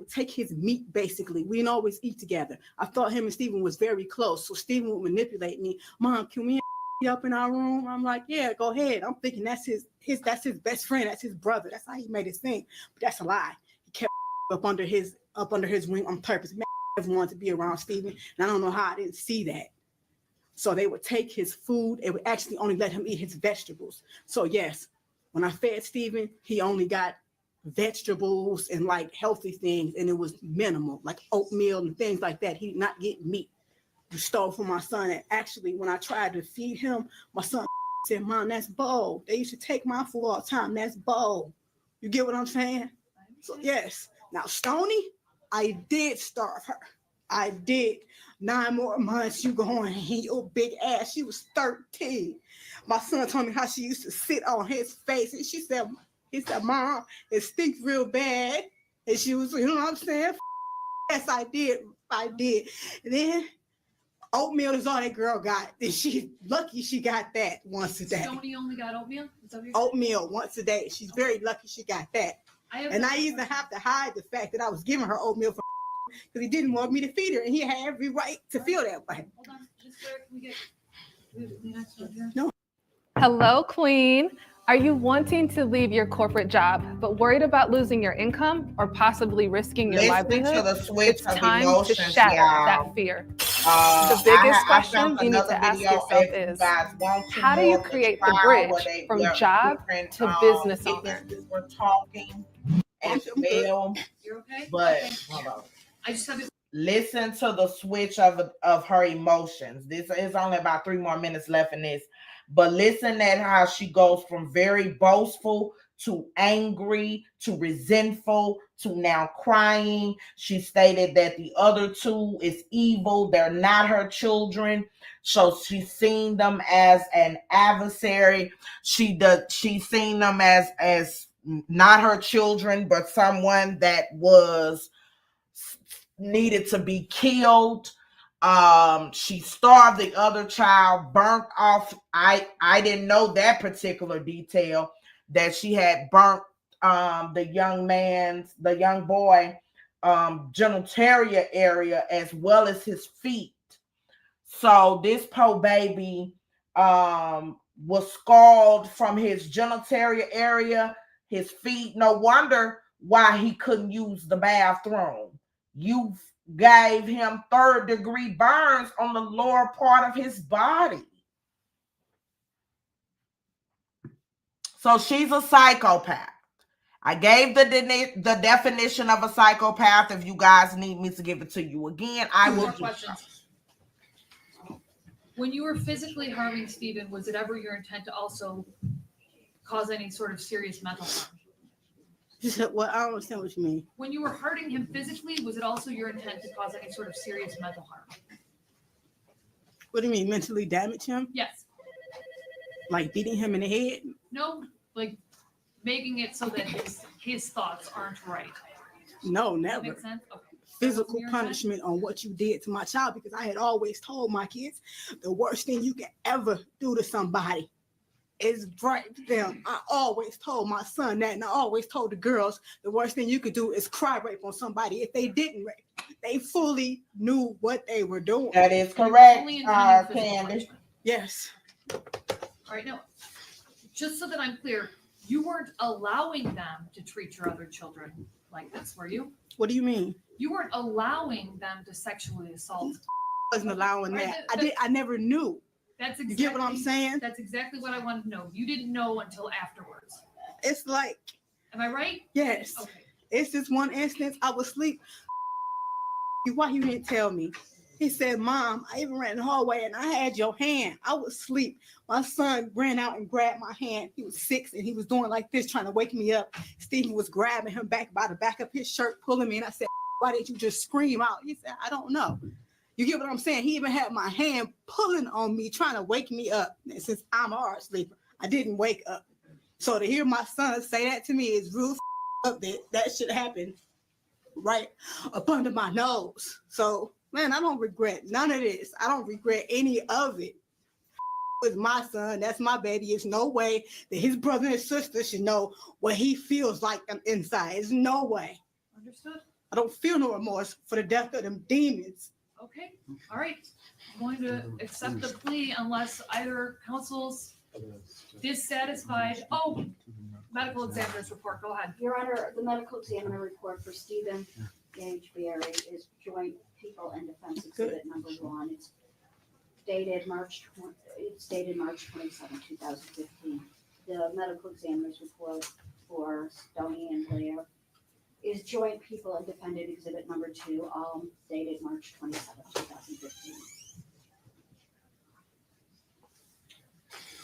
Speaker 11: take his meat, basically. We didn't always eat together. I thought him and Stephen was very close. So Stephen would manipulate me. Mom, can we up in our room? I'm like, yeah, go ahead. I'm thinking that's his best friend, that's his brother. That's how he made it seem. But that's a lie. He kept up under his wing on purpose. Man, never wanted to be around Stephen. And I don't know how I didn't see that. So they would take his food. It would actually only let him eat his vegetables. So yes, when I fed Stephen, he only got vegetables and like healthy things, and it was minimal, like oatmeal and things like that. He did not get meat. You stole from my son. And actually, when I tried to feed him, my son said, Mom, that's bold. They used to take my food all the time. That's bold. You get what I'm saying? So yes. Now Stony, I did starve her. I did. 9 more months, you going and your big ass. She was 13. My son told me how she used to sit on his face, and he said, Mom, it stinks real bad. And she was, you know what I'm saying? Yes, I did. And then oatmeal is all that girl got. And she lucky she got that once a day.
Speaker 14: Stoney only got oatmeal? Is that what you're saying?
Speaker 11: Oatmeal once a day. She's very lucky she got that. I even have to hide the fact that I was giving her oatmeal for because he didn't want me to feed her, and he had every right to feel that way.
Speaker 14: Hold on, just where can we get the next one here?
Speaker 11: No.
Speaker 18: Hello, Queen. Are you wanting to leave your corporate job, but worried about losing your income or possibly risking your livelihood?
Speaker 2: To the switch
Speaker 18: it's
Speaker 2: of
Speaker 18: time
Speaker 2: emotions,
Speaker 18: to shatter
Speaker 2: y'all.
Speaker 18: that fear. The biggest question you need to ask yourself is, how do you create the bridge from job to business owner?
Speaker 2: We're talking as well,
Speaker 14: You're okay?
Speaker 2: but
Speaker 14: Okay.
Speaker 2: hold on.
Speaker 14: I just have to
Speaker 2: Listen to the switch of her emotions. This is only about 3 more minutes left in this, but listen at how she goes from very boastful to angry to resentful to now crying. She stated that the other 2 is evil. They're not her children. So she's seen them as an adversary. She's seen them as not her children, but someone that was needed to be killed. She starved the other child, burnt off. I didn't know that particular detail, that she had burnt the young boy genitalia area as well as his feet. So this poor baby was scalded from his genitalia area, his feet. No wonder why he couldn't use the bathroom. You gave him 3rd-degree burns on the lower part of his body. So she's a psychopath. I gave the definition of a psychopath. If you guys need me to give it to you again, I will do so.
Speaker 14: When you were physically harming Stephen, was it ever your intent to also cause any sort of serious mental harm?
Speaker 11: Well, I don't understand what you mean.
Speaker 14: When you were hurting him physically, was it also your intent to cause any sort of serious mental harm?
Speaker 11: What do you mean, mentally damage him?
Speaker 14: Yes.
Speaker 11: Like beating him in the head?
Speaker 14: No, like making it so that his thoughts aren't right.
Speaker 11: No,
Speaker 14: Does that
Speaker 11: never.
Speaker 14: make sense? Okay.
Speaker 11: Physical punishment on what you did to my child, because I had always told my kids the worst thing you can ever do to somebody is rape them. I always told my son that, and I always told the girls the worst thing you could do is cry rape on somebody if they didn't rape. They fully knew what they were doing.
Speaker 2: That is correct, Candy.
Speaker 11: Yes.
Speaker 14: All right, now, just so that I'm clear, you weren't allowing them to treat your other children like this, were you?
Speaker 11: What do you mean?
Speaker 14: You weren't allowing them to sexually assault.
Speaker 11: I wasn't allowing that. I never knew.
Speaker 14: That's exactly,
Speaker 11: you get what I'm saying?
Speaker 14: That's exactly what I wanted to know. You didn't know until afterwards.
Speaker 11: It's like,
Speaker 14: am I right?
Speaker 11: Yes.
Speaker 14: Okay.
Speaker 11: It's just one instance. I was asleep. Why you didn't tell me? He said, Mom, I even ran in the hallway and I had your hand. I was asleep. My son ran out and grabbed my hand. He was 6 and he was doing like this, trying to wake me up. Stephen was grabbing him back by the back of his shirt, pulling me. And I said, why didn't you just scream out? He said, I don't know. You get what I'm saying? He even had my hand pulling on me, trying to wake me up. And since I'm a hard sleeper, I didn't wake up. So to hear my son say that to me is real up that should happen right up under my nose. So Man, I don't regret none of this. I don't regret any of it. With my son, that's my baby. There's no way that his brother and sister should know what he feels like inside. There's no way.
Speaker 14: Understood.
Speaker 11: I don't feel no remorse for the death of them demons.
Speaker 14: Okay. All right. I'm going to accept the plea unless either counsel's dissatisfied. Oh, medical examiner's report. Go ahead.
Speaker 16: Your Honor, the medical examiner report for Stephen Gage Berry is Joint People and Defense Exhibit number 1. It's dated March 27, 2015. The medical examiner's report for Stoney and Blair is Joint People and Defendant Exhibit number 2, all dated March 27, 2015.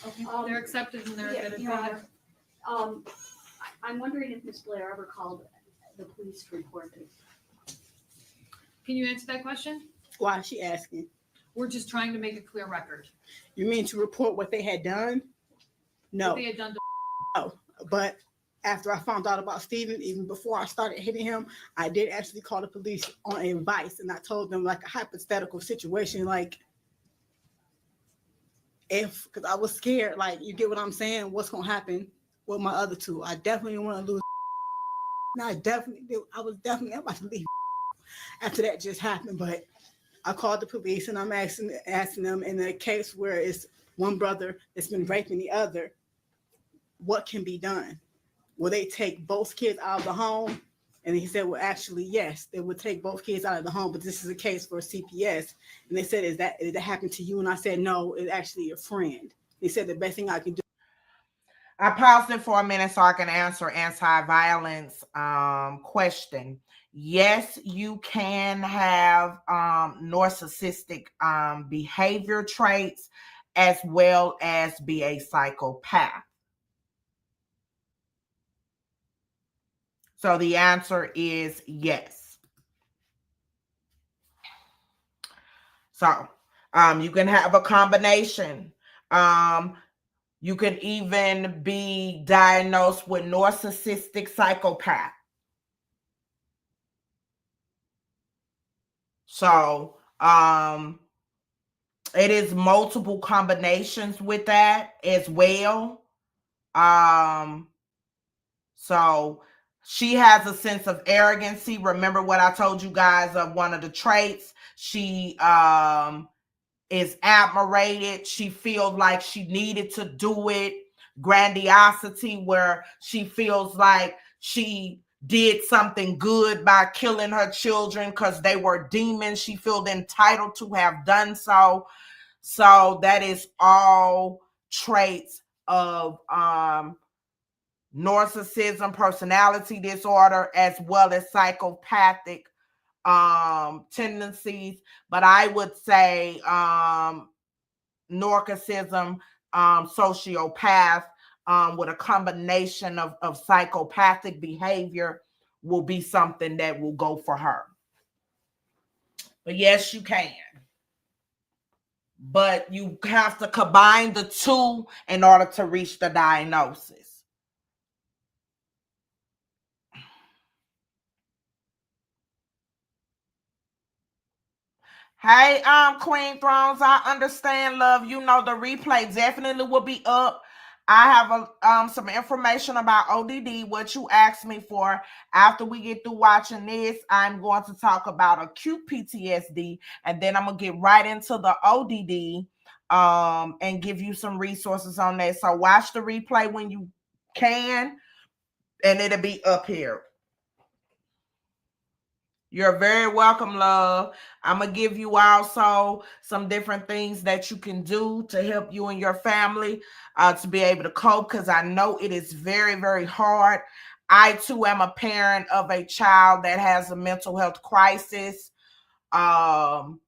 Speaker 14: Okay, they're accepted and they're admitted.
Speaker 16: Your Honor, I'm wondering if Ms. Blair ever called the police to report this.
Speaker 14: Can you answer that question?
Speaker 11: Why is she asking?
Speaker 14: We're just trying to make a clear record.
Speaker 11: You mean to report what they had done? No.
Speaker 14: What they had done to
Speaker 11: No. But after I found out about Stephen, even before I started hitting him, I did actually call the police on advice, and I told them like a hypothetical situation, like if, because I was scared, like you get what I'm saying, what's gonna happen with my other two. I definitely want to lose. No, I was definitely about to leave after that just happened, but I called the police and I'm asking them in a case where it's one brother that's been raping the other, what can be done? Will they take both kids out of the home? And he said, well, actually, yes, they would take both kids out of the home, but this is a case for CPS. And they said, did that happen to you? And I said, no, it's actually a friend. He said, the best thing I can do.
Speaker 2: I paused it for a minute so I can answer anti-violence question. Yes, you can have narcissistic behavior traits as well as be a psychopath. So the answer is yes. So you can have a combination. You can even be diagnosed with narcissistic psychopath. So it is multiple combinations with that as well. So she has a sense of arrogancy. Remember what I told you guys of one of the traits. She is admirated. She feels like she needed to do it. Grandiosity, where she feels like she did something good by killing her children because they were demons. She feels entitled to have done so. So that is all traits of narcissism, personality disorder, as well as psychopathic tendencies. But I would say narcissism, sociopath, with a combination of psychopathic behavior will be something that will go for her. But yes, you can. But you have to combine the two in order to reach the diagnosis. Hey, Queen Thrones, I understand, love. You know the replay definitely will be up. I have some information about ODD, what you asked me for. After we get through watching this, I'm going to talk about acute PTSD, and then I'm going to get right into the ODD and give you some resources on that. So watch the replay when you can, and it'll be up here. You're very welcome, love. I'm going to give you also some different things that you can do to help you and your family to be able to cope, because I know it is very, very hard. I, too, am a parent of a child that has a mental health crisis, and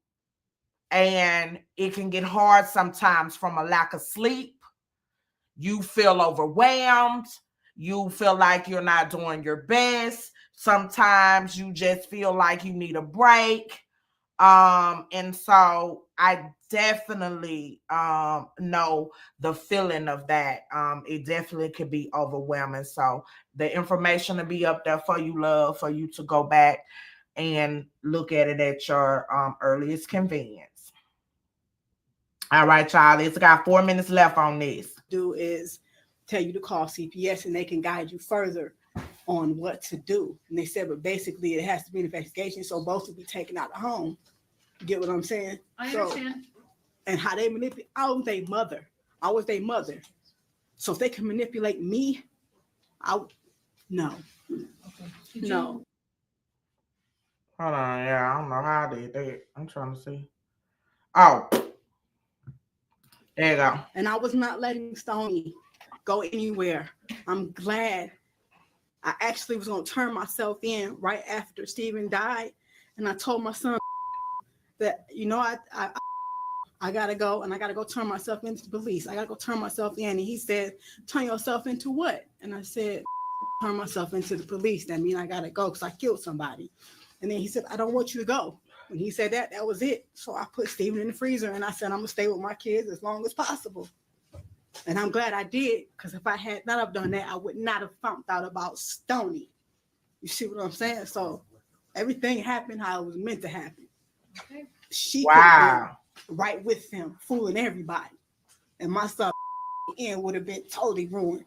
Speaker 2: it can get hard sometimes from a lack of sleep. You feel overwhelmed. You feel like you're not doing your best. Sometimes you just feel like you need a break. And so I definitely know the feeling of that. It definitely could be overwhelming. So the information will be up there for you, love, for you to go back and look at it at your earliest convenience. All right, y'all. It's got 4 minutes left on this.
Speaker 11: Do is tell you to call CPS and they can guide you further on what to do. And they said, but basically it has to be an investigation, so both will be taken out of home. You get what I'm saying?
Speaker 14: I understand.
Speaker 11: And how they manipulate, I was their mother. So if they can manipulate me, no. No.
Speaker 2: Hold on, yeah, I don't know how they did that. I'm trying to see. Oh, there you go.
Speaker 11: And I was not letting Stoney go anywhere. I'm glad. I actually was going to turn myself in right after Stephen died. And I told my son that, I got to go, and I got to go turn myself into the police. I got to go turn myself in. And he said, turn yourself into what? And I said, turn myself into the police. That means I got to go because I killed somebody. And then he said, I don't want you to go. When he said that, that was it. So I put Stephen in the freezer, and I said, I'm going to stay with my kids as long as possible. And I'm glad I did, because if I had not have done that, I would not have found out about Stoney. You see what I'm saying? So everything happened how it was meant to happen.
Speaker 14: Okay.
Speaker 11: She could have been right with him, fooling everybody. And my son would have been totally ruined.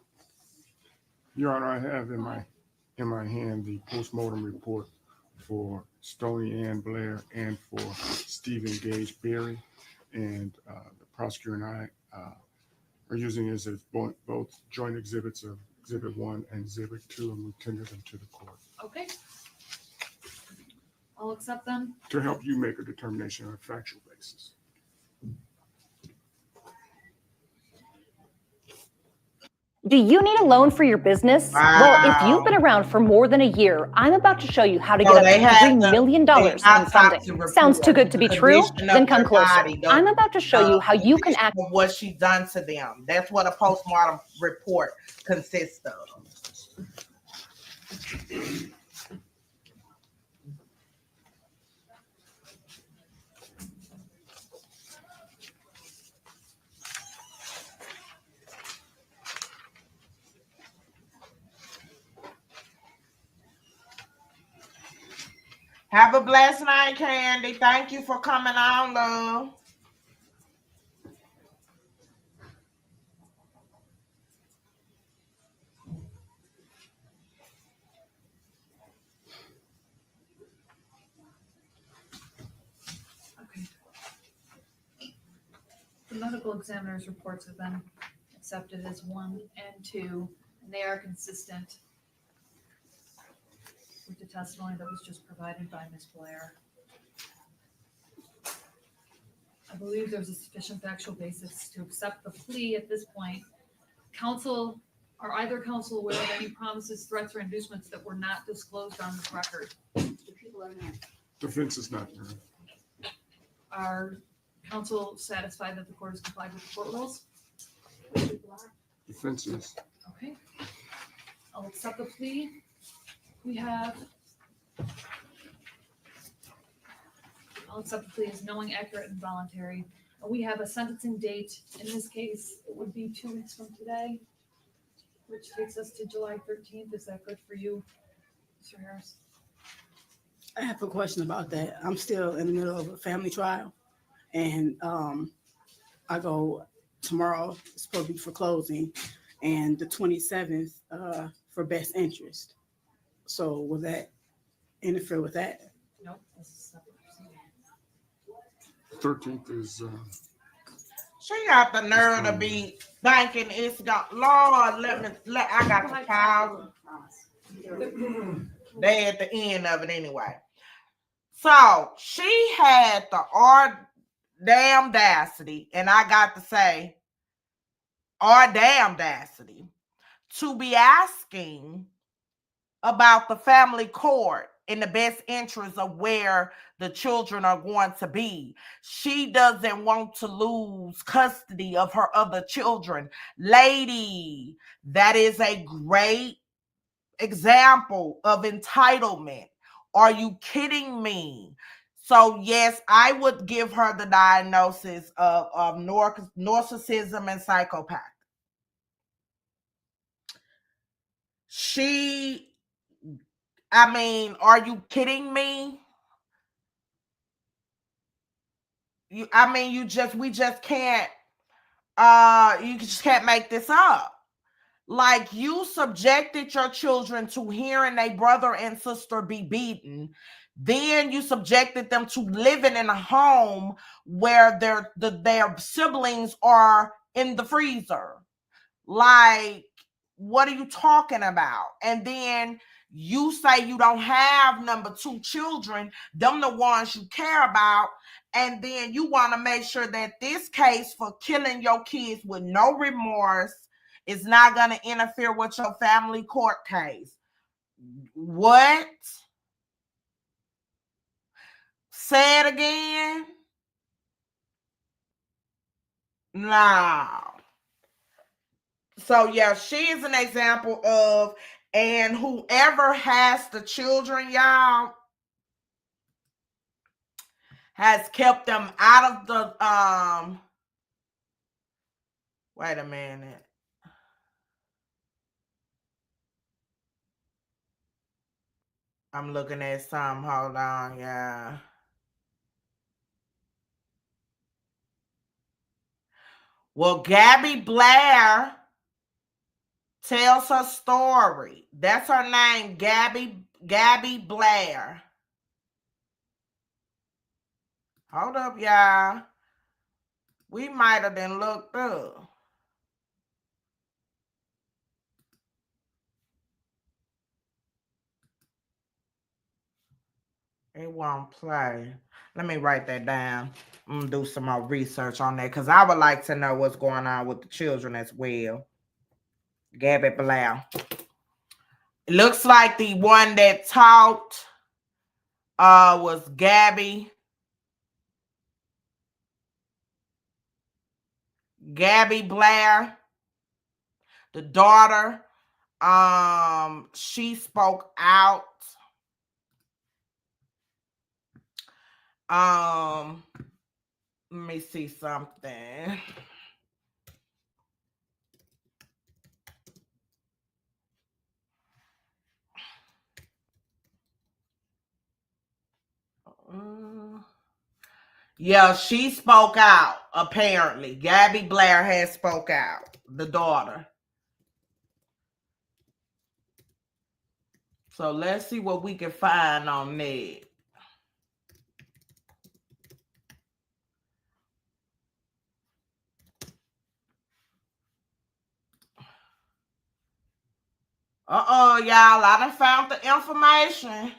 Speaker 17: Your Honor, I have in my hand the postmortem report for Stoney Ann Blair and for Stephen Gage Berry. And the prosecutor and I are using it as both joint exhibits of Exhibit 1 and Exhibit 2, and we tender them to the court.
Speaker 14: Okay. I'll accept them.
Speaker 17: To help you make a determination on a factual basis.
Speaker 19: Do you need a loan for your business?
Speaker 2: Wow.
Speaker 19: Well, if you've been around for more than a year, I'm about to show you how to get up to $3 million in funding. Sounds too good to be true? Then come closer. I'm about to show you how you can act.
Speaker 2: What she done to them. That's what a postmortem report consists of. Have a blessed night, Candy. Thank you for coming on, love.
Speaker 14: Okay. The medical examiner's reports have been accepted as 1 and 2, and they are consistent with the testimony that was just provided by Ms. Blair. I believe there's a sufficient factual basis to accept the plea at this point. Counsel, are either counsel aware of any promises, threats, or inducements that were not disclosed on this record?
Speaker 16: The people are not.
Speaker 17: Defense is not here.
Speaker 14: Are counsel satisfied that the court has complied with the court rules?
Speaker 17: Defense is.
Speaker 14: Okay. I'll accept the plea. We have, I'll accept the plea as knowing, accurate, and voluntary. We have a sentencing date. In this case, it would be 2 weeks from today, which takes us to July 13th. Is that good for you, Mr. Harris?
Speaker 11: I have a question about that. I'm still in the middle of a family trial, and I go tomorrow, it's supposed to be for closing, and the 27th for best interest. So will that interfere with that?
Speaker 14: Nope. This is separate.
Speaker 17: 13th is.
Speaker 2: She got the nerve to be thinking it's got. Lord, I got the child. They at the end of it anyway. So she had the audacity, and I got to say, audacity, to be asking about the family court in the best interest of where the children are going to be. She doesn't want to lose custody of her other children. Lady, that is a great example of entitlement. Are you kidding me? So yes, I would give her the diagnosis of narcissism and psychopath. Are you kidding me? we just can't you just can't make this up. Like, you subjected your children to hearing a brother and sister be beaten. Then you subjected them to living in a home where their siblings are in the freezer. Like, what are you talking about? And then you say you don't have number 2 children, them the ones you care about, and then you want to make sure that this case for killing your kids with no remorse is not going to interfere with your family court case. What? Say it again. No. So yeah, she is an example of, and whoever has the children, y'all, has kept them out of the wait a minute. I'm looking at some. Hold on, yeah. Well, Gabby Blair tells her story. That's her name, Gabby Blair. Hold up, y'all. We might have been looked up. It won't play. Let me write that down. I'm going to do some more research on that because I would like to know what's going on with the children as well. Gabby Blair. It looks like the one that talked was Gabby Blair, the daughter. She spoke out. Let me see something. Yeah, she spoke out, apparently. Gabby Blair has spoke out, the daughter. So let's see what we can find on that. Y'all, I done found the information.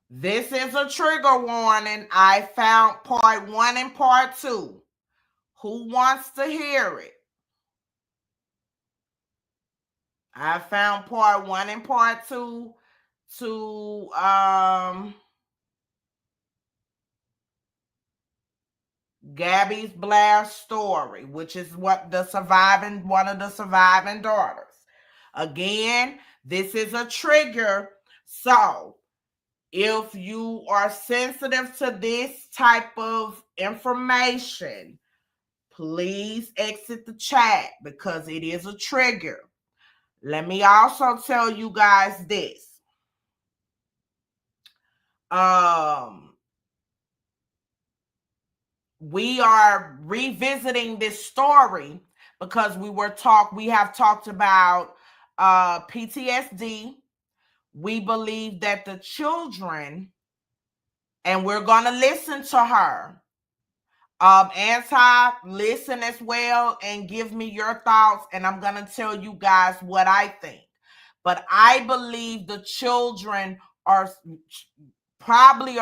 Speaker 2: This is a trigger warning. I found part 1 and part 2. Who wants to hear it? I found part 1 and part 2 to Gabby Blair's story, which is one of the surviving daughters. Again, this is a trigger. So if you are sensitive to this type of information, please exit the chat because it is a trigger. Let me also tell you guys this. We are revisiting this story because we have talked about PTSD. We believe that the children, and we're going to listen to her. Anti, listen as well and give me your thoughts, and I'm going to tell you guys what I think. But I believe the children are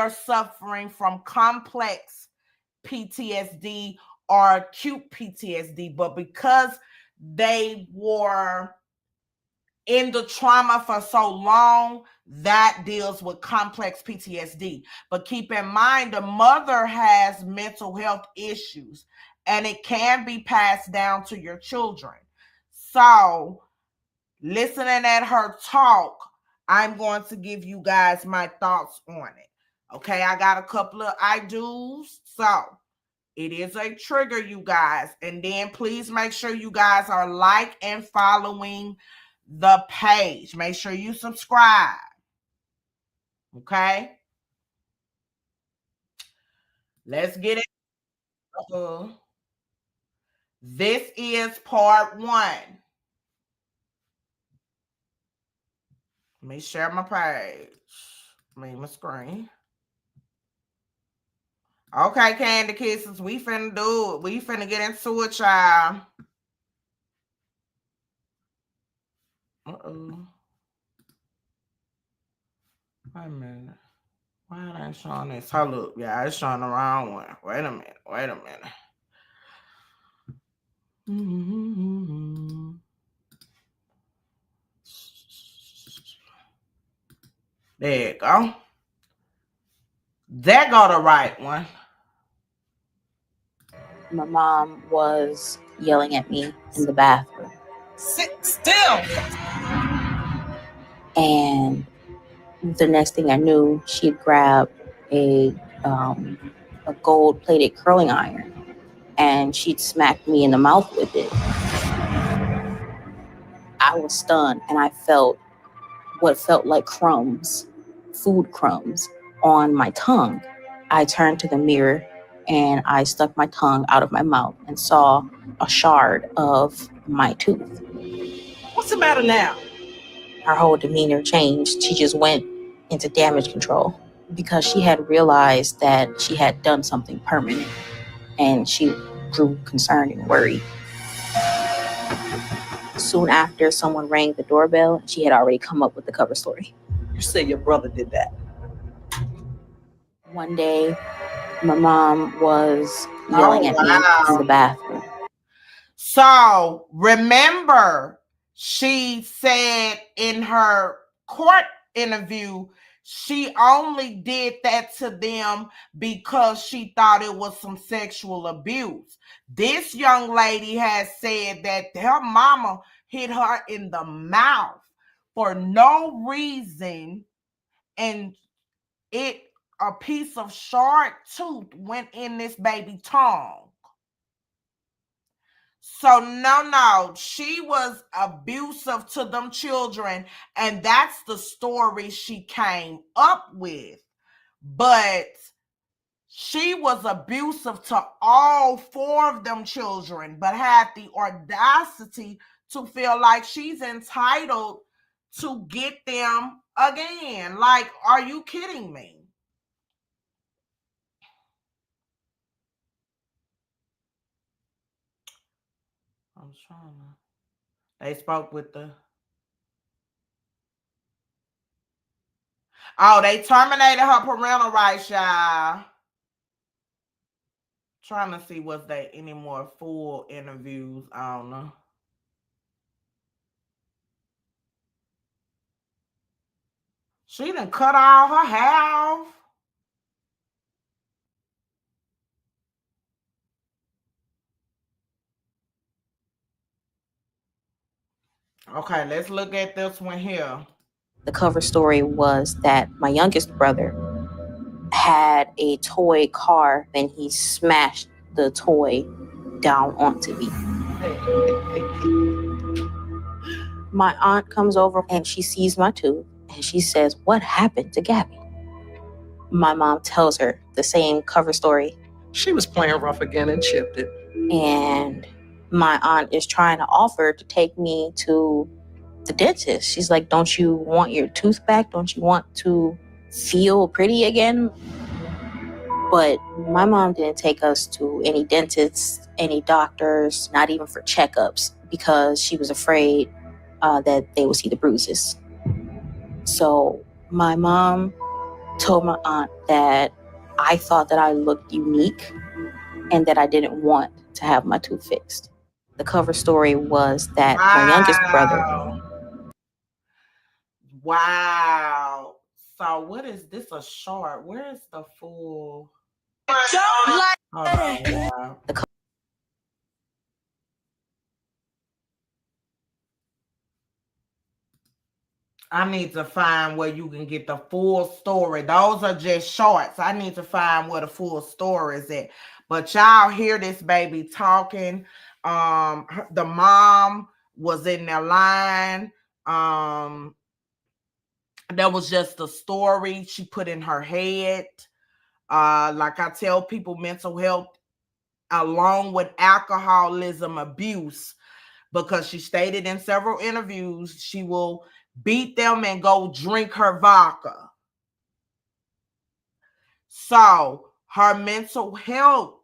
Speaker 2: suffering from complex PTSD or acute PTSD, but because they were in the trauma for so long, that deals with complex PTSD. But keep in mind, the mother has mental health issues and it can be passed down to your children. So listening at her talk, I'm going to give you guys my thoughts on it. Okay, I got a couple of I-dos. So it is a trigger, you guys. And then please make sure you guys are like and following the page. Make sure you subscribe. Okay. Let's get it. This is part 1. Let me share my page. My screen. Okay, Candy Kisses, we finna do it. We finna get into it, y'all. Uh-oh. Wait a minute. Why it ain't showing this? Hold up. Yeah, it's showing the wrong one. Wait a minute. Mm-hmm. There you go. There go the right one.
Speaker 20: My mom was yelling at me in the bathroom.
Speaker 2: Sit still.
Speaker 20: And the next thing I knew, she'd grabbed a gold-plated curling iron, and she'd smacked me in the mouth with it. I was stunned, and I felt what felt like crumbs, food crumbs, on my tongue. I turned to the mirror, and I stuck my tongue out of my mouth and saw a shard of my tooth.
Speaker 2: What's the matter now?
Speaker 20: Her whole demeanor changed. She just went into damage control because she had realized that she had done something permanent, and she grew concerned and worried. Soon after, someone rang the doorbell, and she had already come up with the cover story.
Speaker 2: You say your brother did that?
Speaker 20: One day, my mom was yelling at me in the bathroom.
Speaker 2: So remember, she said in her court interview, she only did that to them because she thought it was some sexual abuse. This young lady has said that her mama hit her in the mouth for no reason, and a piece of sharp tooth went in this baby tongue. So no, she was abusive to them children, and that's the story she came up with. But she was abusive to all 4 of them children, but had the audacity to feel like she's entitled to get them again. Like, are you kidding me? I'm trying to. They spoke with the. Oh, they terminated her parental rights, y'all. Trying to see was there any more full interviews. I don't know. She done cut all her hair off. Okay, let's look at this one here.
Speaker 20: The cover story was that my youngest brother had a toy car, and he smashed the toy down onto me. My aunt comes over and she sees my tooth and she says, "What happened to Gabby?" My mom tells her the same cover story.
Speaker 21: She was playing rough again and chipped it.
Speaker 20: And my aunt is trying to offer to take me to the dentist. She's like, "Don't you want your tooth back? Don't you want to feel pretty again?" But my mom didn't take us to any dentists, any doctors, not even for checkups, because she was afraid that they would see the bruises. So my mom told my aunt that I thought that I looked unique and that I didn't want to have my tooth fixed. The cover story was that my youngest brother.
Speaker 2: Wow. So what is this, a short? Where is the full? Hold on, yeah. I need to find where you can get the full story. Those are just shorts. I need to find where the full story is at. But y'all hear this baby talking. The mom was in their line. That was just a story she put in her head. Like I tell people, mental health, along with alcoholism abuse, because she stated in several interviews, she will beat them and go drink her vodka. So her mental health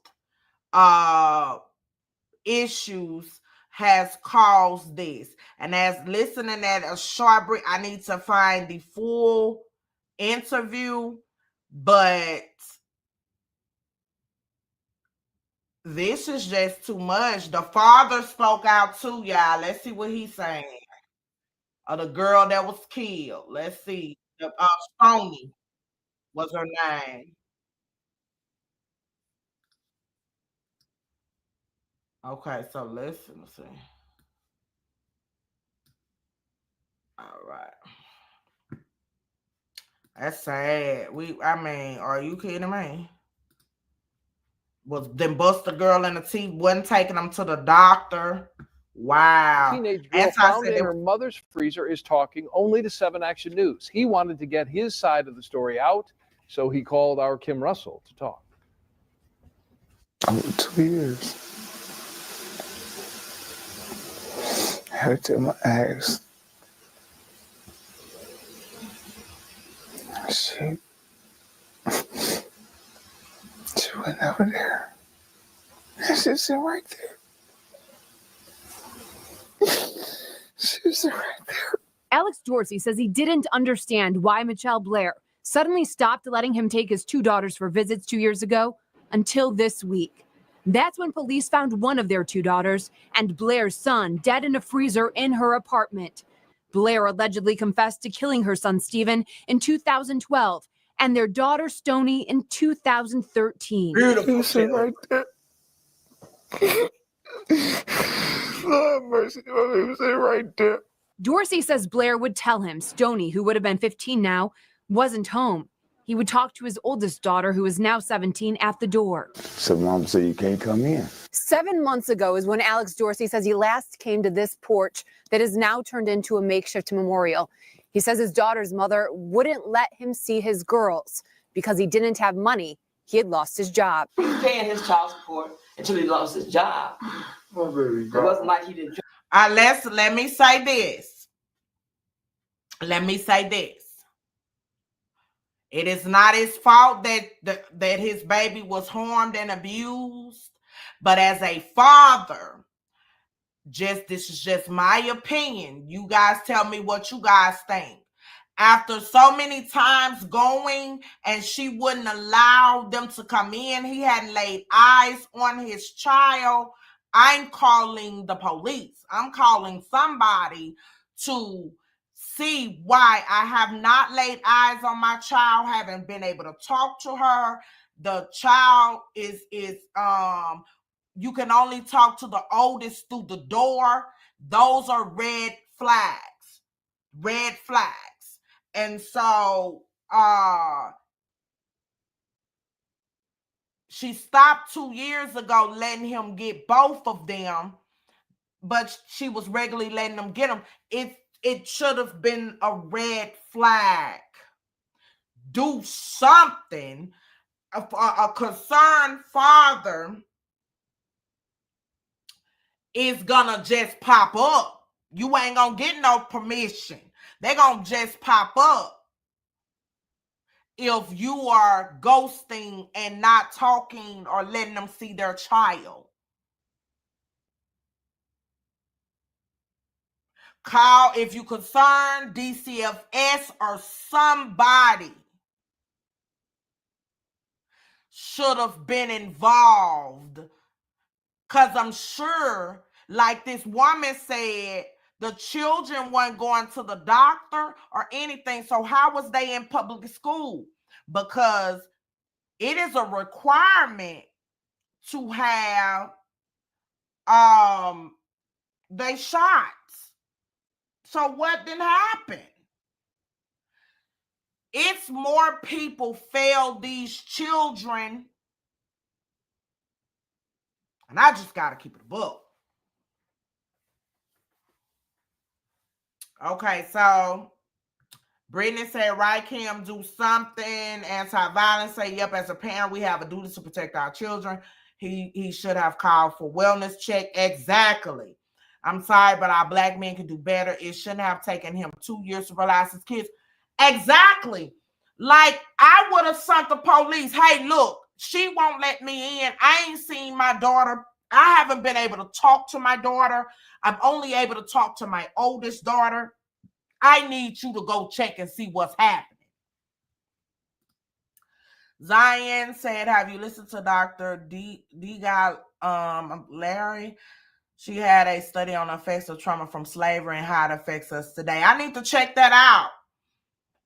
Speaker 2: issues has caused this. And as listening at a short break, I need to find the full interview, but this is just too much. The father spoke out too, y'all. Let's see what he's saying. The girl that was killed. Let's see. Stoney was her name. Okay, so listen. See. All right. That's sad. I mean, are you kidding me? Was then bust the girl in the teeth, wasn't taking them to the doctor. Wow.
Speaker 1: Teenage girl found in her mother's freezer is talking only to 7 Action News. He wanted to get his side of the story out, so he called our Kim Russell to talk.
Speaker 22: 2 years. I had to tell my ex. She went over there. And she's sitting right there. She's sitting right there.
Speaker 23: Alex Dorsey says he didn't understand why Michelle Blair suddenly stopped letting him take his 2 daughters for visits 2 years ago until this week. That's when police found one of their 2 daughters and Blair's son dead in a freezer in her apartment. Blair allegedly confessed to killing her son Stephen in 2012 and their daughter Stoney in 2013.
Speaker 22: Beautiful shit right there. Lord mercy, my baby right there.
Speaker 23: Dorsey says Blair would tell him Stoney, who would have been 15 now, wasn't home. He would talk to his oldest daughter, who is now 17, at the door.
Speaker 22: So mom said you can't come in.
Speaker 23: 7 months ago is when Alex Dorsey says he last came to this porch that is now turned into a makeshift memorial. He says his daughter's mother wouldn't let him see his girls because he didn't have money. He had lost his job.
Speaker 24: He was paying his child support until he lost his job.
Speaker 22: Oh, baby,
Speaker 24: it wasn't like he didn't.
Speaker 2: Let me say this. Let me say this. It is not his fault that his baby was harmed and abused, but as a father, this is just my opinion. You guys tell me what you guys think. After so many times going and she wouldn't allow them to come in, he hadn't laid eyes on his child. I'm calling the police. I'm calling somebody to see why I have not laid eyes on my child, haven't been able to talk to her. The child is you can only talk to the oldest through the door. Those are red flags. Red flags. And so she stopped 2 years ago letting him get both of them, but she was regularly letting them get them. It should have been a red flag. Do something. A concerned father is gonna just pop up. You ain't gonna get no permission. They're gonna just pop up if you are ghosting and not talking or letting them see their child. Call if you concerned, DCFS or somebody should have been involved. Because I'm sure, like this woman said, the children weren't going to the doctor or anything. So how was they in public school? Because it is a requirement to have they shots. So what didn't happen? It's more people fail these children. And I just got to keep it a book. Okay, so Brittany said, right, Kim, do something. Anti-violence say, yep, as a parent, we have a duty to protect our children. He should have called for wellness check. Exactly. I'm sorry, but our black men can do better. It shouldn't have taken him 2 years to realize his kids. Exactly. Like, I would have sent the police. Hey, look, she won't let me in. I ain't seen my daughter. I haven't been able to talk to my daughter. I'm only able to talk to my oldest daughter. I need you to go check and see what's happening. Zion said, have you listened to Dr. D. Larry? She had a study on the effects of trauma from slavery and how it affects us today. I need to check that out.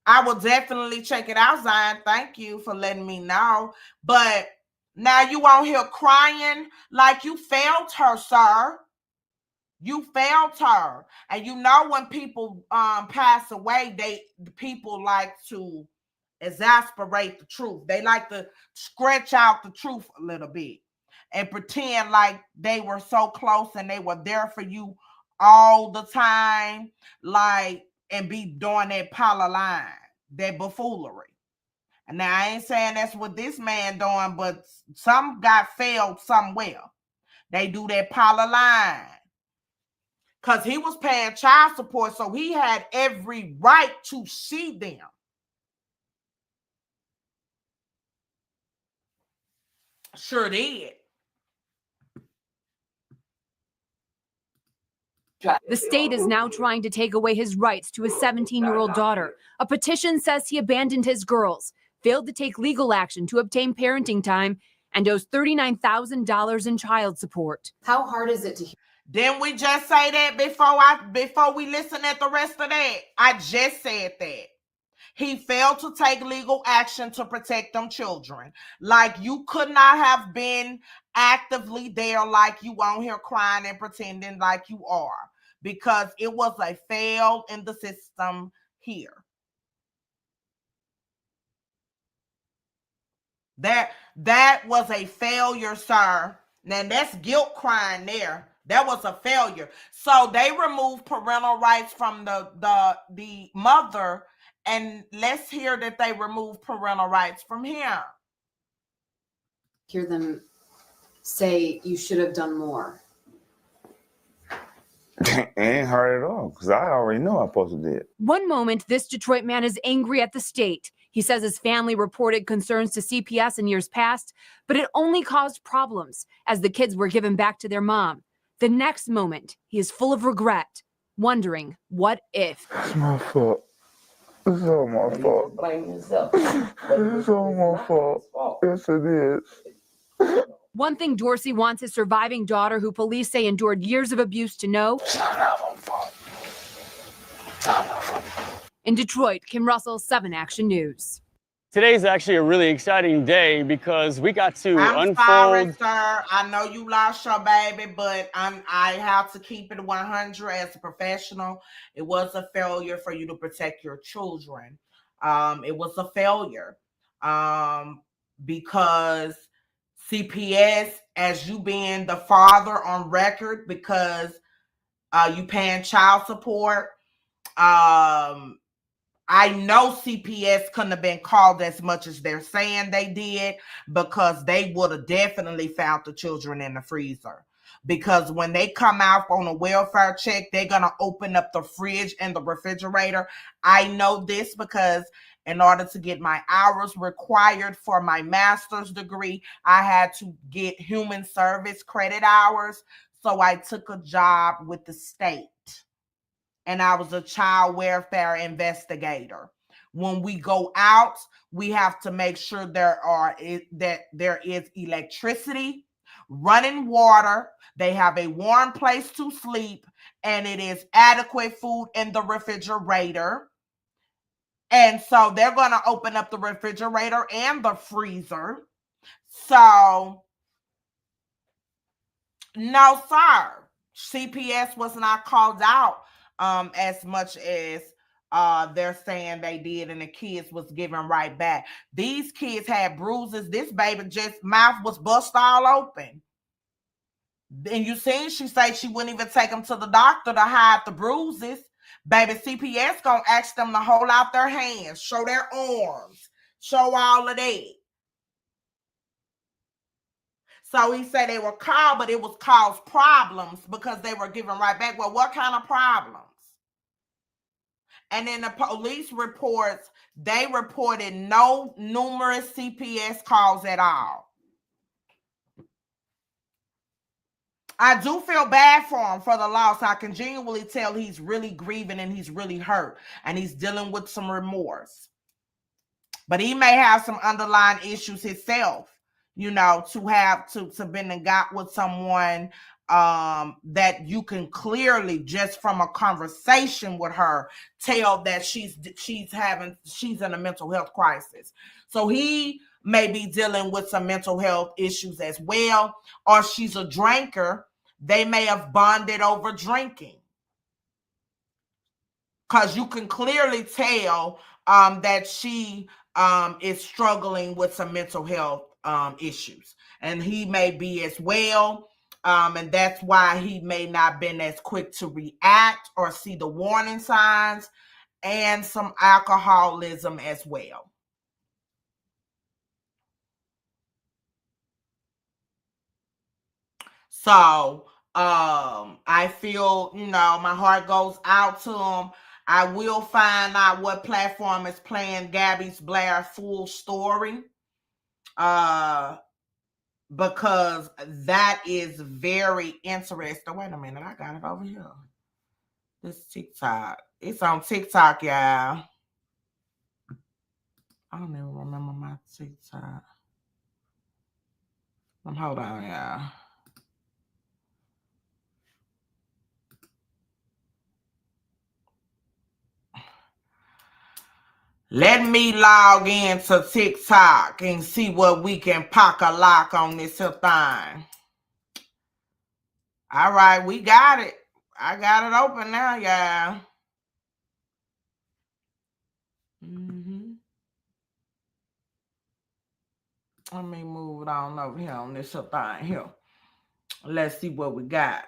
Speaker 2: I will definitely check it out, Zion. Thank you for letting me know. But now you on here crying like you failed her, sir. You failed her. And you know when people pass away, people like to exasperate the truth. They like to stretch out the truth a little bit and pretend like they were so close and they were there for you all the time, like, and be doing that Paula line, that buffoonery. And now I ain't saying that's what this man doing, but some got failed somewhere. They do that Paula line. Because he was paying child support, so he had every right to see them. Sure did.
Speaker 23: The state is now trying to take away his rights to his 17-year-old daughter. A petition says he abandoned his girls, failed to take legal action to obtain parenting time, and owes $39,000 in child support.
Speaker 15: How hard is it to hear?
Speaker 2: Didn't we just say that before we listen at the rest of that? I just said that. He failed to take legal action to protect them children. Like, you could not have been actively there like you on here crying and pretending like you are, because it was a fail in the system here. That was a failure, sir. Now that's guilt crying there. That was a failure. So they removed parental rights from the mother, and let's hear that they removed parental rights from him.
Speaker 4: Hear them say you should have done more.
Speaker 5: It ain't hard at all, because I already know I'm supposed to do it.
Speaker 23: One moment, this Detroit man is angry at the state. He says his family reported concerns to CPS in years past, but it only caused problems as the kids were given back to their mom. The next moment, he is full of regret, wondering what if.
Speaker 22: It's my fault. It's all my fault.
Speaker 24: Blame yourself.
Speaker 22: It's all my fault. Yes, it is.
Speaker 23: One thing Dorsey wants his surviving daughter, who police say endured years of abuse, to know.
Speaker 22: It's not my fault. It's not my fault.
Speaker 23: In Detroit, Kim Russell, 7 Action News.
Speaker 6: Today's actually a really exciting day because we got to
Speaker 2: I'm sorry, sir. I know you lost your baby, but I have to keep it 100 as a professional. It was a failure for you to protect your children. It was a failure because CPS, as you being the father on record, because you paying child support, I know CPS couldn't have been called as much as they're saying they did, because they would have definitely found the children in the freezer. Because when they come out on a welfare check, they're going to open up the fridge and the refrigerator. I know this because in order to get my hours required for my master's degree, I had to get human service credit hours. So I took a job with the state. And I was a child welfare investigator. When we go out, we have to make sure that there is electricity, running water, they have a warm place to sleep, and it is adequate food in the refrigerator. And so they're going to open up the refrigerator and the freezer. So, no, sir. CPS was not called out as much as they're saying they did, and the kids was given right back. These kids had bruises. This baby just mouth was bust all open. And you seen she say she wouldn't even take them to the doctor to hide the bruises Baby, CPS gonna ask them to hold out their hands, show their arms, show all of that. So he said they were called, but it was caused problems because they were giving right back. Well, what kind of problems? And then the police reports, they reported no numerous CPS calls at all. I do feel bad for him for the loss. I can genuinely tell he's really grieving and he's really hurt and he's dealing with some remorse. But he may have some underlying issues himself, you know, to have to been and got with someone that you can clearly, just from a conversation with her, tell that she's in a mental health crisis. So he may be dealing with some mental health issues as well, or she's a drinker. They may have bonded over drinking, because you can clearly tell that she is struggling with some mental health issues, and he may be as well. And that's why he may not been as quick to react or see the warning signs, and some alcoholism as well. So I feel, you know, my heart goes out to him. I will find out what platform is playing Gabby's Blair full story. Because that is very interesting. Wait a minute, I got it over here. This TikTok. It's on TikTok, y'all. I don't even remember my TikTok. Hold on, y'all. Let me log into TikTok and see what we can pock a lock on this here thing. All right, we got it. I got it open now, y'all. Let me move it on over here on this here thing here. Let's see what we got.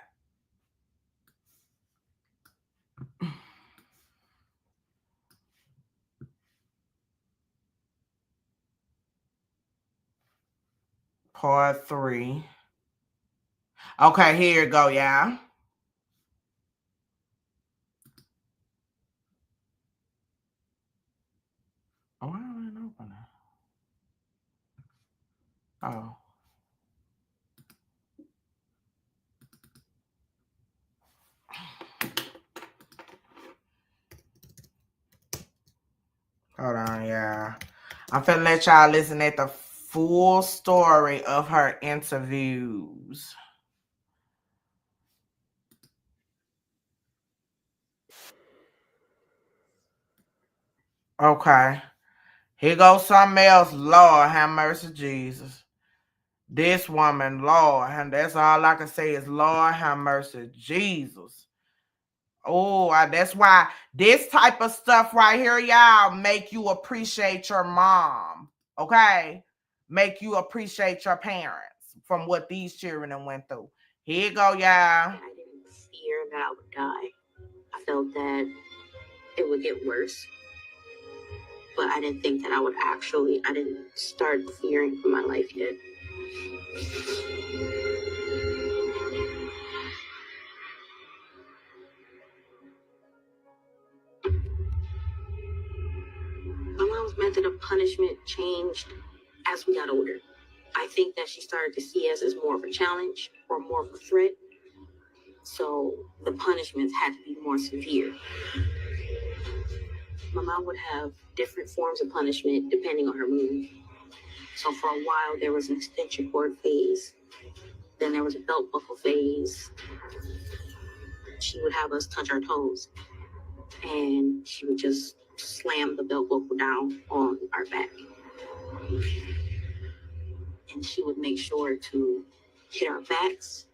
Speaker 2: Part 3. Okay, here you go, y'all. Oh, I didn't open it. Oh. Hold on, y'all. I'm finna let y'all listen at the full story of her interviews. Okay. Here goes something else. Lord, have mercy, Jesus. This woman, Lord, and that's all I can say is Lord, have mercy, Jesus. Oh, that's why this type of stuff right here, y'all, make you appreciate your mom. Okay? Make you appreciate your parents from what these children went through. Here you go, y'all.
Speaker 20: I didn't fear that I would die. I felt that it would get worse. But I didn't think that I didn't start fearing for my life yet. My mom's method of punishment changed as we got older. I think that she started to see us as more of a challenge or more of a threat. So the punishments had to be more severe. My mom would have different forms of punishment depending on her mood. So for a while, there was an extension cord phase. Then there was a belt buckle phase. She would have us touch our toes. And she would just slam the belt buckle down on our back. And she would make sure to hit our backs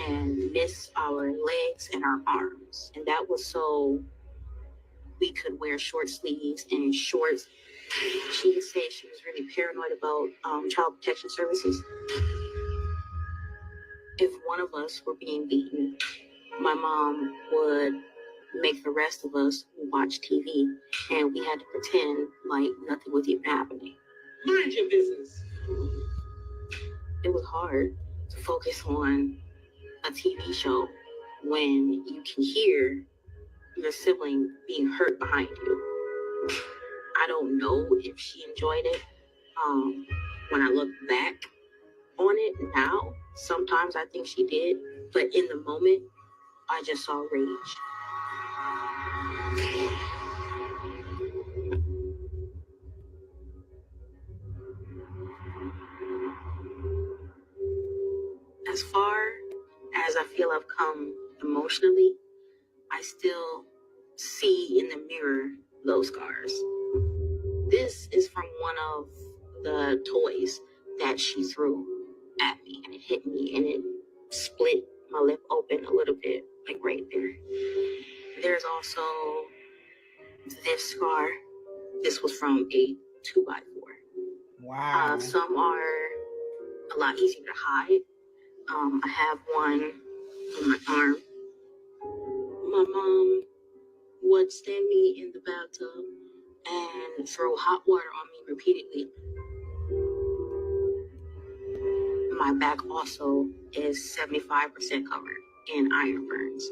Speaker 20: and miss our legs and our arms. And that was so we could wear short sleeves and shorts. She said she was really paranoid about child protection services. If one of us were being beaten, my mom would make the rest of us watch TV, and we had to pretend like nothing was even happening. Mind your business. It was hard to focus on a TV show when you can hear your sibling being hurt behind you. I don't know if she enjoyed it. When I look back on it now, sometimes I think she did, but in the moment, I just saw rage. As far as I feel I've come emotionally, I still see in the mirror those scars. This is from one of the toys that she threw at me, and it hit me, and it split my lip open a little bit, like right there. There's also this scar. This was from a 2x4.
Speaker 2: Wow.
Speaker 20: Some are a lot easier to hide. I have one on my arm. My mom would stand me in the bathtub and throw hot water on me repeatedly. My back also is 75% covered in iron burns,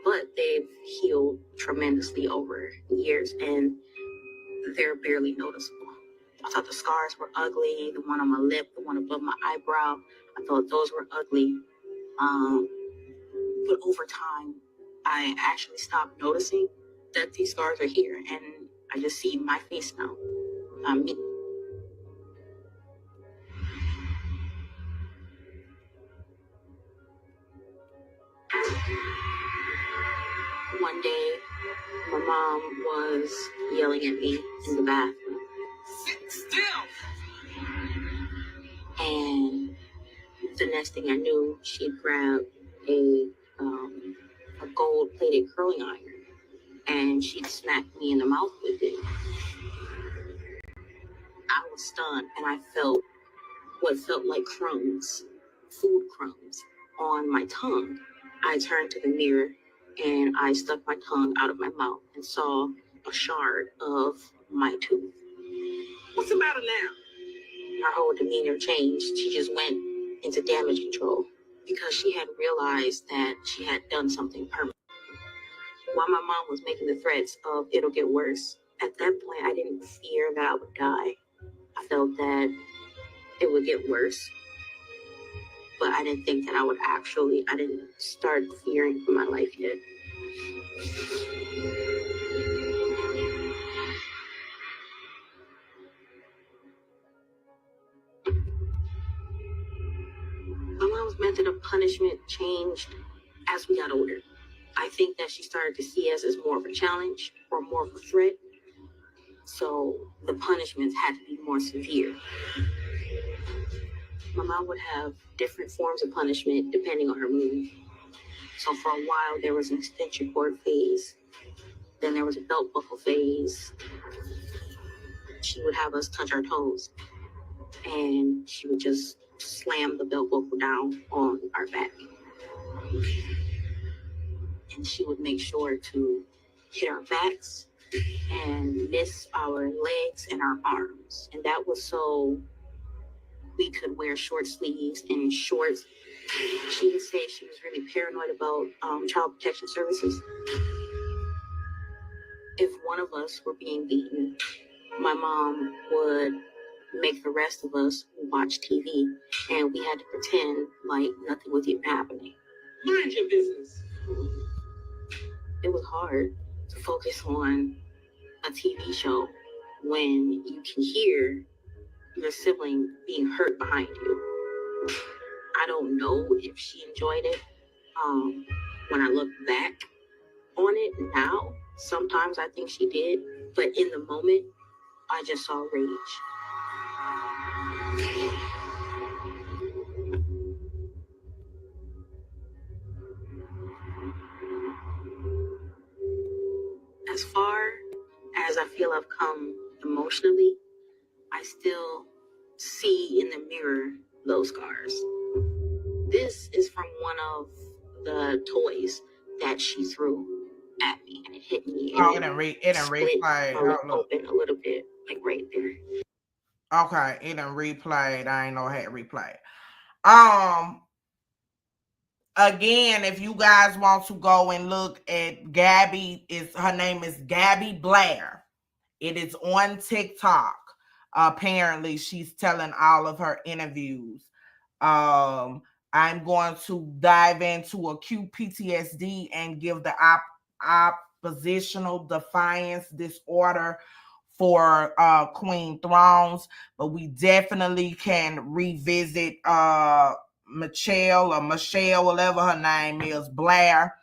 Speaker 20: but they've healed tremendously over years, and they're barely noticeable. I thought the scars were ugly, the one on my lip, the one above my eyebrow. I thought those were ugly. But over time, I actually stopped noticing that these scars are here, and I just see my face now. Me. One day, my mom was yelling at me in the bathroom. Sit still! And the next thing I knew, she grabbed a gold-plated curling iron, and she smacked me in the mouth with it. I was stunned, and I felt what felt like crumbs, food crumbs, on my tongue. I turned to the mirror, and I stuck my tongue out of my mouth and saw a shard of my tooth. What's the matter now? Her whole demeanor changed. She just went into damage control because she had realized that she had done something permanent. While my mom was making the threats of it'll get worse, at that point I didn't fear that I would die. I felt that it would get worse, but I didn't think that I didn't start fearing for my life yet. My mom's method of punishment changed as we got older. I think that she started to see us as more of a challenge or more of a threat. So the punishments had to be more severe. My mom would have different forms of punishment depending on her mood. So for a while, there was an extension cord phase. Then there was a belt buckle phase. She would have us touch our toes. And she would just slam the belt buckle down on our back. And she would make sure to hit our backs and miss our legs and our arms. And that was so we could wear short sleeves and shorts. She would say she was really paranoid about child protection services. If one of us were being beaten, my mom would make the rest of us watch TV, and we had to pretend like nothing was even happening. Mind your business. It was hard to focus on a TV show when you can hear your sibling being hurt behind you. I don't know if she enjoyed it. When I look back on it now, sometimes I think she did, but in the moment, I just saw rage. As far as I feel I've come emotionally, I still see in the mirror those scars. This is from one of the toys that she threw at me and it hit me.
Speaker 2: Oh,
Speaker 20: And
Speaker 2: it didn't replay.
Speaker 20: my lip open a little bit, like right there.
Speaker 2: Okay, it didn't replay. I ain't know it had replay. Again, if you guys want to go and look at Gabby, her name is Gabby Blair. It is on TikTok. Apparently, she's telling all of her interviews. I'm going to dive into acute PTSD and give the oppositional defiance disorder for Queen Thrones, but we definitely can revisit Michelle, whatever her name is, Blair.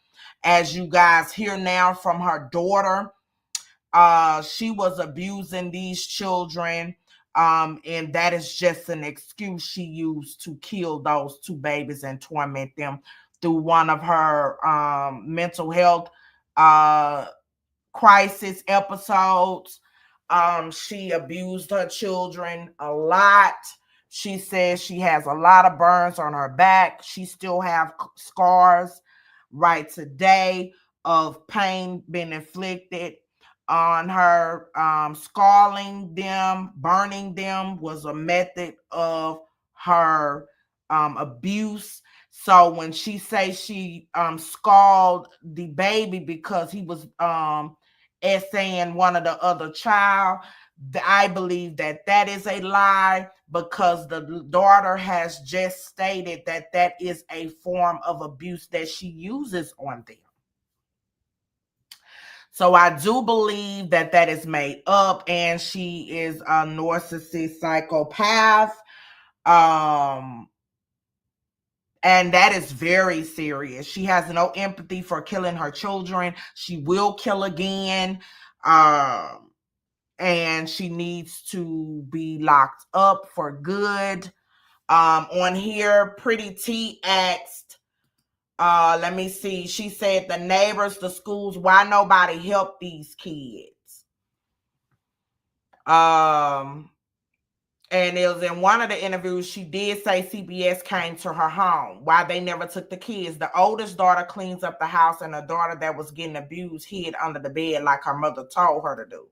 Speaker 2: As you guys hear now from her daughter, she was abusing these children, and that is just an excuse she used to kill those two babies and torment them. Through one of her mental health crisis episodes, she abused her children a lot. She says she has a lot of burns on her back. She still have scars right today of pain being inflicted on her. Scalding them, burning them was a method of her abuse. So when she says she scalded the baby because he was essaying one of the other child, I believe that that is a lie, because the daughter has just stated that that is a form of abuse that she uses on them. So I do believe that that is made up, and she is a narcissist psychopath. And that is very serious. She has no empathy for killing her children. She will kill again. And she needs to be locked up for good. On here, Pretty T asked, let me see. She said the neighbors, the schools, why nobody helped these kids? And it was in one of the interviews, she did say CBS came to her home. Why they never took the kids? The oldest daughter cleans up the house, and the daughter that was getting abused hid under the bed like her mother told her to do.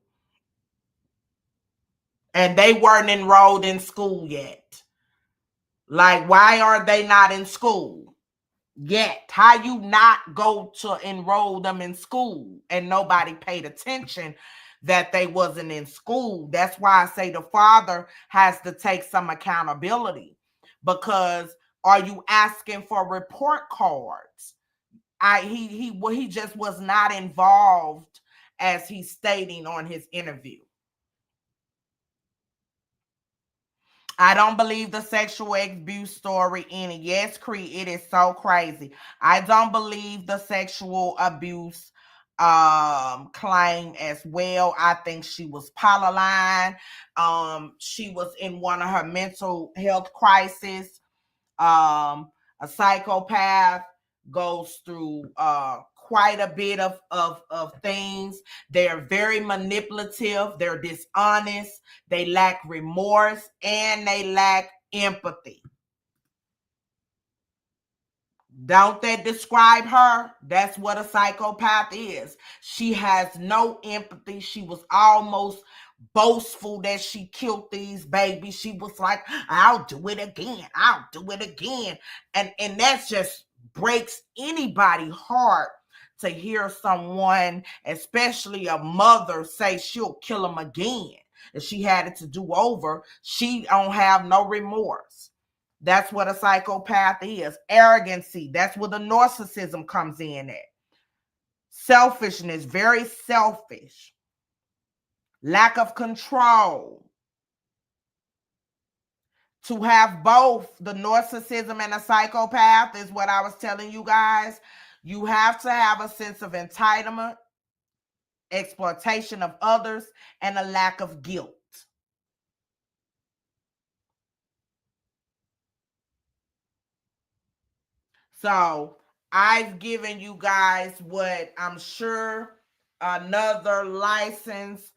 Speaker 2: And they weren't enrolled in school yet. Like, why are they not in school yet? How you not go to enroll them in school and nobody paid attention that they wasn't in school? That's why I say the father has to take some accountability, because are you asking for report cards? He just was not involved, as he's stating on his interview. I don't believe the sexual abuse story any. Yes, Cree, it is so crazy. I don't believe the sexual abuse claim as well. I think she was polyline. She was in one of her mental health crises. A psychopath goes through quite a bit of things. They're very manipulative. They're dishonest. They lack remorse, and they lack empathy. Don't that describe her? That's what a psychopath is. She has no empathy. She was almost boastful that she killed these babies. She was like, I'll do it again. I'll do it again. And that just breaks anybody's heart to hear someone, especially a mother, say she'll kill him again. If she had it to do over, she don't have no remorse. That's what a psychopath is. Arrogancy. That's where the narcissism comes in at. Selfishness. Very selfish. Lack of control. To have both the narcissism and a psychopath is what I was telling you guys. You have to have a sense of entitlement, exploitation of others, and a lack of guilt. So I've given you guys what I'm sure another licensed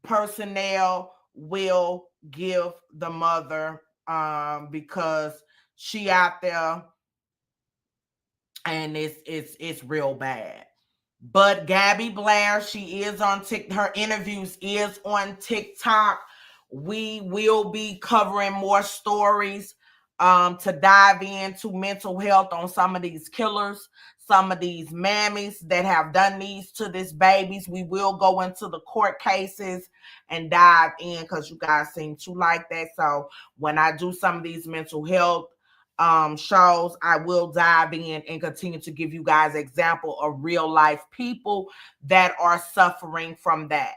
Speaker 2: personnel will give the mother, because she out there and it's real bad. But Gabby Blair, she is on TikTok. Her interviews is on TikTok. We will be covering more stories to dive into mental health on some of these killers, some of these mammies that have done these to these babies. We will go into the court cases and dive in because you guys seem to like that. So when I do some of these mental health shows, I will dive in and continue to give you guys example of real life people that are suffering from that.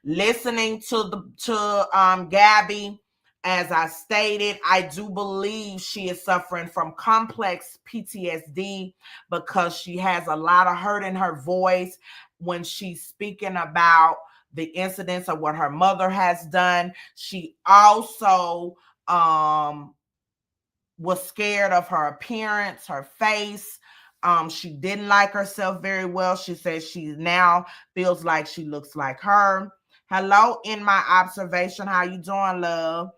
Speaker 2: Listening to Gabby, as I stated, I do believe she is suffering from complex PTSD because she has a lot of hurt in her voice when she's speaking about the incidents of what her mother has done. She also was scared of her appearance, her face. She didn't like herself very well. She says she now feels like she looks like her. Hello, in my observation. How you doing, love?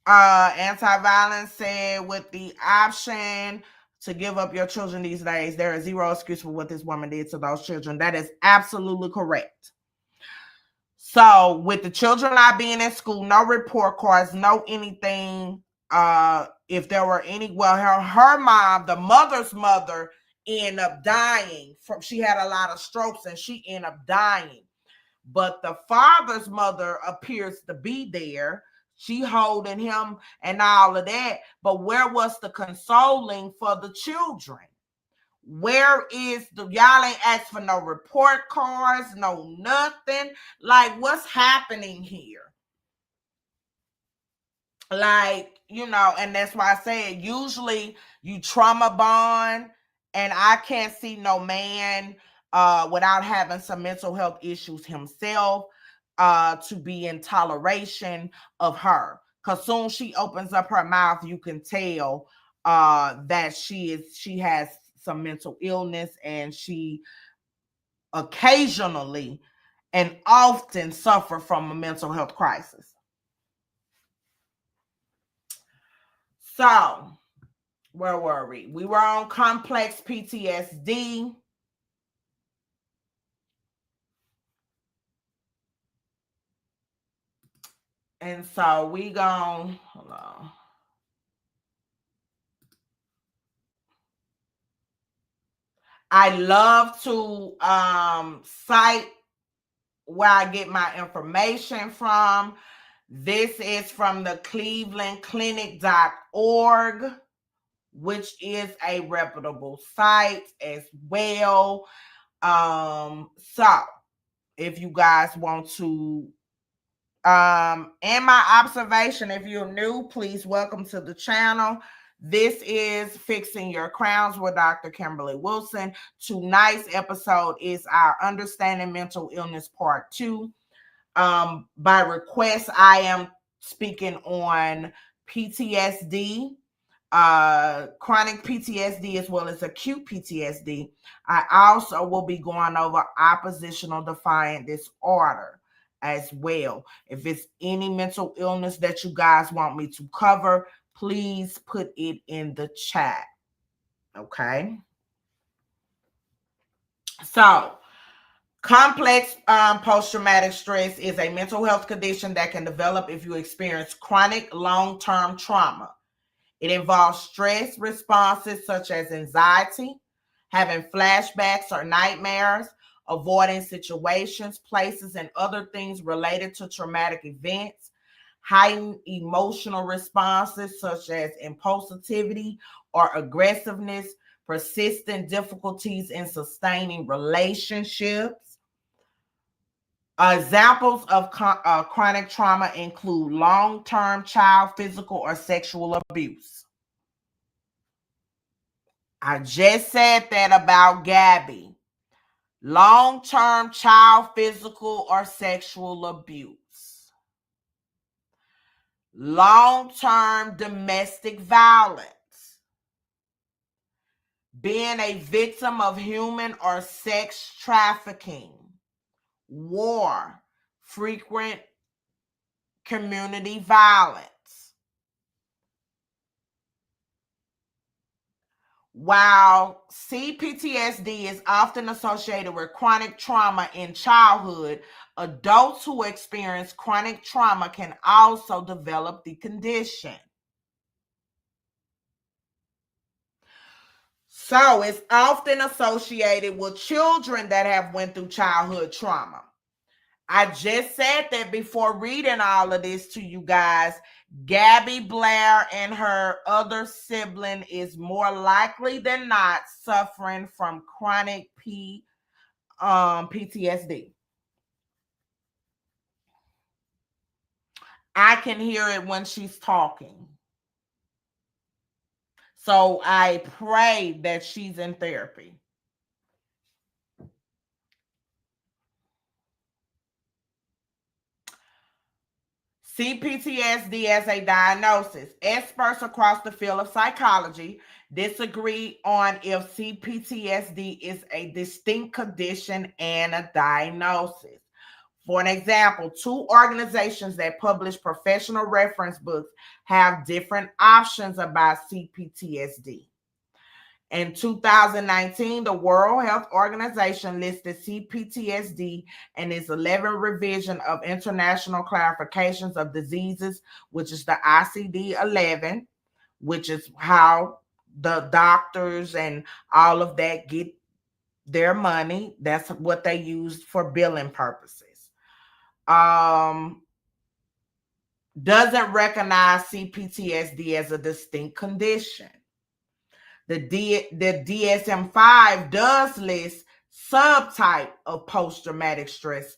Speaker 2: Anti-violence said, with the option to give up your children these days, there is zero excuse for what this woman did to those children. That is absolutely correct. So with the children not being in school, no report cards, no anything. If there were any, well, her mom, the mother's mother, ended up dying from, she had a lot of strokes and she ended up dying. But the father's mother appears to be there. She holding him and all of that. But where was the consoling for the children? Where is y'all ain't asked for no report cards, no nothing. Like, what's happening here? Like, you know, and that's why I said usually you trauma bond, and I can't see no man without having some mental health issues himself to be in toleration of her. Because soon she opens up her mouth, you can tell that she has some mental illness, and she occasionally and often suffer from a mental health crisis. So, where were we? We were on complex PTSD. And so we gon' hold on. I love to cite where I get my information from. This is from the clevelandclinic.org, which is a reputable site as well. So if you guys want to, and my observation, if you're new, please welcome to the channel. This is Fixing Your Crowns with Dr. Kimberly Wilson. Tonight's episode is our Understanding Mental Illness Part 2. By request, I am speaking on PTSD, chronic PTSD, as well as acute PTSD. I also will be going over oppositional defiant disorder as well. If it's any mental illness that you guys want me to cover, please put it in the chat. Okay. So, complex post-traumatic stress is a mental health condition that can develop if you experience chronic long-term trauma. It involves stress responses such as anxiety, having flashbacks or nightmares, avoiding situations, places, and other things related to traumatic events, heightened emotional responses such as impulsivity or aggressiveness, persistent difficulties in sustaining relationships. Examples of chronic trauma include long-term child physical or sexual abuse. I just said that about Gabby. Long-term child physical or sexual abuse. Long-term domestic violence. Being a victim of human or sex trafficking. War. Frequent community violence. While CPTSD is often associated with chronic trauma in childhood, adults who experience chronic trauma can also develop the condition. So it's often associated with children that have went through childhood trauma. I just said that before reading all of this to you guys. Gabby Blair and her other sibling is more likely than not suffering from chronic PTSD. I can hear it when she's talking. So I pray that she's in therapy. CPTSD as a diagnosis. Experts across the field of psychology disagree on if CPTSD is a distinct condition and a diagnosis. For an example, two organizations that publish professional reference books have different options about CPTSD. In 2019, the World Health Organization listed CPTSD in its 11th revision of International Classifications of Diseases, which is the ICD-11, which is how the doctors and all of that get their money. That's what they use for billing purposes. Doesn't recognize CPTSD as a distinct condition. The DSM-5 does list subtype of post-traumatic stress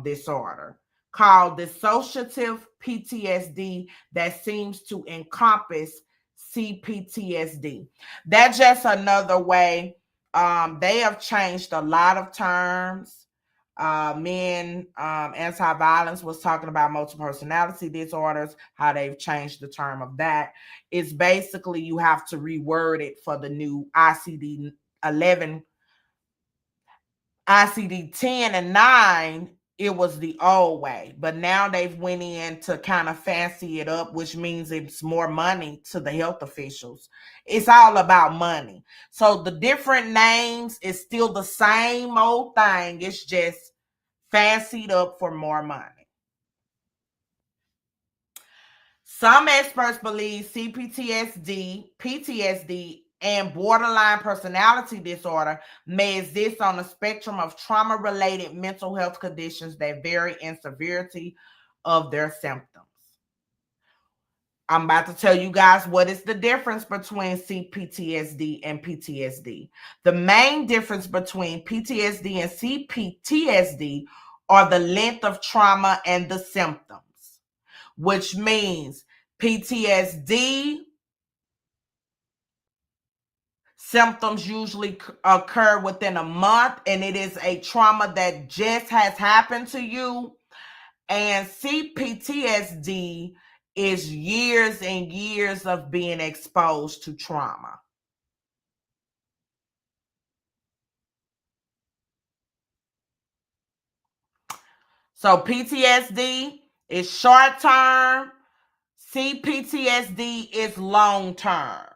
Speaker 2: disorder called dissociative PTSD that seems to encompass CPTSD. That's just another way. They have changed a lot of terms. Anti-violence was talking about multiple personality disorders, how they've changed the term of that. It's basically you have to reword it for the new ICD-11, ICD-10 and 9. It was the old way, but now they've went in to kind of fancy it up, which means it's more money to the health officials. It's all about money. So the different names is still the same old thing. It's just fancied up for more money. Some experts believe CPTSD, PTSD, and borderline personality disorder may exist on a spectrum of trauma-related mental health conditions that vary in severity of their symptoms. I'm about to tell you guys what is the difference between CPTSD and PTSD. The main difference between PTSD and CPTSD are the length of trauma and the symptoms, which means PTSD symptoms usually occur within a month, and it is a trauma that just has happened to you. And CPTSD is years and years of being exposed to trauma. So PTSD is short term. CPTSD is long term.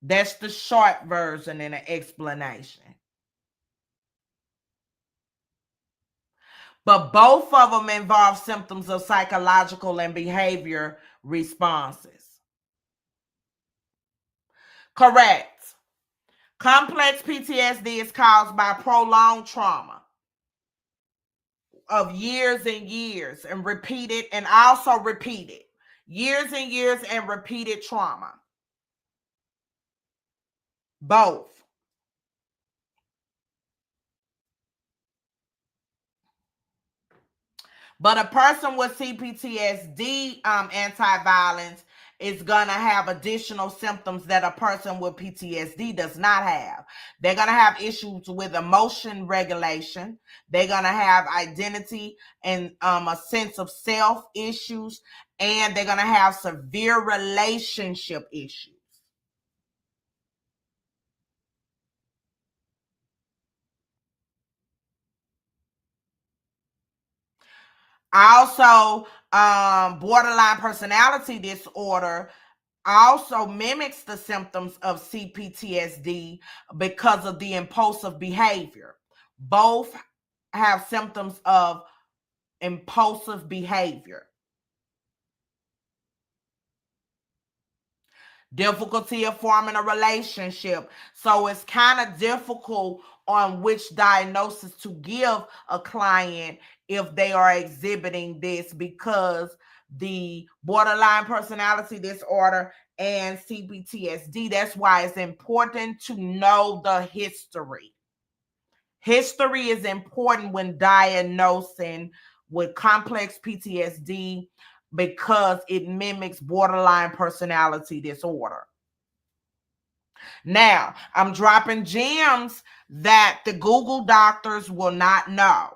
Speaker 2: That's the short version and an explanation. But both of them involve symptoms of psychological and behavior responses. Correct. Complex PTSD is caused by prolonged trauma of years and years and repeated and also repeated. Years and years and repeated trauma. Both. But a person with CPTSD anti-violence is going to have additional symptoms that a person with PTSD does not have. They're going to have issues with emotion regulation. They're going to have identity and a sense of self issues. And they're going to have severe relationship issues. Also, borderline personality disorder also mimics the symptoms of CPTSD because of the impulsive behavior. Both have symptoms of impulsive behavior. Difficulty of forming a relationship. So it's kind of difficult on which diagnosis to give a client if they are exhibiting this, because the borderline personality disorder and CPTSD, that's why it's important to know the history. History is important when diagnosing with complex PTSD because it mimics borderline personality disorder. Now, I'm dropping gems that the Google doctors will not know.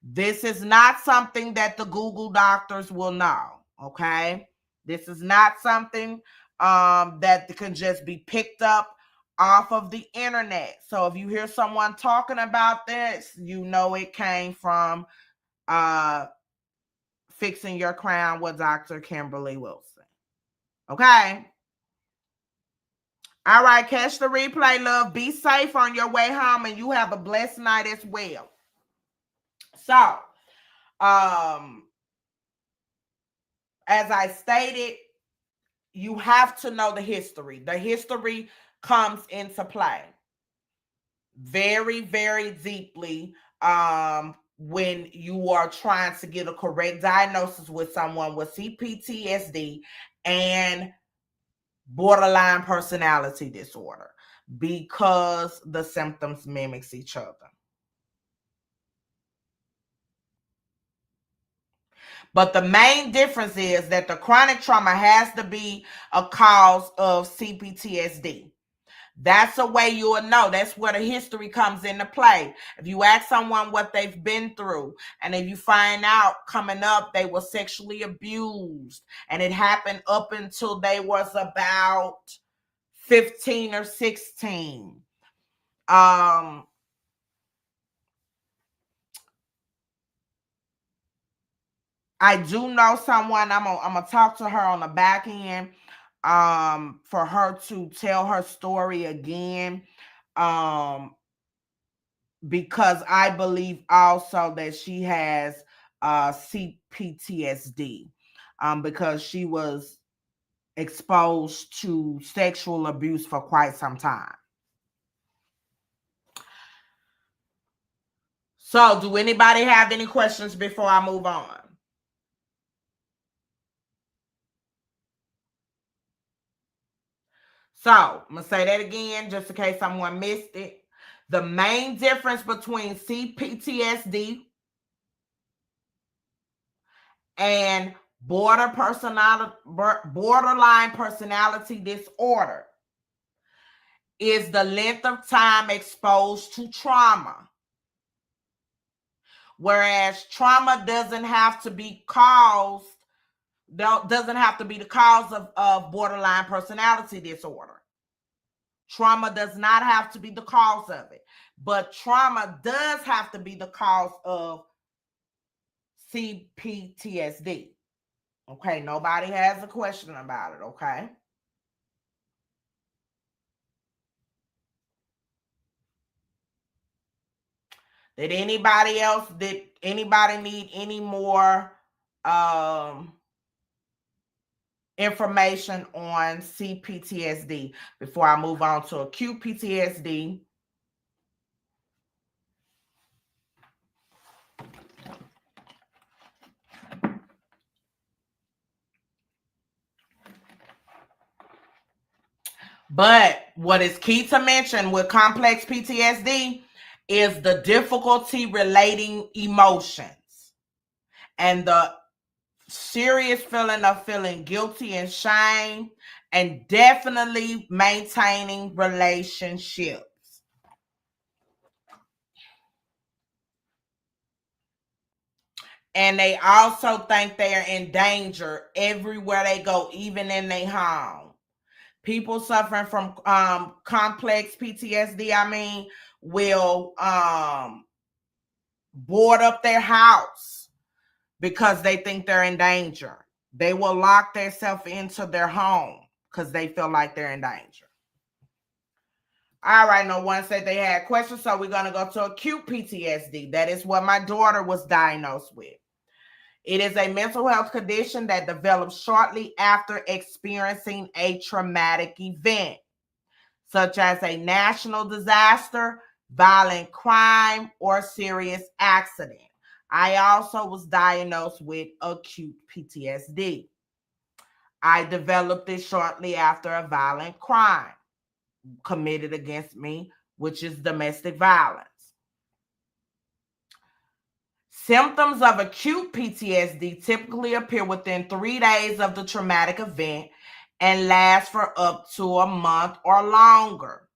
Speaker 2: This is not something that the Google doctors will know, okay? This is not something that can just be picked up off of the internet. So if you hear someone talking about this, you know it came from Fixing Your Crown with Dr. Kimberly Wilson. Okay? All right, catch the replay, love. Be safe on your way home, and you have a blessed night as well. So, as I stated, you have to know the history. The history comes into play very, very deeply when you are trying to get a correct diagnosis with someone with CPTSD and borderline personality disorder, because the symptoms mimics each other. But the main difference is that the chronic trauma has to be a cause of CPTSD. That's the way you'll know. That's where the history comes into play. If you ask someone what they've been through, and if you find out coming up they were sexually abused, and it happened up until they was about 15 or 16. I do know someone, I'm gonna talk to her on the back end for her to tell her story again, because I believe also that she has CPTSD, because she was exposed to sexual abuse for quite some time. So, do anybody have any questions before I move on? So, I'm going to say that again, just in case someone missed it. The main difference between CPTSD and borderline personality disorder is the length of time exposed to trauma. Whereas trauma doesn't have to be the cause of borderline personality disorder. Trauma does not have to be the cause of it, but trauma does have to be the cause of CPTSD. Okay, nobody has a question about it, okay? Did anybody need any more information on CPTSD before I move on to acute PTSD? But what is key to mention with complex PTSD is the difficulty relating emotions and the serious feeling of feeling guilty and shame, and definitely maintaining relationships. And they also think they are in danger everywhere they go, even in their home. People suffering from complex PTSD, will board up their house because they think they're in danger. They will lock themselves into their home because they feel like they're in danger. All right, no one said they had questions, so we're going to go to acute PTSD. That is what my daughter was diagnosed with. It is a mental health condition that develops shortly after experiencing a traumatic event, such as a national disaster, violent crime, or serious accident. I also was diagnosed with acute PTSD. I developed it shortly after a violent crime committed against me, which is domestic violence. Symptoms of acute PTSD typically appear within 3 days of the traumatic event and last for up to a month or longer.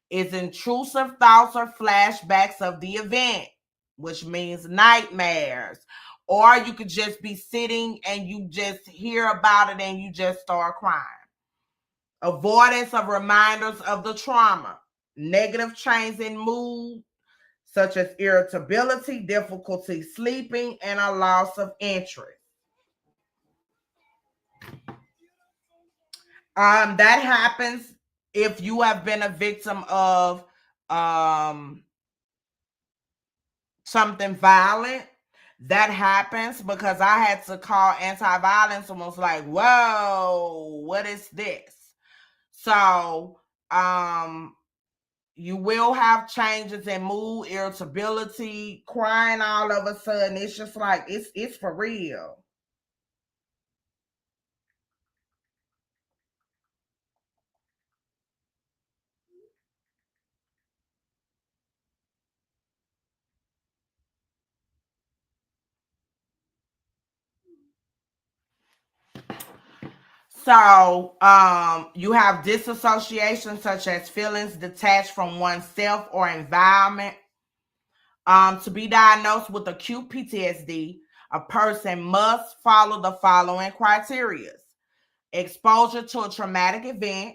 Speaker 2: It's intrusive thoughts or flashbacks of the event, which means nightmares. Or you could just be sitting and you just hear about it and you just start crying. Avoidance of reminders of the trauma. Negative change in mood, such as irritability, difficulty sleeping, and a loss of interest. That happens if you have been a victim of something violent. That happens because I had to call anti-violence and was like, whoa, what is this? So you will have changes in mood, irritability, crying all of a sudden. It's just like, it's for real. So you have disassociation, such as feelings detached from oneself or environment. To be diagnosed with acute PTSD, a person must follow the following criteria: exposure to a traumatic event,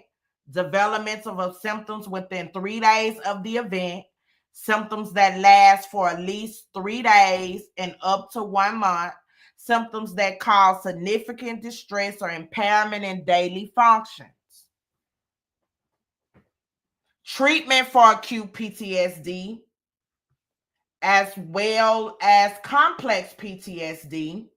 Speaker 2: development of symptoms within 3 days of the event, symptoms that last for at least 3 days and up to 1 month, symptoms that cause significant distress or impairment in daily functions. Treatment for acute PTSD, as well as complex PTSD,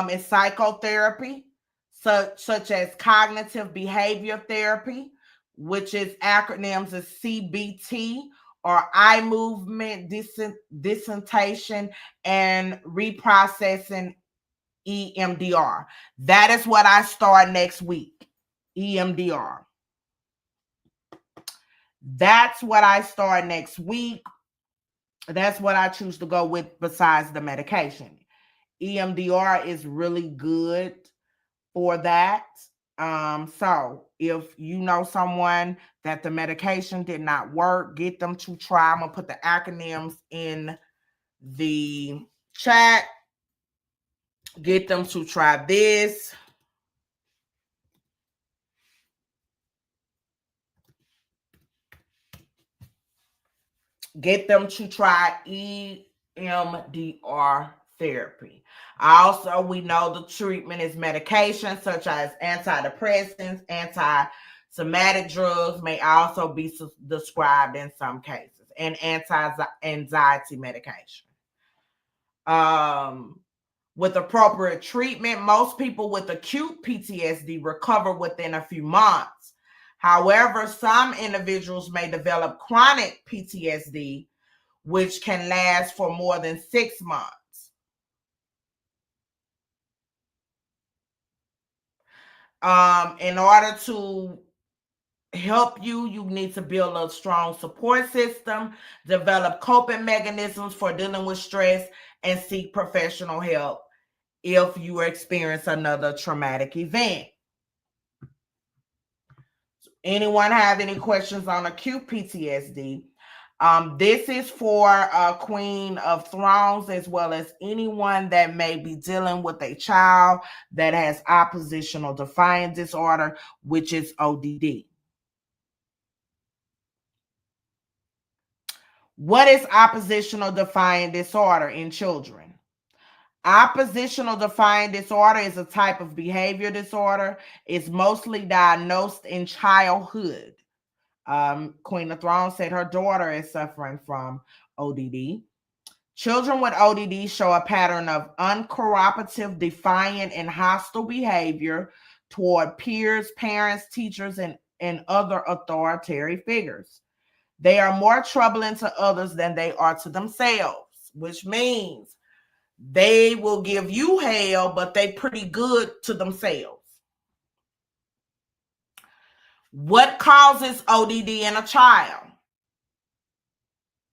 Speaker 2: is psychotherapy, such as cognitive behavior therapy, which is acronyms as CBT, or eye movement desensitization and reprocessing, EMDR. That is what I start next week, EMDR. That's what I start next week. That's what I choose to go with besides the medication. EMDR is really good for that. So if you know someone that the medication did not work, get them to try. I'm gonna put the acronyms in the chat. Get them to try this. Get them to try EMDR therapy. Also, we know the treatment is medication such as antidepressants, anti-somatic drugs may also be prescribed in some cases, and anti-anxiety medication. With appropriate treatment, most people with acute PTSD recover within a few months. However, some individuals may develop chronic PTSD, which can last for more than 6 months. In order to help you, you need to build a strong support system, develop coping mechanisms for dealing with stress, and seek professional help if you experience another traumatic event. Anyone have any questions on acute PTSD? This is for Queen of Thrones, as well as anyone that may be dealing with a child that has oppositional defiant disorder, which is ODD. What is oppositional defiant disorder in children? Oppositional defiant disorder is a type of behavior disorder. It's mostly diagnosed in childhood. Queen of Thrones said her daughter is suffering from ODD. Children with ODD show a pattern of uncooperative, defiant, and hostile behavior toward peers, parents, teachers, and other authoritarian figures. They are more troubling to others than they are to themselves, which means they will give you hell, but they pretty good to themselves. What causes ODD in a child?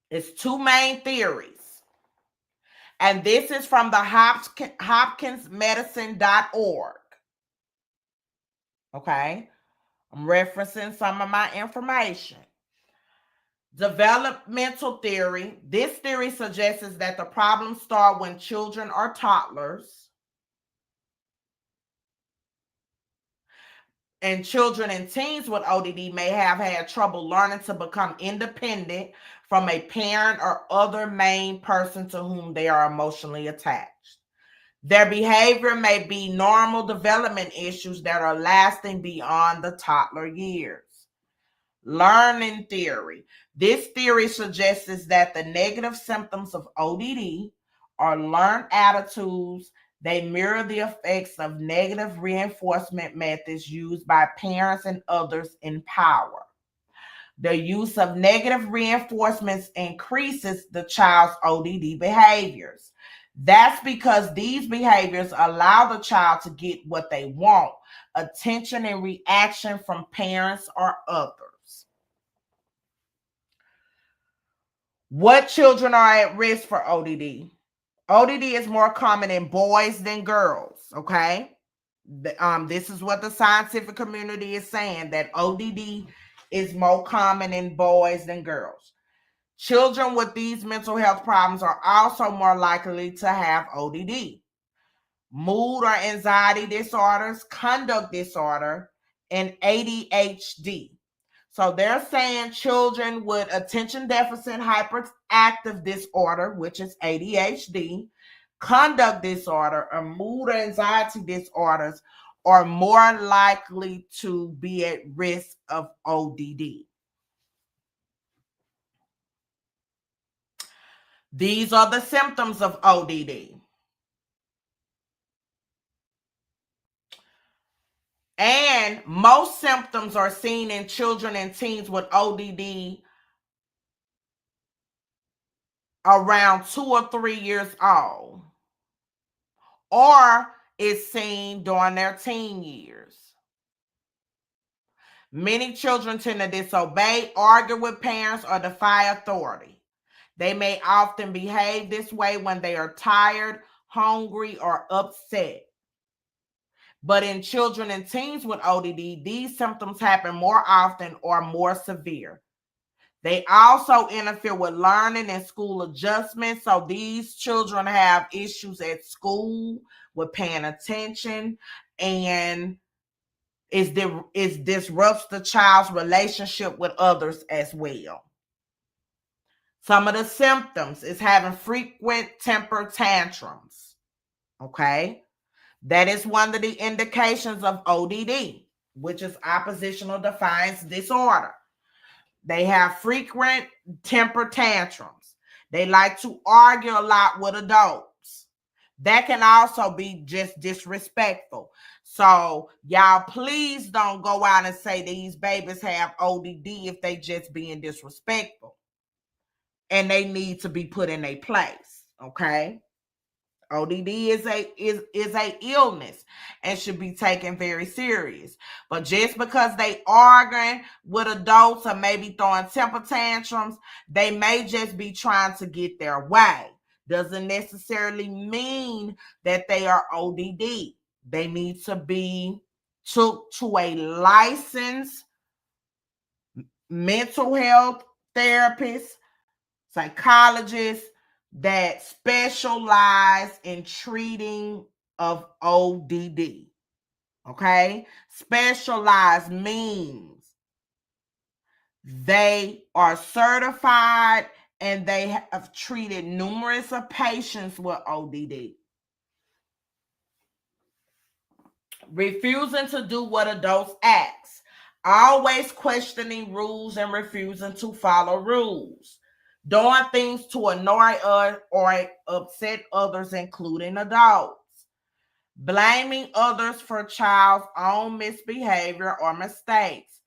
Speaker 2: It's two main theories. And this is from the hopkinsmedicine.org. Okay. I'm referencing some of my information. Developmental theory. This theory suggests that the problems start when children are toddlers. And children and teens with ODD may have had trouble learning to become independent from a parent or other main person to whom they are emotionally attached. Their behavior may be normal development issues that are lasting beyond the toddler years. Learning theory. This theory suggests that the negative symptoms of ODD are learned attitudes. They mirror the effects of negative reinforcement methods used by parents and others in power. The use of negative reinforcements increases the child's ODD behaviors. That's because these behaviors allow the child to get what they want, attention and reaction from parents or others. What children are at risk for ODD? ODD is more common in boys than girls, okay? This is what the scientific community is saying, that ODD is more common in boys than girls. Children with these mental health problems are also more likely to have ODD. Mood or anxiety disorders, conduct disorder, and ADHD. So they're saying children with attention deficit hyperactive disorder, which is ADHD, conduct disorder, or mood or anxiety disorders are more likely to be at risk of ODD. These are the symptoms of ODD. And most symptoms are seen in children and teens with ODD around 2 or 3 years old, or is seen during their teen years. Many children tend to disobey, argue with parents, or defy authority. They may often behave this way when they are tired, hungry, or upset. But in children and teens with ODD, these symptoms happen more often or more severe. They also interfere with learning and school adjustments. So these children have issues at school with paying attention, and it disrupts the child's relationship with others as well. Some of the symptoms is having frequent temper tantrums. Okay. That is one of the indications of ODD, which is oppositional defiance disorder. They have frequent temper tantrums. They like to argue a lot with adults. That can also be just disrespectful. So y'all, please don't go out and say these babies have ODD if they just being disrespectful. And they need to be put in their place, okay? ODD is a illness and should be taken very serious. But just because they arguing with adults or maybe throwing temper tantrums, they may just be trying to get their way. Doesn't necessarily mean that they are ODD. They need to be took to a licensed mental health therapist, psychologist, that specialize in treating of ODD. Okay? Specialized means they are certified and they have treated numerous of patients with ODD. refusing to do what adults ask, always questioning rules and refusing to follow rules, doing things to annoy or upset others, including adults, blaming others for child's own misbehavior or mistakes,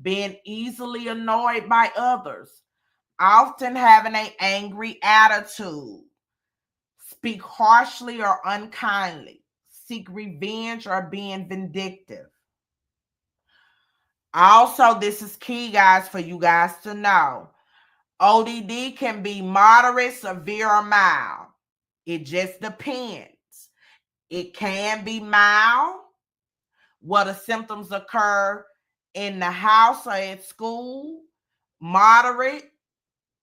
Speaker 2: being easily annoyed by others, often having an angry attitude, speak harshly or unkindly, seek revenge or being vindictive. Also, this is key, guys, for you guys to know. ODD can be moderate, severe, or mild. It just depends. It can be mild, where the symptoms occur in the house or at school. Moderate,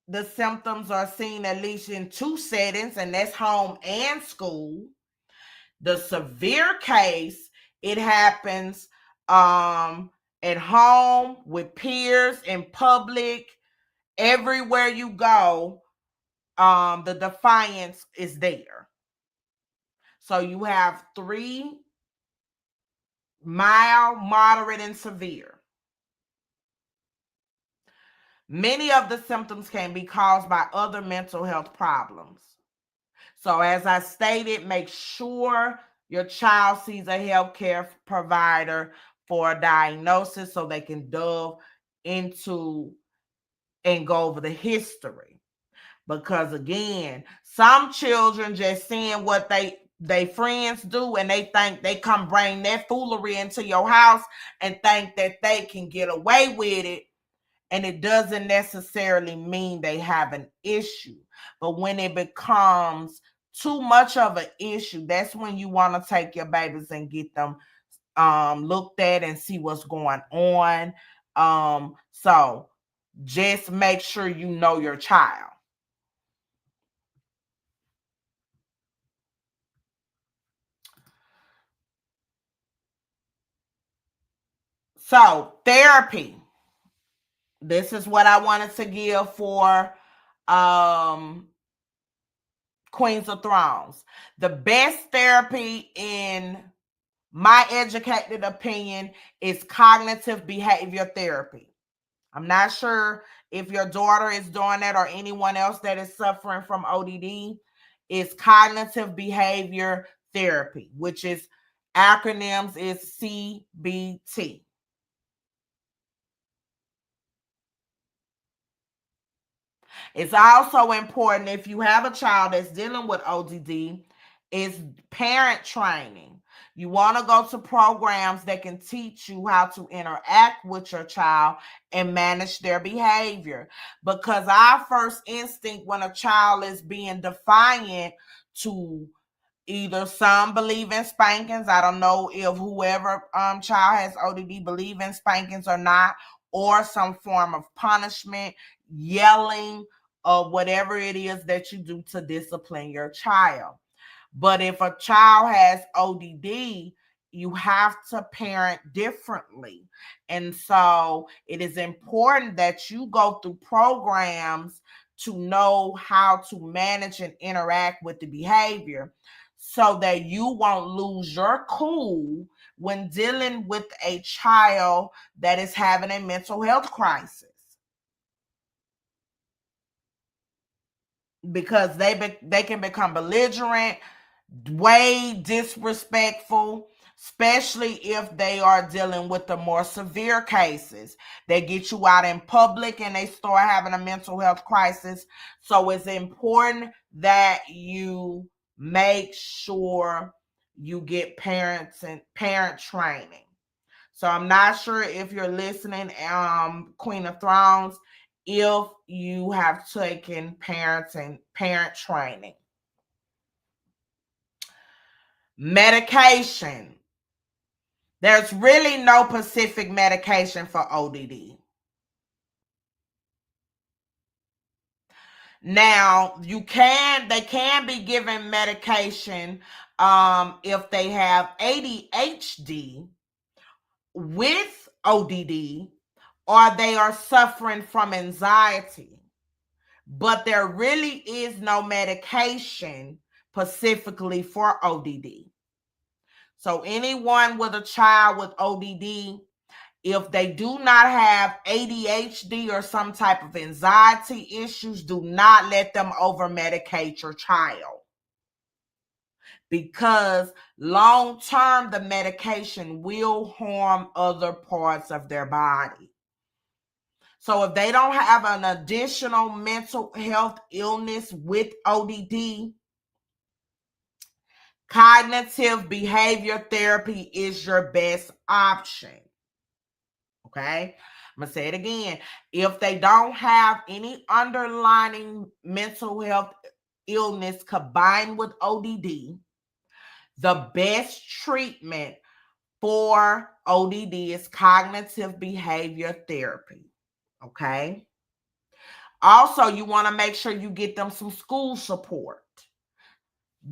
Speaker 2: the symptoms are seen at least in 2 settings, and that's home and school. The severe case, it happens at home, with peers, in public, everywhere you go. The defiance is there. So you have 3: mild, moderate, and severe. Many of the symptoms can be caused by other mental health problems. So as I stated, make sure your child sees a healthcare provider for a diagnosis so they can delve into and go over the history. Because again, some children just seeing what they friends do, and they think they come bring that foolery into your house and think that they can get away with it. And it doesn't necessarily mean they have an issue. But when it becomes too much of an issue, that's when you want to take your babies and get them looked at and see what's going on. So just make sure you know your child. So therapy. This is what I wanted to give for Queens of Thrones. The best therapy, in my educated opinion, is cognitive behavior therapy. I'm not sure if your daughter is doing that or anyone else that is suffering from ODD. It's cognitive behavior therapy, which is acronyms is CBT. It's also important, if you have a child that's dealing with ODD, is parent training. You want to go to programs that can teach you how to interact with your child and manage their behavior. Because our first instinct when a child is being defiant to either, some believe in spankings. I don't know if whoever child has ODD believe in spankings or not, or some form of punishment, yelling, or whatever it is that you do to discipline your child. But if a child has ODD, you have to parent differently. And so it is important that you go through programs to know how to manage and interact with the behavior, so that you won't lose your cool when dealing with a child that is having a mental health crisis. Because they can become belligerent, way disrespectful, especially if they are dealing with the more severe cases. They get you out in public and they start having a mental health crisis. So it's important that you make sure you get parents and parent training. So I'm not sure if you're listening, Queen of Thrones, if you have taken parents and parent training. Medication. There's really no specific medication for ODD. Now, they can be given medication if they have ADHD with ODD, or they are suffering from anxiety. But there really is no medication specifically for ODD. So anyone with a child with ODD, if they do not have ADHD or some type of anxiety issues, do not let them over-medicate your child. Because long-term, the medication will harm other parts of their body. So if they don't have an additional mental health illness with ODD, cognitive behavior therapy is your best option. Okay? I'm going to say it again. If they don't have any underlying mental health illness combined with ODD, the best treatment for ODD is cognitive behavior therapy. Okay? Also, you want to make sure you get them some school support.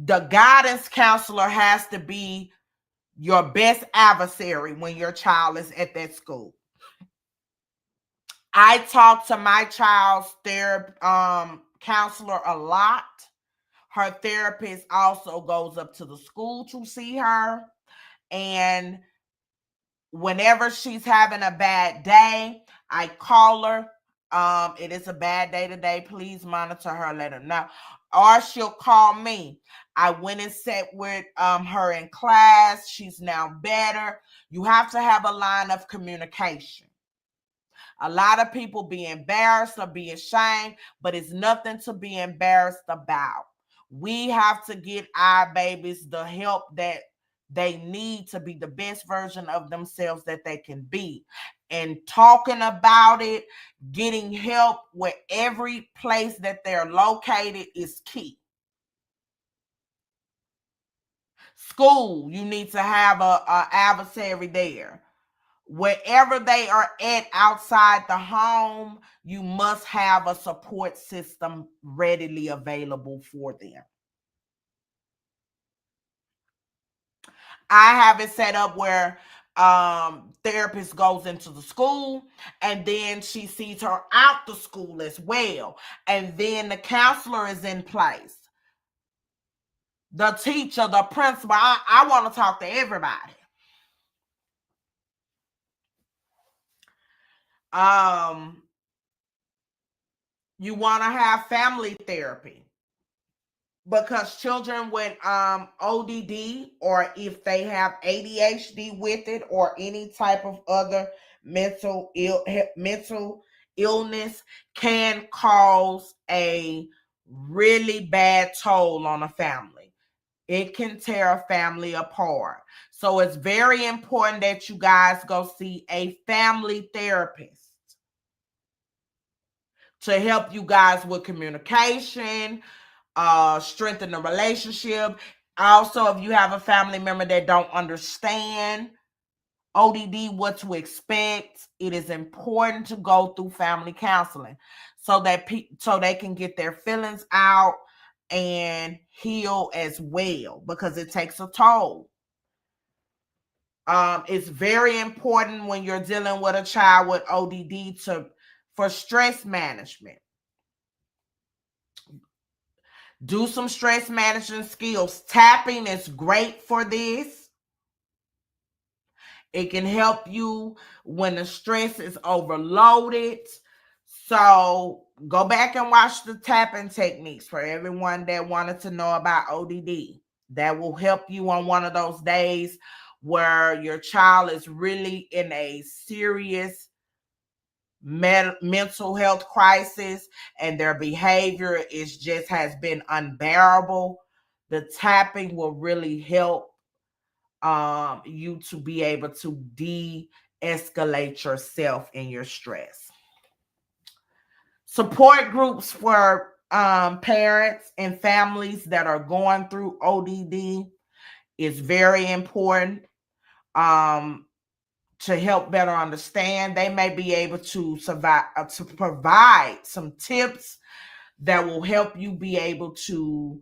Speaker 2: The guidance counselor has to be your best adversary when your child is at that school. I talk to my child's counselor a lot. Her therapist also goes up to the school to see her. And whenever she's having a bad day, I call her. It is a bad day today. Please monitor her, let her know. Or she'll call me. I went and sat with her in class. She's now better. You have to have a line of communication. A lot of people be embarrassed or be ashamed, but it's nothing to be embarrassed about. We have to get our babies the help that they need to be the best version of themselves that they can be. And talking about it, getting help with every place that they're located is key. School, you need to have a adversary there. Wherever they are at outside the home, you must have a support system readily available for them. I have it set up where therapist goes into the school and then she sees her out the school as well. And then the counselor is in place. The teacher, the principal, I want to talk to everybody. You want to have family therapy. Because children with ODD, or if they have ADHD with it, or any type of other mental illness, can cause a really bad toll on a family. It can tear a family apart. So it's very important that you guys go see a family therapist to help you guys with communication, strengthen the relationship. Also, if you have a family member that don't understand ODD, what to expect, it is important to go through family counseling so that so they can get their feelings out and heal as well, because it takes a toll. It's very important when you're dealing with a child with ODD for stress management. Do some stress management skills. Tapping is great for this. It can help you when the stress is overloaded. So go back and watch the tapping techniques for everyone that wanted to know about ODD. That will help you on one of those days where your child is really in a serious mental health crisis and their behavior has been unbearable. The tapping will really help you to be able to de-escalate yourself in your stress. Support groups for parents and families that are going through ODD is very important. To help better understand, they may be able to provide some tips that will help you be able to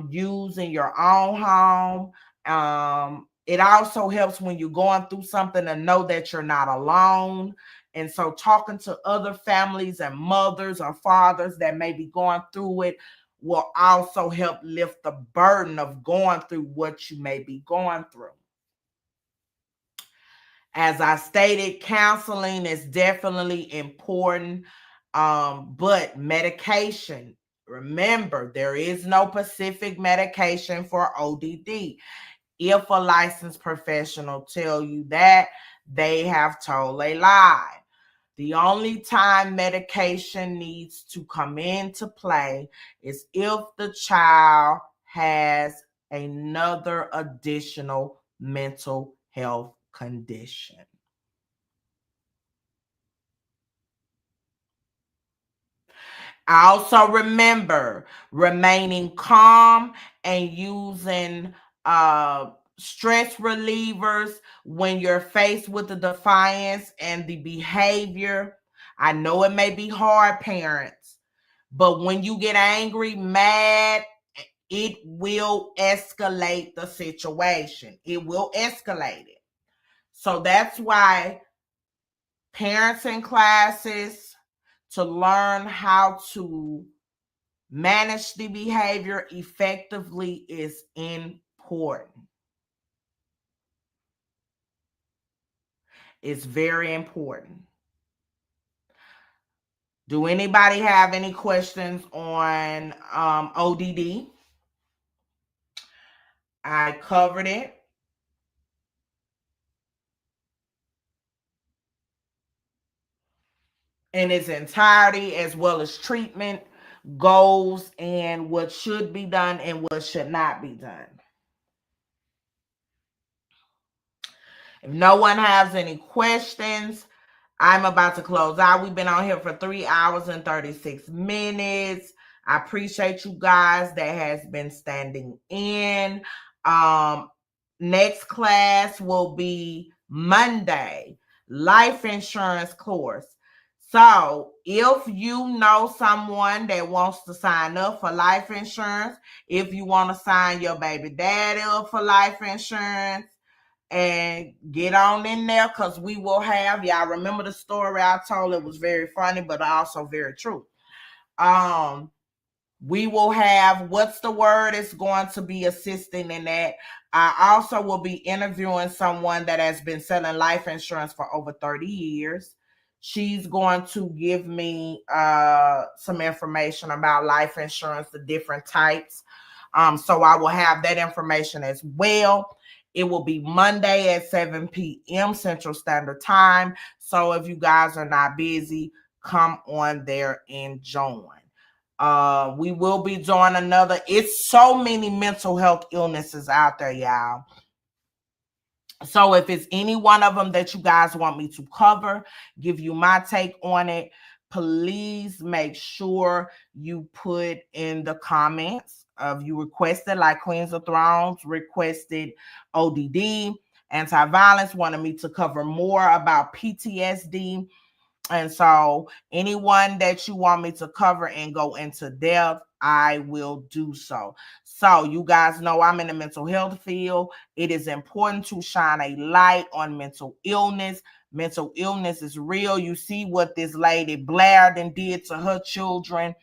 Speaker 2: use in your own home. It also helps when you're going through something to know that you're not alone. And so talking to other families and mothers or fathers that may be going through it will also help lift the burden of going through what you may be going through. As I stated, counseling is definitely important, but medication, remember, there is no specific medication for ODD. If a licensed professional tell you that, they have told a lie. The only time medication needs to come into play is if the child has another additional mental health condition. Also remember, remaining calm and using stress relievers when you're faced with the defiance and the behavior. I know it may be hard, parents, but when you get angry, mad, it will escalate the situation. It will escalate it. So that's why parents in classes, to learn how to manage the behavior effectively is important. It's very important. Do anybody have any questions on ODD? I covered it. In its entirety, as well as treatment goals and what should be done and what should not be done. If no one has any questions, I'm about to close out. We've been on here for 3 hours and 36 minutes. I appreciate you guys that has been standing in. Next class will be Monday, life insurance course. So if you know someone that wants to sign up for life insurance, if you want to sign your baby daddy up for life insurance, and get on in there, because we will have, y'all remember the story I told? It was very funny, but also very true. We will have, what's the word, is going to be assisting in that. I also will be interviewing someone that has been selling life insurance for over 30 years. She's going to give me some information about life insurance, the different types. So I will have that information as well. It will be Monday at 7 p.m. Central Standard Time. So if you guys are not busy, come on there and join. We will be doing another. It's so many mental health illnesses out there, y'all. So if it's any one of them that you guys want me to cover, give you my take on it, please make sure you put in the comments of you requested, like Queens of Thrones requested ODD, anti-violence, wanted me to cover more about PTSD. And so anyone that you want me to cover and go into depth, I will do so. So you guys know I'm in the mental health field. It is important to shine a light on mental illness. Mental illness is real. You see what this lady Blair did to her children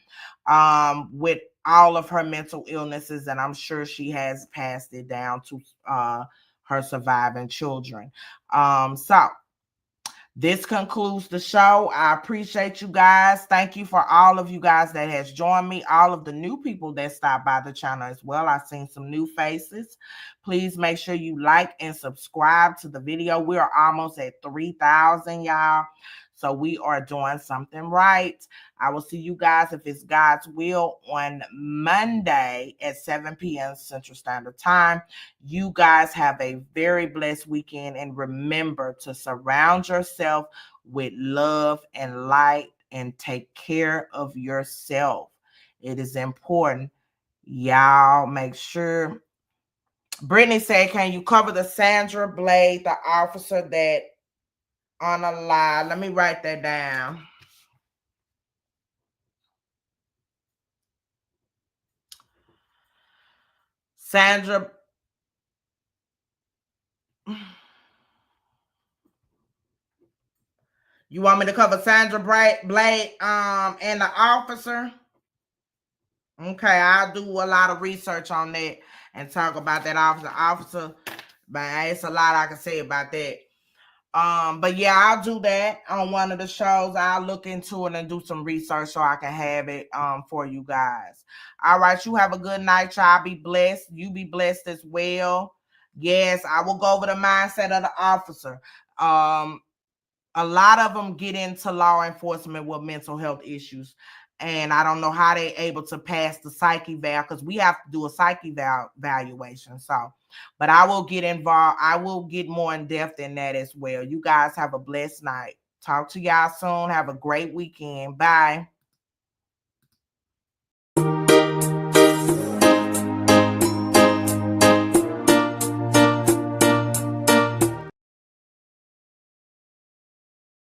Speaker 2: with all of her mental illnesses, and I'm sure she has passed it down to her surviving children. So this concludes the show. I appreciate you guys. Thank you for all of you guys that has joined me, all of the new people that stopped by the channel as well. I've seen some new faces. Please make sure you like and subscribe to the video. We are almost at 3,000, y'all. So we are doing something right. I will see you guys, if it's God's will, on Monday at 7 p.m. Central Standard Time. You guys have a very blessed weekend, and remember to surround yourself with love and light and take care of yourself. It is important. Y'all make sure. Brittany said, can you cover the Sandra Blade, the officer that on a lie? Let me write that down. Sandra. You want me to cover Sandra Blade and the officer? Okay, I'll do a lot of research on that and talk about that officer. But it's a lot I can say about that. But yeah, I'll do that on one of the shows. I'll look into it and do some research so I can have it for you guys. All right, you have a good night, y'all. Be blessed. You be blessed as well. Yes, I will go over the mindset of the officer. A lot of them get into law enforcement with mental health issues. And I don't know how they're able to pass the psych eval, because we have to do a psych evaluation. So, but I will get involved. I will get more in depth in that as well. You guys have a blessed night. Talk to y'all soon. Have a great weekend. Bye.